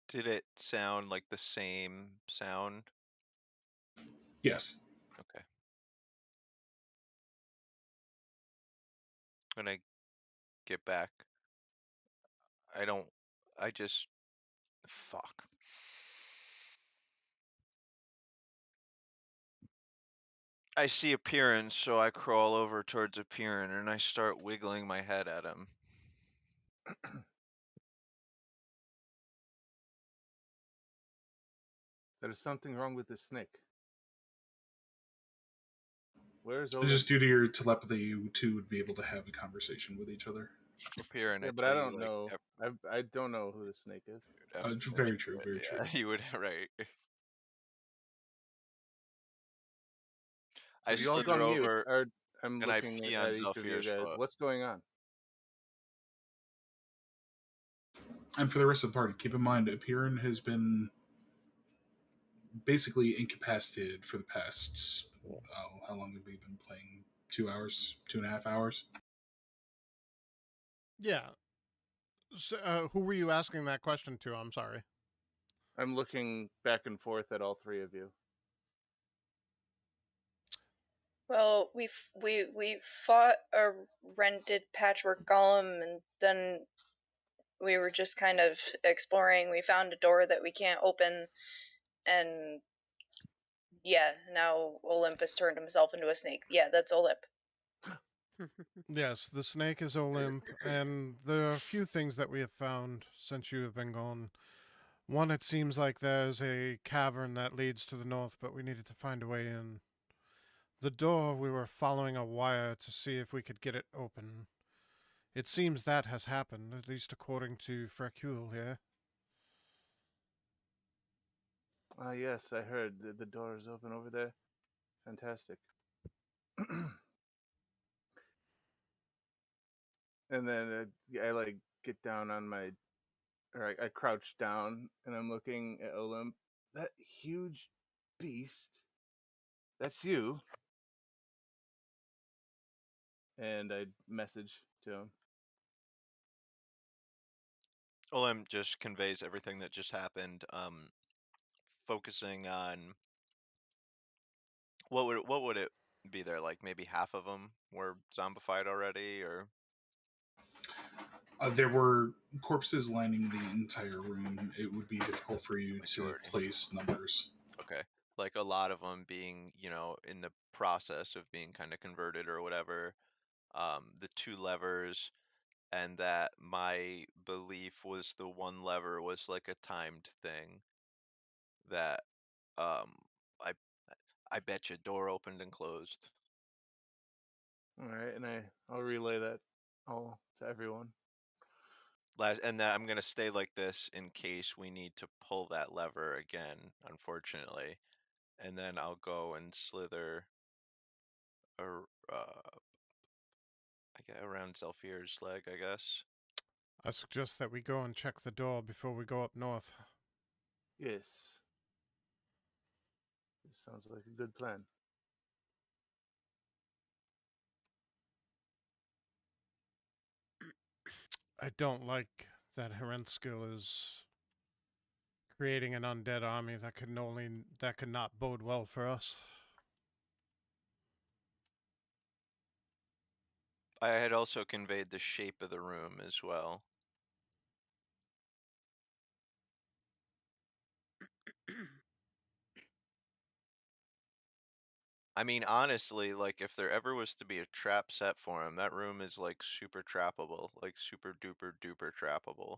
did it sound like the same sound? Yes. Okay. When I get back, I don't. I just. Fuck. I see Appearance, so I crawl over towards Appearance and I start wiggling my head at him. There is something wrong with this snake. Where is It's Olin? just due to your telepathy, you two would be able to have a conversation with each other. Appearance, Yeah, but I don't know. I don't know who the snake is. Very true, very yeah, true. you would, right. I If you slither click on mute, over or I'm and I looking pee on at each of you Zelfir's guys. foot. What's going on? And for the rest of the party, keep in mind, Appearance has been basically incapacitated for the past, how long have we been playing? 2 hours, 2.5 hours? Yeah. So, who were you asking that question to? I'm sorry. I'm looking back and forth at all three of you. Well, we fought a rented patchwork golem, and then we were just kind of exploring. We found a door that we can't open, and yeah, now Olympus turned himself into a snake. Yeah, that's Olymp. Yes, the snake is Olymp, and there are a few things that we have found since you have been gone. One, it seems like there's a cavern that leads to the north, but we needed to find a way in. The door, we were following a wire to see if we could get it open. It seems that has happened, at least according to Fracule here. Yes, I heard the door is open over there. Fantastic. And then I like get down on my, or I crouch down and I'm looking at Olymp. That huge beast. That's you. And I message to him. Olim just conveys everything that just happened, focusing on what would it be there, like maybe half of them were zombified already, or There were corpses lining the entire room. It would be difficult for you to majority? place numbers. Okay, like a lot of them being, in the process of being kind of converted or whatever. The two levers, and that my belief was the one lever was like a timed thing that um I I bet you door opened and closed. All right, and I'll relay that all to everyone. And that I'm gonna stay like this in case we need to pull that lever again, unfortunately. And then I'll go and slither I get around Zelfir's leg, I guess. I suggest that we go and check the door before we go up north. Yes. This sounds like a good plan. I don't like that Herenskill is creating an undead army that could not bode well for us. I had also conveyed the shape of the room as well. I mean, honestly, like if there ever was to be a trap set for him, that room is like super trappable, like super duper duper trappable.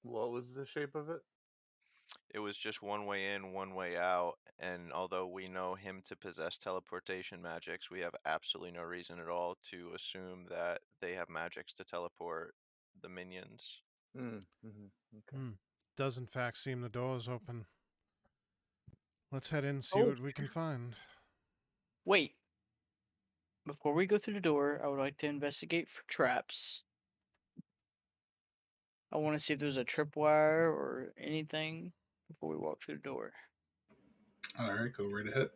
What was the shape of it? It was just one way in, one way out, and although we know him to possess teleportation magics, we have absolutely no reason at all to assume that they have magics to teleport the minions. Okay. Does in fact seem the door is open. Let's head in and see Oh. what we can find. Wait. Before we go through the door, I would like to investigate for traps. I want to see if there's a tripwire or anything before we walk through the door. All right, go right ahead.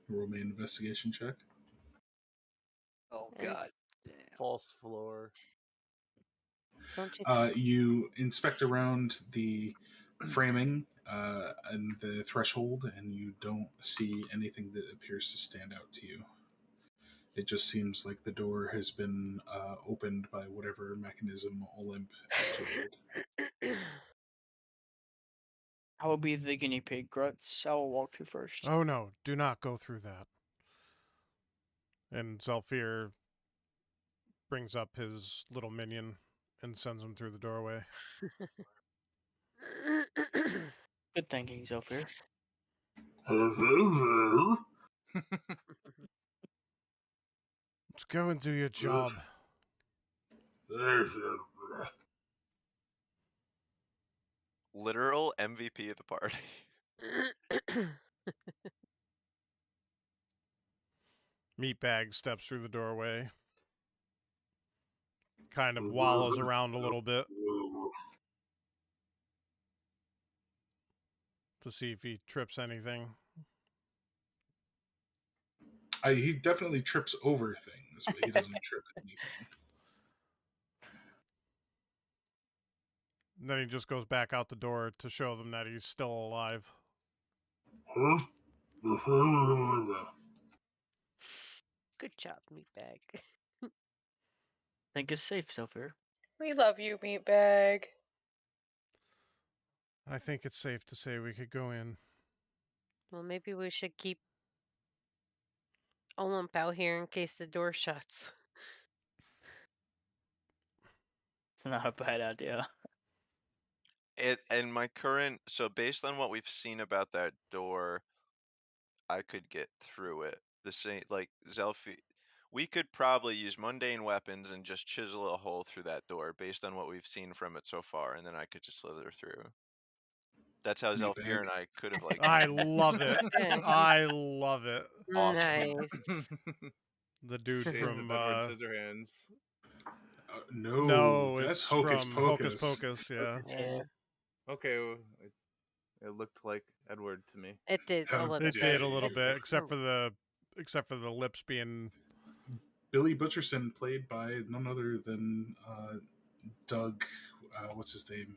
Roll me an investigation check. Oh, And God. Damn. False floor. don't you? You inspect around the framing and the threshold, and you don't see anything that appears to stand out to you. It just seems like the door has been opened by whatever mechanism Olymp activated. I will be the guinea pig, Gruts. I will walk through first. Oh no, do not go through that. And Zelfir brings up his little minion and sends him through the doorway. Good thinking, Zofir. Let's go and do your job. Literal MVP of the party. Meatbag steps through the doorway, kind of wallows around a little bit to see if he trips anything. He definitely trips over things, but he doesn't trip anything. And then he just goes back out the door to show them that he's still alive. Good job, meatbag. Think it's safe, Zofir. We love you, meatbag. I think it's safe to say we could go in. Well, maybe we should keep Olymp out here in case the door shuts. It's not a bad idea. So based on what we've seen about that door, I could get through it. The same, like Zelfi, we could probably use mundane weapons and just chisel a hole through that door based on what we've seen from it so far, and then I could just slither through. That's how Zelfir Meatbag. and I could have like. I love it. Okay. I love it. Awesome. Nice. The dude Shades from of Edward Scissorhands. No, no, that's it's Hocus from Pocus. Hocus Pocus. Yeah. Yeah. Okay, well, it looked like Edward to me. It did a How little It bit. did a little you. bit, except for the lips being. Billy Butcherson, played by none other than Doug. What's his name?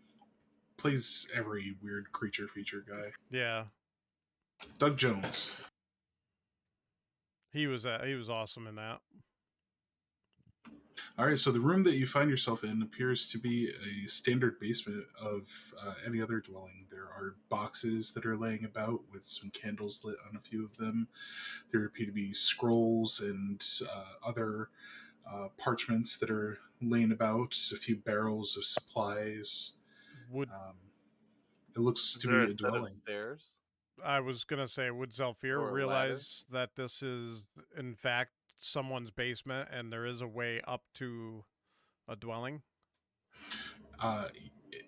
Plays every weird creature feature guy. Yeah, Doug Jones. he was awesome in that. All right, so the room that you find yourself in appears to be a standard basement of any other dwelling. There are boxes that are laying about with some candles lit on a few of them. There appear to be scrolls and other parchments that are laying about, a few barrels of supplies. Would It looks Is to there be a a set of dwelling. stairs I was gonna say, would Zelfir or a ladder? realize that this is in fact someone's basement and there is a way up to a dwelling? Uh,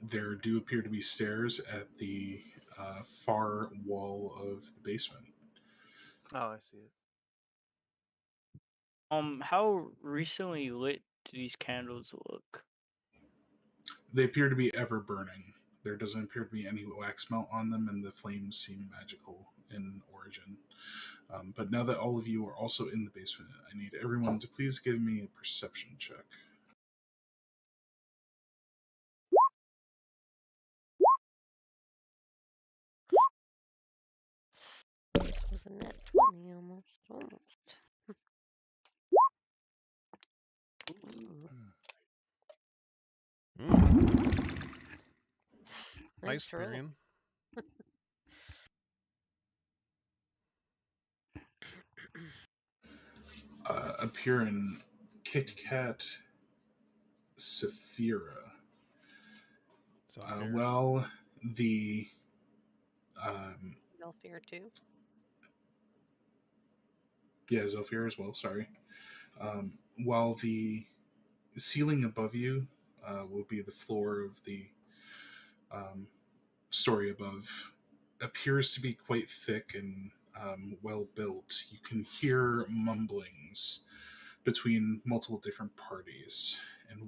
there do appear to be stairs at the far wall of the basement. Oh, I see it. How recently lit do these candles look? They appear to be ever burning. There doesn't appear to be any wax melt on them, and the flames seem magical in origin. But now that all of you are also in the basement, I need everyone to please give me a perception check. This was a net 20 almost. Nice, roll. Perian. Appear in Kit Kat Saphira. Well, the Zelfir too. yeah, Zephyr as well. Sorry. While the ceiling above you will be the floor of the story above, appears to be quite thick and well built. You can hear mumblings between multiple different parties, and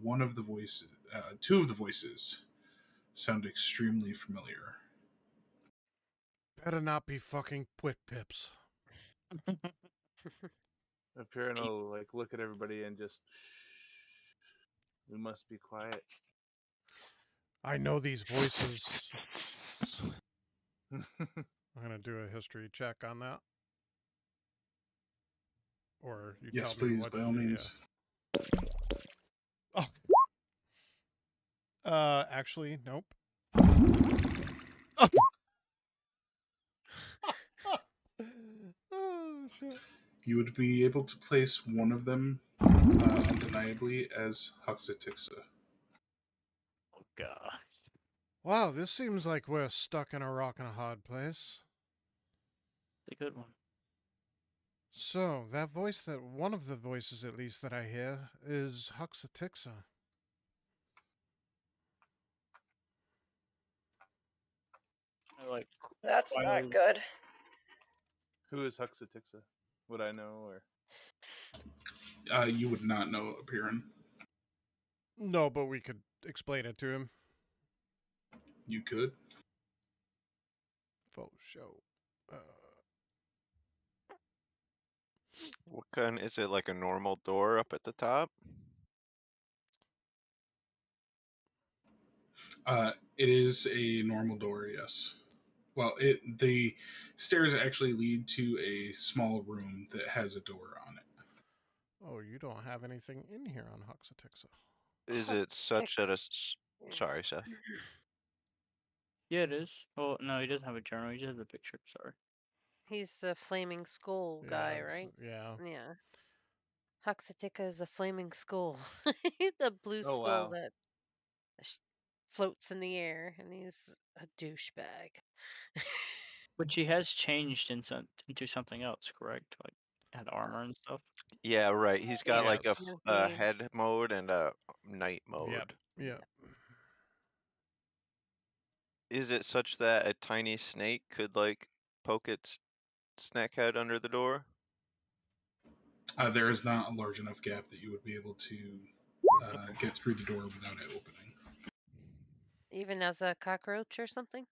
two of the voices, sound extremely familiar. Better not be fucking Pwit Pips. Appearing will like look at everybody and just shh. We must be quiet. I know these voices. I'm gonna do a history check on that. Or you Yes, tell me please, what. by all means. Yeah. Actually, nope. Oh shit. You would be able to place one of them undeniably as Huxatixa. Oh god. Wow, this seems like we're stuck in a rock and a hard place. It's a good one. So, one of the voices at least that I hear is Huxatixa. Like That's why not would- good. Who is Huxatixa? Would I know or? You would not know Appearin. No, but we could explain it to him. You could. Faux show. What kind? Is it like a normal door up at the top? It is a normal door, yes. Well, the stairs actually lead to a small room that has a door on it. Oh, you don't have anything in here on Huxatixa. Is it such that sorry, Seth. Yeah, it is. Oh no, he doesn't have a journal. He just has a picture. Sorry. He's the flaming skull guy, Yeah, right? yeah. Yeah. Hoxatica is a flaming skull. The blue Oh skull wow. that floats in the air, and he's a douchebag. But she has changed into something else, correct? Like had armor and stuff. Yeah, right. He's got Yeah. like Yes. a head mode and a night Yep. mode. Yep. Is it such that a tiny snake could like poke its snack head under the door? There is not a large enough gap that you would be able to get through the door without it opening. Even as a cockroach or something?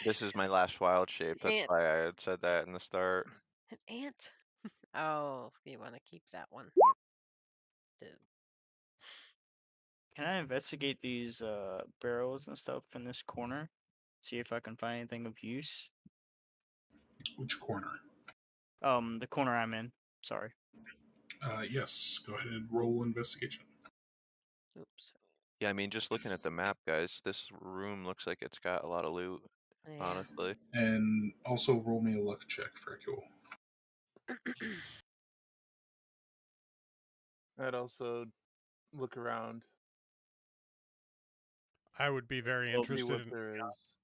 This is my last wild shape. That's Ant. why I had said that in the start. An ant? Oh, you want to keep that one. Yep. Dude. Can I investigate these barrels and stuff in this corner? See if I can find anything of use. Which corner? The corner I'm in. Sorry. Yes, go ahead and roll investigation. Oops. Yeah, I mean, just looking at the map, guys, this room looks like it's got a lot of loot, Yeah. honestly. And also roll me a luck check, Fracule. I'd also look around, I would be very Well, see interested what in. there is.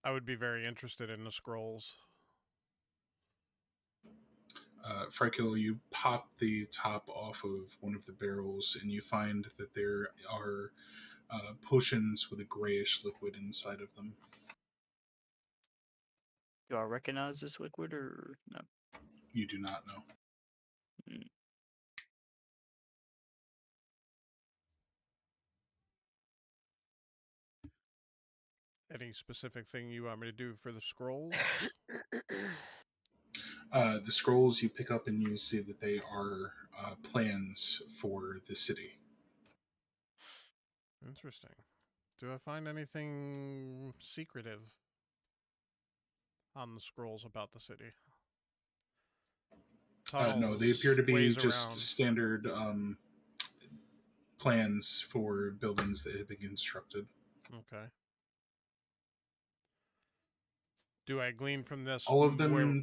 I would be very interested in the scrolls. Fracule, you pop the top off of one of the barrels, and you find that there are potions with a grayish liquid inside of them. do I recognize this liquid or no? You do not know. Mm. Any specific thing you want me to do for the scrolls? The scrolls you pick up and you see that they are plans for the city. Interesting. Do I find anything secretive on the scrolls about the city? No, they appear to be ways just around. standard plans for buildings that have been constructed. Okay. Do I glean from this? All of them.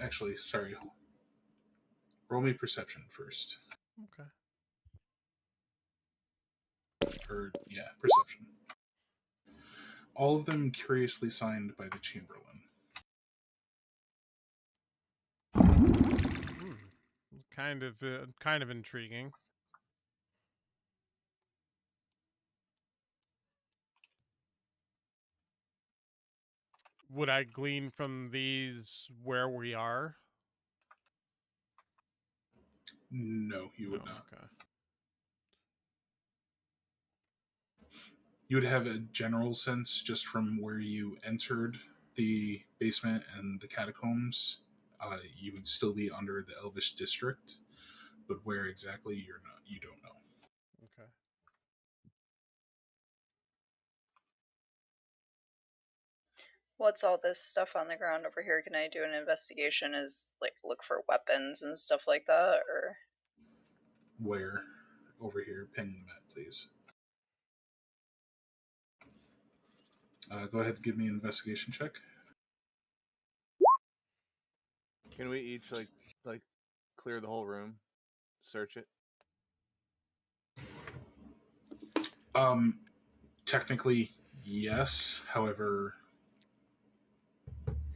Actually, sorry. Roll me perception first. Okay. Or, yeah, perception. All of them curiously signed by the Chamberlain. Kind of intriguing. Would I glean from these where we are? No, you would No, not. Okay. You would have a general sense just from where you entered the basement and the catacombs. You would still be under the Elvish district, but where exactly you don't know. Okay. What's all this stuff on the ground over here? Can I do an investigation? Is like look for weapons and stuff like that, or Where? Over here, ping the map, please. Go ahead and give me an investigation check. Can we each like clear the whole room, search it? Technically, yes. However,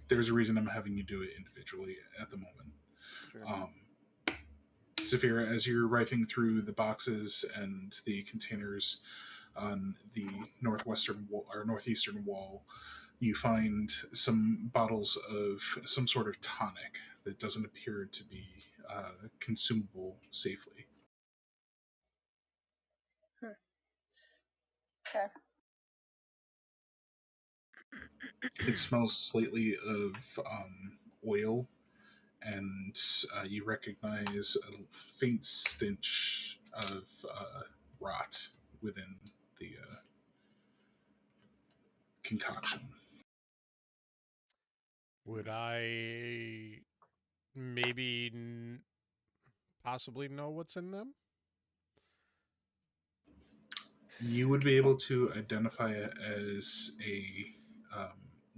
there's a reason I'm having you do it individually at the moment. Sure. Zafira, as you're rifling through the boxes and the containers on the northwestern wall, or northeastern wall, you find some bottles of some sort of tonic that doesn't appear to be consumable safely. okay. It smells slightly of oil, and you recognize a faint stench of rot within the concoction. Would I maybe possibly know what's in them? You would be able to identify it as a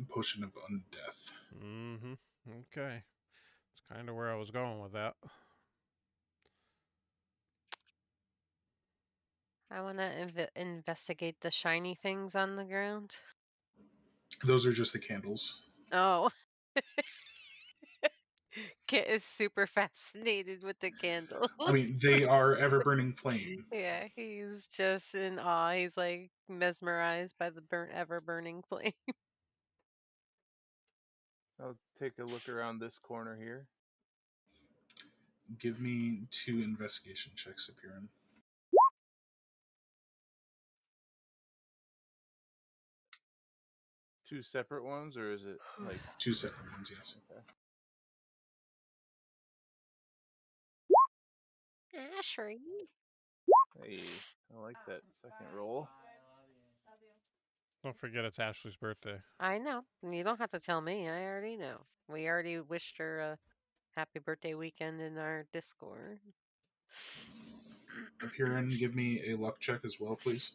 potion of undeath. Mm-hmm. Okay. That's kind of where I was going with that. I want to investigate the shiny things on the ground. Those are just the candles. Oh. Kit is super fascinated with the candles. I mean, they are ever burning flame. Yeah, he's just in awe. He's like mesmerized by the ever burning flame. I'll take a look around this corner here. Give me 2 investigation checks, Apirin. Two separate ones, or is it like 2 separate ones, yes. Okay. Ashley. Hey, I like that second roll. Don't forget it's Ashley's birthday. I know. You don't have to tell me. I already know. We already wished her a happy birthday weekend in our Discord. Apirin, give me a luck check as well, please.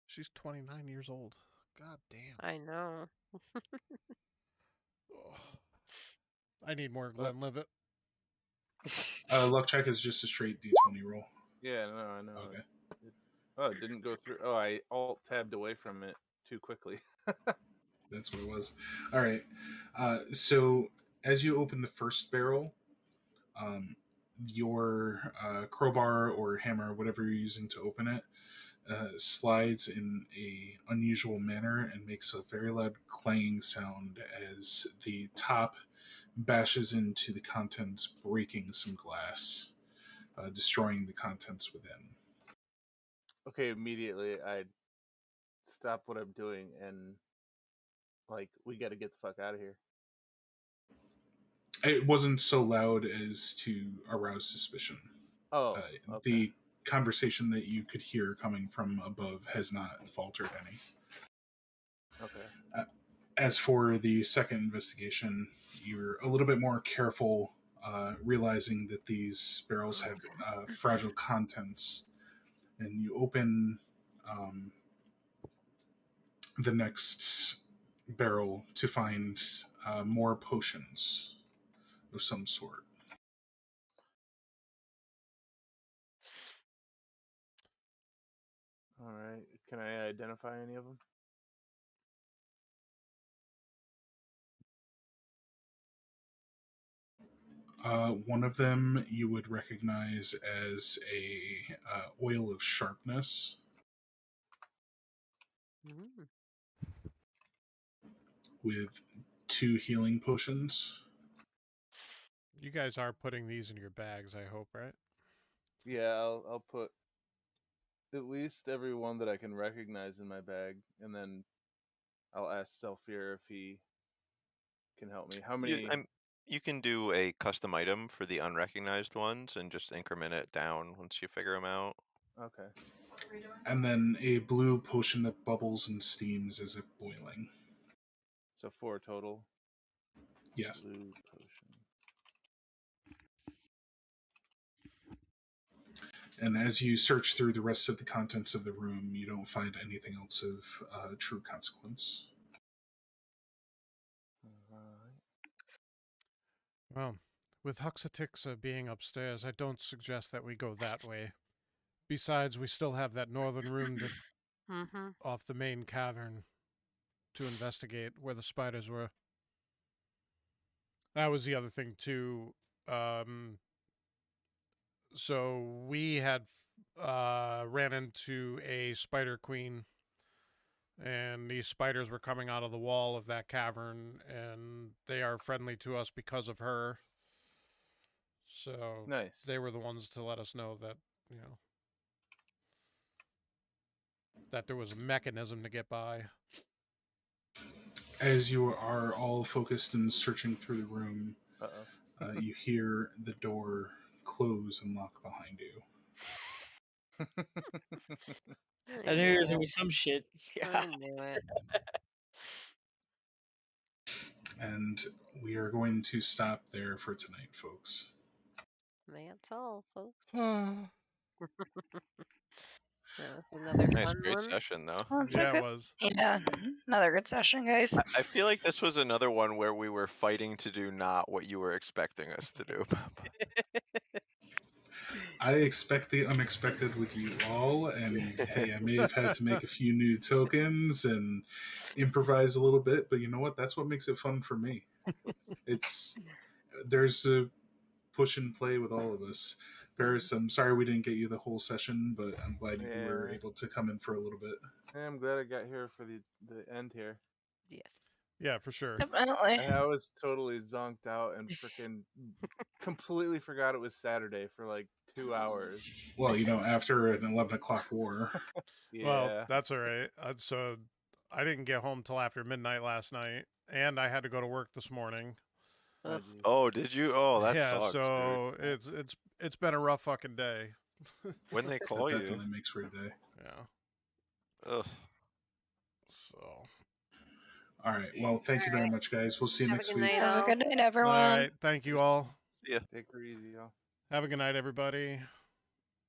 She's 29 years old. God damn. I know. I need more Glenlivet. Luck check is just a straight D20 roll. Yeah, no, I know. Okay. It didn't go through. Oh, I alt tabbed away from it too quickly. That's what it was. All right. So as you open the first barrel, your crowbar or hammer, whatever you're using to open it, slides in a unusual manner and makes a very loud clanging sound as the top bashes into the contents, breaking some glass, destroying the contents within. Okay, immediately I stop what I'm doing and we got to get the fuck out of here. It wasn't so loud as to arouse suspicion. Oh, okay. The conversation that you could hear coming from above has not faltered any. Okay. As for the second investigation, you're a little bit more careful, realizing that these barrels have fragile contents, and you open the next barrel to find more potions of some sort. All right. Can I identify any of them? One of them you would recognize as a oil of sharpness. Mm. With 2 healing potions. You guys are putting these in your bags, I hope, right? Yeah, I'll put at least every one that I can recognize in my bag, and then I'll ask Selfier if he can help me. How many? You can do a custom item for the unrecognized ones and just increment it down once you figure them out. Okay. And then a blue potion that bubbles and steams as if boiling. So 4 total. Yes. Blue potion. And as you search through the rest of the contents of the room, you don't find anything else of true consequence. Well, with Huxatixa being upstairs, I don't suggest that we go that way. Besides, we still have that northern room off the main cavern to investigate where the spiders were. That was the other thing, too. So we had ran into a spider queen, and these spiders were coming out of the wall of that cavern, and they are friendly to us because of her. So nice. They were the ones to let us know that, that there was a mechanism to get by. As you are all focused and searching through the room, you hear the door close and lock behind you. I knew there was gonna be some shit. I knew it. And we are going to stop there for tonight, folks. That's all, folks. That was another Nice, fun great one. session though. Well, it's Yeah, a it good, was. yeah, another good session, guys. I feel like this was another one where we were fighting to do not what you were expecting us to do. I expect the unexpected with you all, and hey, I may have had to make a few new tokens and improvise a little bit, but you know what? That's what makes it fun for me. There's a push and play with all of us. Paris, I'm sorry we didn't get you the whole session, but I'm glad you were able to come in for a little bit. I'm glad I got here for the end here. Yes. Yeah, for sure. Definitely. I was totally zonked out and freaking completely forgot it was Saturday for like 2 hours. Well, after an 11 o'clock war. Yeah. Well, that's all right. So I didn't get home till after midnight last night, and I had to go to work this morning. Ugh. Oh, did you? Oh, that Yeah, sucks, so dude. it's been a rough fucking day. When they call That you. definitely makes for a day. Yeah. Ugh. So. All right. Well, thank you very much, guys. We'll see you Have next a good week. night, Have a all. good night, everyone. All right. Thank you all. Yeah. Take her easy, y'all. Have a good night, everybody.